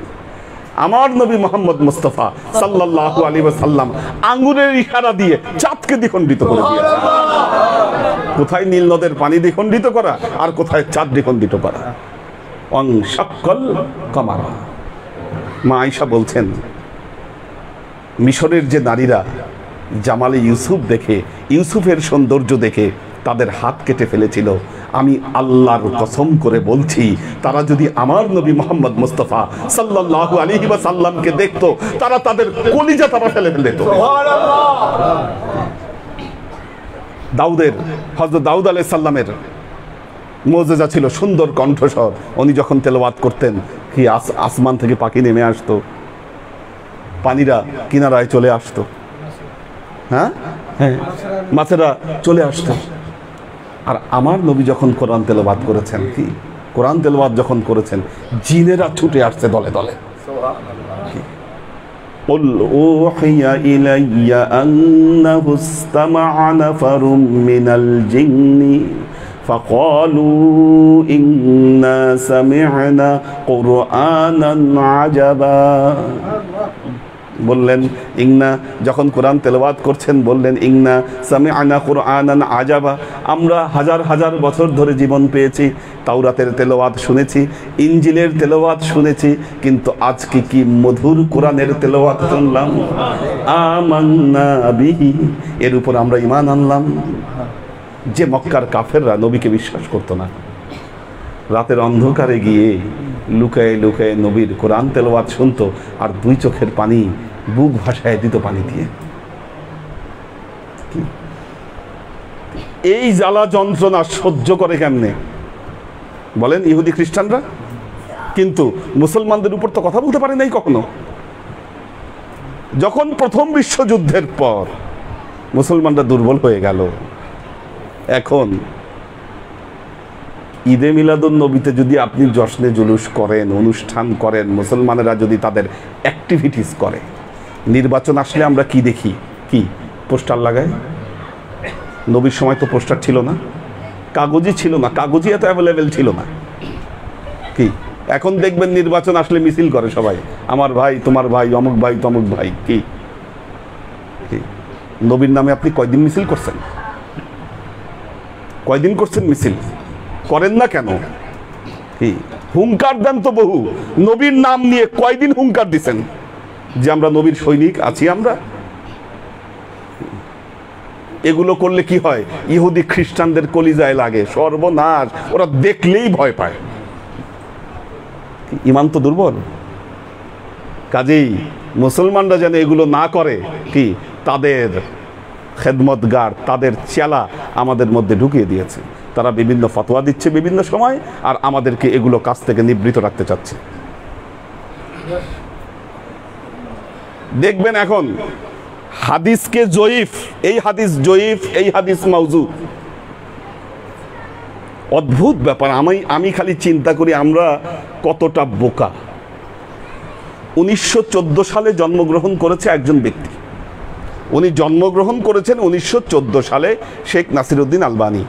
আমার নবী মুহাম্মদ মুস্তাফা সাল্লাল্লাহু আলাইহি ওয়াসাল্লাম আঙ্গুরের ইশারা দিয়ে চাঁদকে দ্বিখণ্ডিত করে দিয়েছেন। কোথায় নীল নদের পানি দ্বিখণ্ডিত করা আর কোথায় চাঁদ দ্বিখণ্ডিত করা। অংশাক্কাল কামারা। মা আয়েশা বলছেন, মিশরের যে নারীরা জামালে ইউসুফ দেখে, ইউসুফের সৌন্দর্য দেখে তাদের হাত কেটে ফেলেছিল, আমি আল্লাহর কসম করে বলছি তারা যদি আমার নবী মুহাম্মদ মুস্তাফা সাল্লাল্লাহু আলাইহি ওয়াসাল্লামকে দেখতো তারা তাদের কলিজা তারা ফেলে দিত। দাউদের, হযরত দাউদ আলাইহিস সালামের মুজিজা ছিল সুন্দর কণ্ঠস্বর। উনি যখন তেলাওয়াত করতেন কি আসমান থেকে পাখি নেমে আসতো, পানিরা কিনারায় চলে আসতো, হ্যাঁ হ্যাঁ মাছেরা চলে আসতো। আর আমার নবী যখন কোরআন তেলাওয়াত করেছেন, কি কোরআন তেলাওয়াত যখন করেছেন জিনেরা ছুটে আসছে দলে দলে। قل أوحي إلي أنه استمع نفر من الجن فقالوا إنا سمعنا قرآنا عجبا। বললেন ইন্না, যখন কোরআন তেলাওয়াত করছেন বললেন ইন্না সামি'না কুরআনান আজাবা, আমরা হাজার হাজার বছর ধরে জীবন পেয়েছি, তাওরাতের তেলাওয়াত শুনেছি, ইনজিলের তেলাওয়াত শুনেছি, কিন্তু আজকে কি মধুর কোরআনের তেলাওয়াত শুনলাম। আমান্না বিহি, এর উপর আমরা ঈমান আনলাম। যে মক্কার কাফেররা নবীকে বিশ্বাস করতো না, রাতের অন্ধকারে গিয়ে লুকায়ে লুকায়ে নবীর কোরআন তেলাওয়াত শুনতো আর দুই চোখের পানি বুক ভাসায় দিত পানি দিয়ে। এই জ্বালা যন্ত্রণা সহ্য করে কেমনে বলেন ইহুদি খ্রিস্টানরা? কিন্তু মুসলমানদের উপর তো কথা বলতে পারে নাই কখনো। যখন প্রথম বিশ্বযুদ্ধের পর মুসলমানরা দুর্বল হয়ে গেল, এখন ঈদে মিলাদুন নবীতে যদি আপনি জশ্নে জুলুস করেন, অনুষ্ঠান করেন, মুসলমানেরা যদি তাদের অ্যাক্টিভিটিস করে, নির্বাচন আসলে আমরা কি দেখি, কি পোস্টার লাগায়। নবীর সময় তো পোস্টার ছিল না, কাগজই ছিল না, কাগজই এত অ্যাভেলেবেল ছিল না। কি এখন দেখবেন নির্বাচন আসলে মিছিল করে সবাই, আমার ভাই তোমার ভাই, অমুক ভাই তমুক ভাই। কি নবীর নামে আপনি কয়দিন মিছিল করছেন? কয়দিন করছেন মিছিল? করেন না কেন? কি হুঙ্কার দেন তো বহু, নবীর নাম নিয়ে কয়দিন হুঙ্কার দিছেন যে আমরা নবীর সৈনিক আছি আমরা। এগুলো করলে কি হয়, ইহুদি খ্রিস্টানদের কলিজায় লাগে, সর্বনাশ, ওরা দেখলেই ভয় পায়। ঈমান তো দুর্বল। কাজেই মুসলমানরা যেন এগুলো না করে, কি তাদের খেদমতগার, তাদের চেলা আমাদের মধ্যে ঢুকিয়ে দিয়েছে। তারা বিভিন্ন ফতোয়া দিচ্ছে বিভিন্ন সময়, আর আমাদেরকে এগুলো কাছ থেকে নিবৃত রাখতে চাচ্ছে। দেখবেন এখন হাদিসকে জয়ীফ, এই হাদিস জয়ীফ, এই হাদিস মাউজু। অদ্ভুত ব্যাপার। আমি খালি চিন্তা করি আমরা কতটা বোকা। 1914 সালে জন্মগ্রহণ করেছে একজন ব্যক্তি, উনি জন্মগ্রহণ করেছেন 1914 সালে, শেখ নাসিরউদ্দিন আলবানী।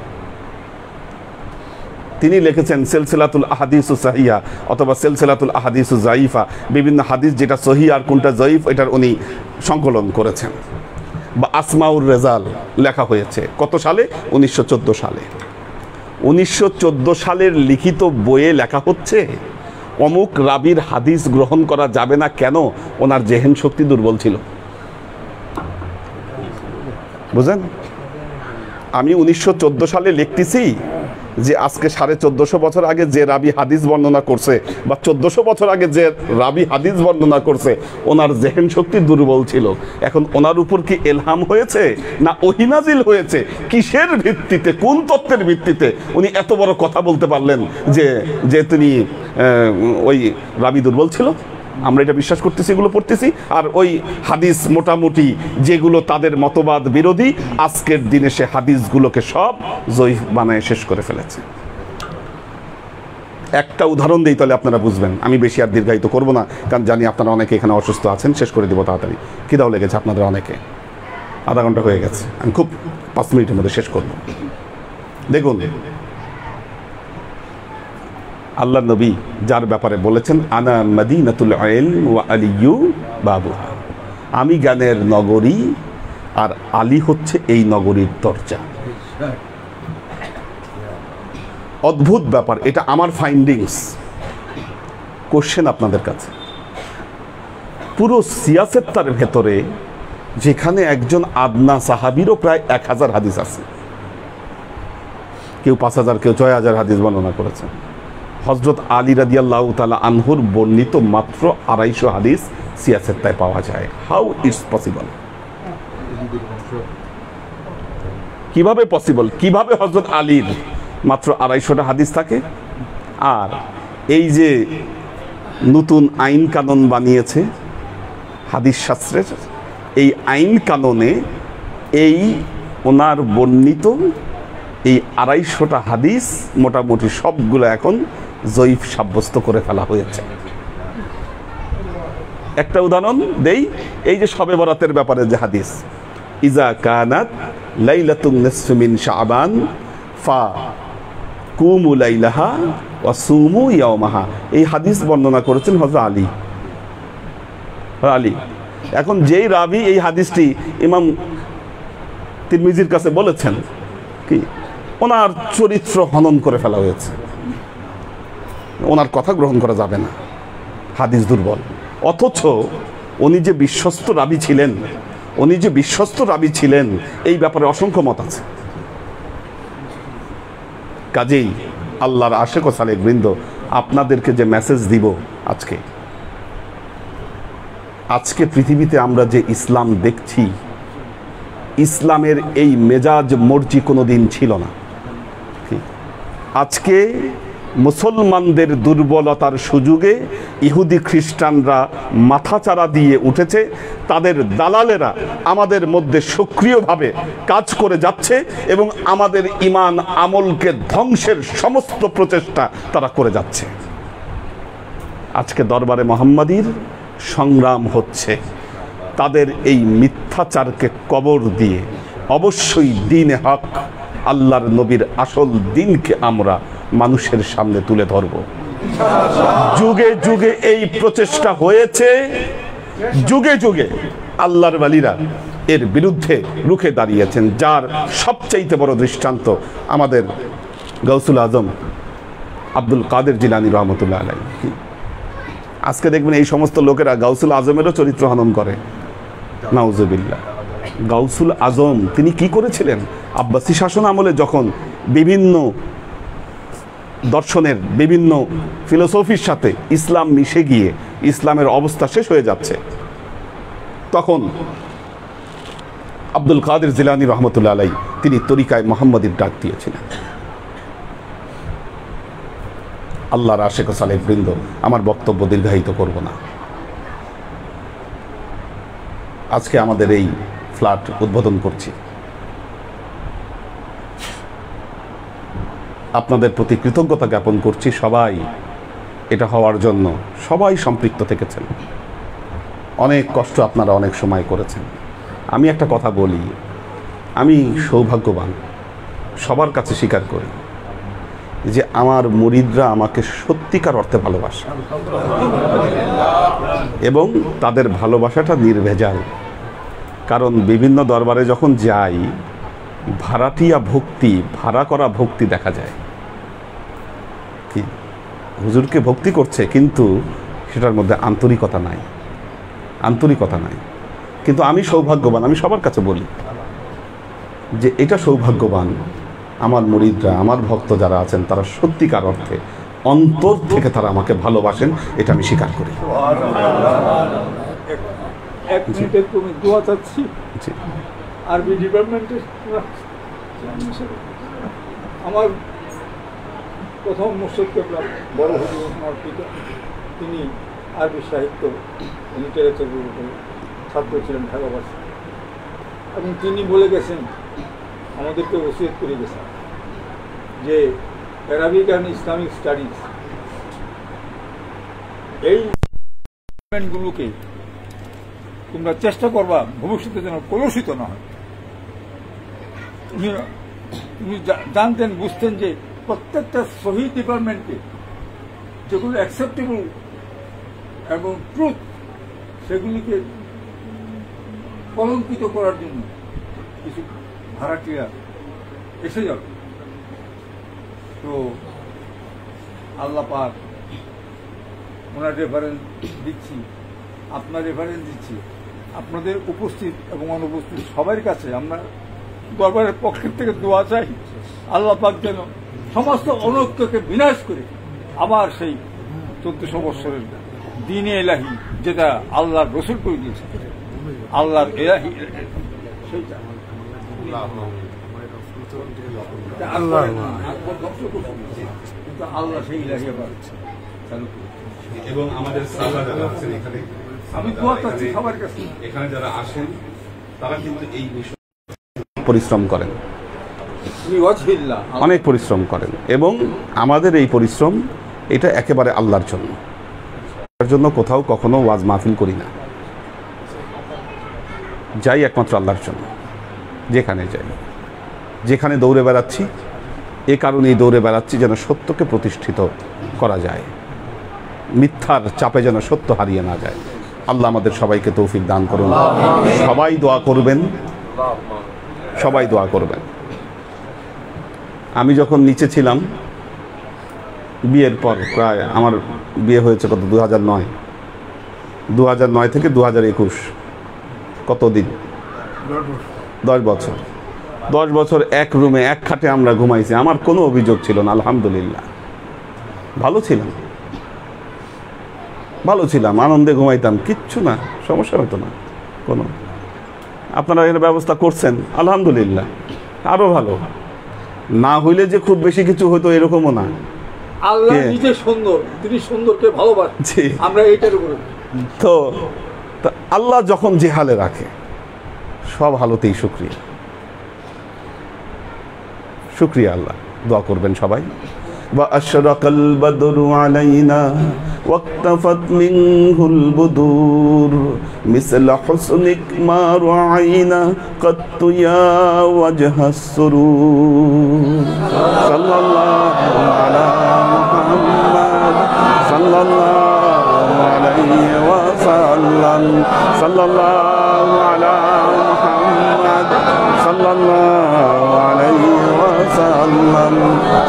তিনি লিখেছেন সিলসিলাতুল আহাদিসু সাহিহা অথবা সিলসিলাতুল আহাদিসু জাইফা, বিভিন্ন হাদিস যেটা সহি আর কোনটা জয়ীফ এটার উনি সংকলন করেছেন। বা আসমাউর রেজাল লেখা হয়েছে কত সালে? 1914 সালে। 1914 সালের লিখিত বইয়ে লেখা হচ্ছে অমুক রাবির হাদিস গ্রহণ করা যাবে না। কেন? ওনার জেহেন শক্তি দুর্বল ছিল। বুঝেন? আমি 1914 সালে লিখতেছি যে আজকে 1450 বছর আগে যে রাবি হাদিস বর্ণনা করছে, বা 1400 বছর আগে যে রাবি হাদিস বর্ণনা করছে, ওনার জেহেন শক্তি দুর্বল ছিল। এখন ওনার উপর কি এলহাম হয়েছে না ওহী নাজিল হয়েছে? কিসের ভিত্তিতে, কোন তত্ত্বের ভিত্তিতে উনি এত বড় কথা বলতে পারলেন যে তিনি ওই রাবি দুর্বল ছিল? আমরা এটা বিশ্বাস করতেছি, এগুলো পড়তেছি, আর ওই হাদিস মোটামুটি যেগুলো তাদের মতবাদ বিরোধী, আজকের দিনে সে হাদিসগুলোকে সব জয়ীফ বানায় শেষ করে ফেলেছে। একটা উদাহরণ দিই, তাহলে আপনারা বুঝবেন। আমি বেশি আর দীর্ঘায়িত করবো না, কারণ জানি আপনারা অনেকে এখানে অসুস্থ আছেন। শেষ করে দেবো তাড়াতাড়ি, খিদাও লেগেছে আপনাদের অনেকে, আধা ঘন্টা হয়ে গেছে। আমি খুব 5 মিনিটের মধ্যে শেষ করব। দেখুন, আল্লাহ নবী যার ব্যাপারে বলেছেন, আনা মদিনাতুল ইলম ওয়া আলিয়্যু বাবুহা, আমি জ্ঞানের নগরী আর আলী হচ্ছে এই নগরীর দরজা। অদ্ভুত ব্যাপার, এটা আমার ফাইন্ডিংস। কোশ্চেন আপনাদের কাছে, পুরো সিয়াসেত্তার ভেতরে যেখানে একজন আদনা সাহাবীরও প্রায় 1000 হাদিস আছে, কেউ 5000, কেউ 6000 হাদিস বর্ণনা করেছেন। হযরত আলী রাদিয়াল্লাহু তাআলা আনহুর বর্ণিত মাত্র 250 হাদিস সিয়াসেত্তায় পাওয়া যায়। How it's possible? কিভাবে পসিবল? কিভাবে হযরত আলীর মাত্র 250টা হাদিস থাকে? আর এই যে নতুন আইন কানুন বানিয়েছে হাদিস শাস্ত্রের, এই আইন কানুনে এই ওনার বর্ণিত এই 250টা হাদিস মোটামুটি সবগুলো এখন জয়ীফ সাব্যস্ত করে ফেলা হয়েছে। একটা উদাহরণ দেই, এই যে শবে বরাতের ব্যাপারে যে হাদিস, ইজা কানাত লাইলাতুন নিসফি মিন শাবান ফা কুমু লাইলাহা ওয়া সুমু ইয়াওমাহা, এই হাদিস বর্ণনা করেছেন হযরত আলী। এখন যেই রাবি এই হাদিসটি ইমাম তিরমিজির কাছে বলেছেন, কি ওনার চরিত্র হনন করে ফেলা হয়েছে, ওনার কথা গ্রহণ করা যাবে না, হাদিস দুর্বল। অথচ উনি যে বিশ্বস্ত রাবি ছিলেন, এই ব্যাপারে অসংখ্য মত আছে। কাজেই আল্লাহর আশেক ও সালেক বৃন্দ, আপনাদেরকে যে মেসেজ দিব আজকে পৃথিবীতে আমরা যে ইসলাম দেখছি, ইসলামের এই মেজাজ মর্জি কোনোদিন ছিল না। আজকে মুসলমানদের দুর্বলতার সুযোগে ইহুদি খ্রিস্টানরা মাথাচাড়া দিয়ে উঠেছে, তাদের দালালেরা আমাদের মধ্যে সক্রিয়ভাবে কাজ করে যাচ্ছে এবং আমাদের ঈমান আমলকে ধ্বংসের সমস্ত প্রচেষ্টা তারা করে যাচ্ছে। আজকে দরবারে মুহাম্মাদীর সংগ্রাম হচ্ছে তাদের এই মিথ্যাচারকে কবর দিয়ে অবশ্যই দ্বীনে হক, আল্লাহর নবীর আসল দ্বীনকে আমরা মানুষের সামনে তুলে ধরব। যুগে যুগে এই প্রচেষ্টা হয়েছে, যুগে যুগে আল্লাহর ওয়ালিরা এর বিরুদ্ধে রুখে দাঁড়িয়েছেন, যার সবচাইতে বড় দৃষ্টান্ত আমাদের গাউসুল আজম আব্দুল কাদের জিলানী রহমতুল্লাহ আলাইহি। আজকে দেখবেন এই সমস্ত লোকেরা গাউসুল আজমেরও চরিত্র হনন করে, নাউজুবিল্লাহ। গাউসুল আজম তিনি কি করেছিলেন? আব্বাসী শাসন আমলে যখন বিভিন্ন দর্শনের বিভিন্ন ফিলোসফির সাথে ইসলাম মিশে গিয়ে ইসলামের অবস্থা শেষ হয়ে যাচ্ছে, তখন আব্দুল কাদের জিলানী রহমতুল্লাহ আলাইহি তিনি তরিকায় মুহাম্মাদীর ডাক দিয়েছিলেন। আল্লাহর আশেক ও সালেক বৃন্দ, আমার বক্তব্য দীর্ঘায়িত করব না। আজকে আমাদের এই ফ্ল্যাট উদ্বোধন করছি, আপনাদের প্রতি কৃতজ্ঞতা জ্ঞাপন করছি। সবাই এটা হওয়ার জন্য সবাই সম্পৃক্ত থেকেছেন, অনেক কষ্ট আপনারা অনেক সময় করেছেন। আমি একটা কথা বলি, আমি সৌভাগ্যবান, সবার কাছে স্বীকার করি যে আমার মুরিদরা আমাকে সত্যিকার অর্থে ভালোবাসে এবং তাদের ভালোবাসাটা নির্ভেজাল। কারণ বিভিন্ন দরবারে যখন যাই, ভাড়াটিয়া ভক্তি, ভাড়া করা ভক্তি দেখা যায়। কি হুজুরকে ভক্তি করছে, কিন্তু সেটার মধ্যে আন্তরিকতা নাই। কিন্তু আমি সৌভাগ্যবান, আমি সবার কাছে বলি যে এটা সৌভাগ্যবান, আমার মুরিদরা, আমার ভক্ত যারা আছেন, তারা সত্যিকার অর্থে অন্তর থেকে তারা আমাকে ভালোবাসেন, এটা আমি স্বীকার করি। এক মিনিটের তুমি দোয়া চাচ্ছি। আরবি ডিপার্টমেন্টের আমার প্রথম মুর্শিদ কেবলা বড় হুজুর আমার পিতা, তিনি আরবি সাহিত্য লিটারেচারের উপরে ছাত্র ছিলেন ঢাকাবাসী, এবং তিনি বলে গেছেন, আমাদেরকে ওসিয়ত করে গেছেন যে অ্যারাবিক অ্যান্ড ইসলামিক স্টাডিজ এই গুলোকে তোমরা চেষ্টা করবা ভবিষ্যতে যেন কলুষিত না হয়। উনি জানতেন, বুঝতেন যে প্রত্যেকটা শহীদ ডিপার্টমেন্টকে যেগুলো অ্যাকসেপ্টেবল এবং ট্রুথ সেগুলিকে কলঙ্কিত করার জন্য কিছু ভাড়াটিয়া এসে যাবে। তো আল্লাহ পাক ওনার রেফারেন্স দিচ্ছি, আপনার রেফারেন্স দিচ্ছি, আপনাদের উপস্থিত এবং অনুপস্থিত সবার কাছে আমরা দরবারের পক্ষের থেকে দোয়া চাই, আল্লাহ পাক যেন সমস্ত অনৈক্যকে বিনাশ করে আবার সেই 1400 বৎসরের দ্বীনে ইলাহি যেটা আল্লাহর রসুল করে দিয়েছে, আল্লাহর ইলাহি সেইটা আল্লাহ কিন্তু আল্লাহ সেই ইলাহি আবার চালু করে। এবং আমাদের সাহাবা যারা আছেন এখানে, আমি দোয়া চাচ্ছি সবার কাছে, এখানে যারা আসেন তারা কিন্তু এই বিষয়ে পরিশ্রম করেন, অনেক পরিশ্রম করেন। এবং আমাদের এই পরিশ্রম এটা একেবারে আল্লাহর জন্য, তার জন্য কোথাও কখনো ওয়াজ মাহফিল করি না, যাই একমাত্র আল্লাহর জন্য। যেখানে যাই, যেখানে দৌড়ে বেড়াচ্ছি, এ কারণেই দৌড়ে বেড়াচ্ছি যেন সত্যকে প্রতিষ্ঠিত করা যায়, মিথ্যার চাপে যেন সত্য হারিয়ে না যায়। আল্লাহ আমাদের সবাইকে তৌফিক দান করুন। সবাই দোয়া করবেন, সবাই দোয়া করবেন। আমি যখন নিচে ছিলাম বিয়ের পর, প্রায় আমার বিয়ে হয়েছে কত 2009 থেকে 2021, কতদিন? 10 বছর। 10 বছর এক রুমে এক খাটে আমরা ঘুমাইছি, আমার কোনো অভিযোগ ছিল না, আলহামদুলিল্লাহ। ভালো ছিলাম, আনন্দে ঘুমাইতাম, কিচ্ছু না, সমস্যা হতো না কোনো। আপনারা এর ব্যবস্থা করছেন, আলহামদুলিল্লাহ, আরো ভালো। না হইলে যে খুব বেশি কিছু হতো এরকমও না। আল্লাহ নিজে সুন্দর, তিনি সুন্দরকে ভালোবাসেন, আমরা এইটার উপরে। তো আল্লাহ যখন যে হালে রাখে, সব হালতেই শুকরিয়া আল্লাহ। দোয়া করবেন সবাই। وأشرق البدر علينا واقتفت منه البدور مثل حسنك ما رعينا قط يا وجه السرور صلى الله على محمد صلى الله عليه وسلم صلى الله على محمد صلى الله عليه وسلم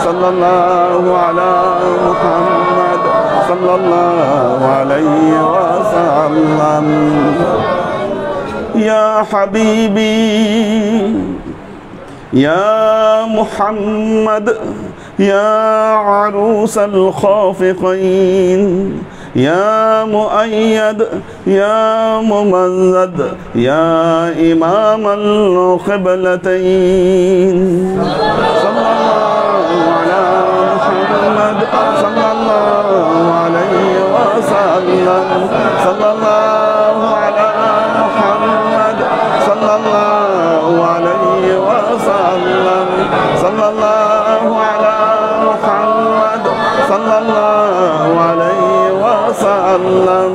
صلى الله على محمد صلى الله عليه وسلم يا حبيبي يا محمد يا عروس الخافقين يا مؤيد يا ممجد يا إمام القبلتين صلى الله على محمد صلى الله عليه وسلم صلى الله على محمد صلى الله عليه وسلم صلى الله على محمد صلى الله عليه وسلم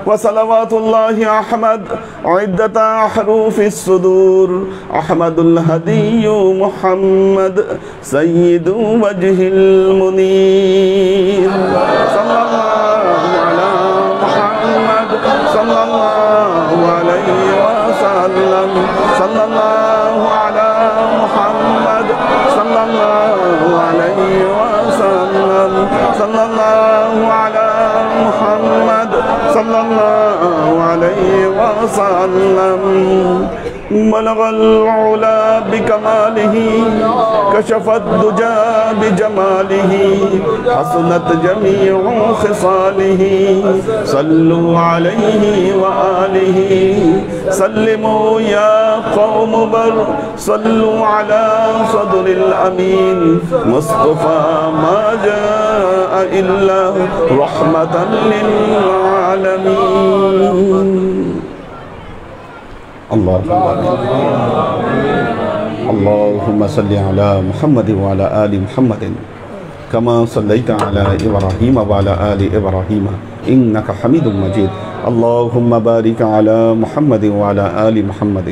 وصلوات الله أحمد عدة أحرف الصدور أحمد الهدي محمد سيد وجه المنير صلى الله على محمد صلى الله عليه وسلم صلى الله على محمد صلى الله عليه وسلم صلى الله على محمد صلى الله عليه وسلم بلغ العلا بكماله كشف الدجى بجماله حسنت جميع خصاله صلوا عليه وآله سلموا يا قوم بر صلوا على صدر الأمين مصطفى ما جاء إلا رحمة للعالمين اللهم صل على محمد وعلى آل محمد كما صليت على إبراهيم وعلى آل إبراهيم إنك حميد مجيد اللهم بارك على محمد وعلى آل محمد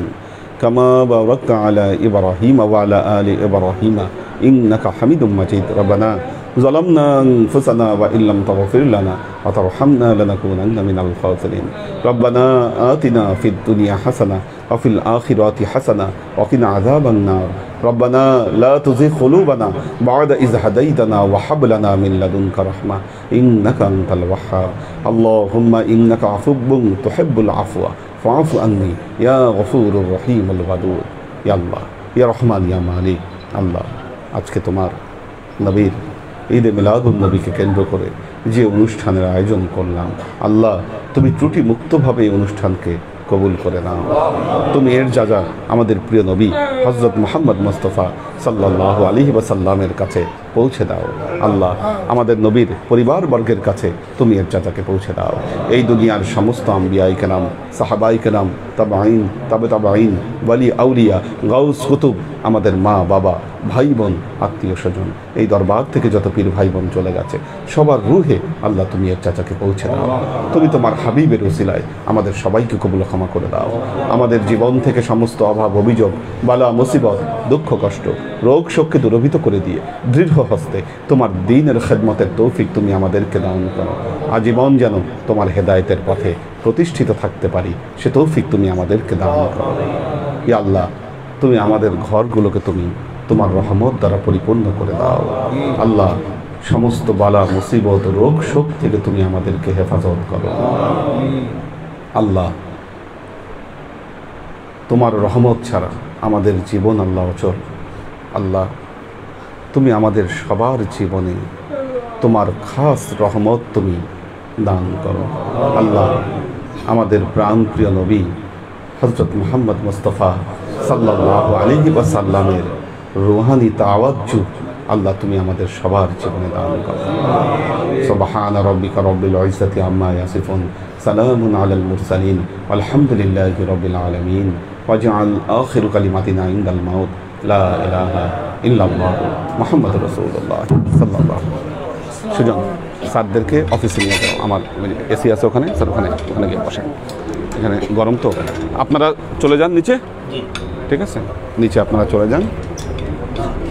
كما باركت على إبراهيم وعلى آل إبراهيم إنك حميد مجيد ربنا ظلمنا أنفسنا وإن لم تغفر لنا وترحمنا لنكونن من الخاسرين ربنا آتنا في الدنيا حسنة وفي الآخرة حسنة وقنا عذاب النار ربنا لا تزغ قلوبنا بعد إذ هديتنا وهب لنا من لدنك رحمة إنك أنت الوهاب اللهم إنك عفو تحب العفو فاعف عني يا غفور الرحيم الودود يا الله يا رحمن يا مالك الله আজকে তোমার নবীর ঈদে মিলাদুন নবীকে কেন্দ্র করে যে অনুষ্ঠানের আয়োজন করলাম আল্লাহ তুমি ত্রুটি মুক্তভাবে এই অনুষ্ঠানকে কবুল করে নাও তুমি এর যা যা আমাদের প্রিয় নবী হযরত মুহাম্মদ মুস্তাফা সাল্লাল্লাহু আলাইহি ওয়াসাল্লামের কাছে পৌঁছে দাও আল্লাহ আমাদের নবীর পরিবারবর্গের কাছে তুমি এর যাজাকে পৌঁছে দাও এই দুনিয়ার সমস্ত আম্বিয়াই কেরাম সাহাবাই কেরাম তাবাইন তাবে তাবাইন ওয়ালি আউলিয়া গাউস কুতুব আমাদের মা বাবা ভাই বোন আত্মীয় স্বজন এই দরবার থেকে যত পীর ভাই বোন চলে গেছে সবার রুহে আল্লাহ তুমি এর চাচাকে পৌঁছে দাও তুমি তোমার হাবিবের ওসিলায় আমাদের সবাইকে কবুল ক্ষমা করে দাও আমাদের জীবন থেকে সমস্ত অভাব অভিযোগ বালা মুসিবত দুঃখ কষ্ট রোগ শোককে দূরভূত করে দিয়ে দৃঢ় হস্তে তোমার দ্বীনের খেদমতের তৌফিক তুমি আমাদেরকে দান করো আজীবন যেন তোমার হেদায়েতের পথে প্রতিষ্ঠিত থাকতে পারি সে তৌফিক তুমি আমাদেরকে দান করো ইয়া আল্লাহ তুমি আমাদের ঘরগুলোকে তুমি তোমার রহমত দ্বারা পরিপূর্ণ করে দাও আল্লাহ সমস্ত বালা মুসিবত রোগ শোক থেকে তুমি আমাদেরকে হেফাজত করো আল্লাহ তোমার রহমত ছাড়া আমাদের জীবন আল্লাহ অচল আল্লাহ তুমি আমাদের সবার জীবনে তোমার খাস রহমত তুমি দান করো আল্লাহ আমাদের প্রাণপ্রিয় নবী হযরত মুহাম্মদ মুস্তাফা সাল্লাল্লাহু আলাইহি ওয়াসাল্লামের রুহানি তাওয়াজ্জু আল্লাহ তুমি আমাদের সবার জীবনে দান করো সুবহানা রাব্বিকা রাব্বিল ইজ্জাতি আম্মা ইয়াসিফুন সালামুন আলাল মুরসালিন আলহামদুলিল্লাহি রাব্বিল আলামিন ওয়াজআল আখিরু কালিমাতিনা ইনদাল মাউত লা ইলাহা ইল্লাল্লাহ মুহাম্মাদুর রাসূলুল্লাহ সাল্লাল্লাহু সুজন স্যারদেরকে অফিসে নিয়ে যাও আমার এসি আছে ওখানে স্যার ওখানে গিয়ে বসেন এখানে গরম তো আপনারা চলে যান নিচে ঠিক আছে নিচে আপনারা চলে যান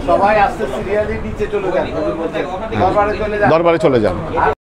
সবাই আস্তে সিরিয়ালি নিচে চলে যান দরবারে চলে যান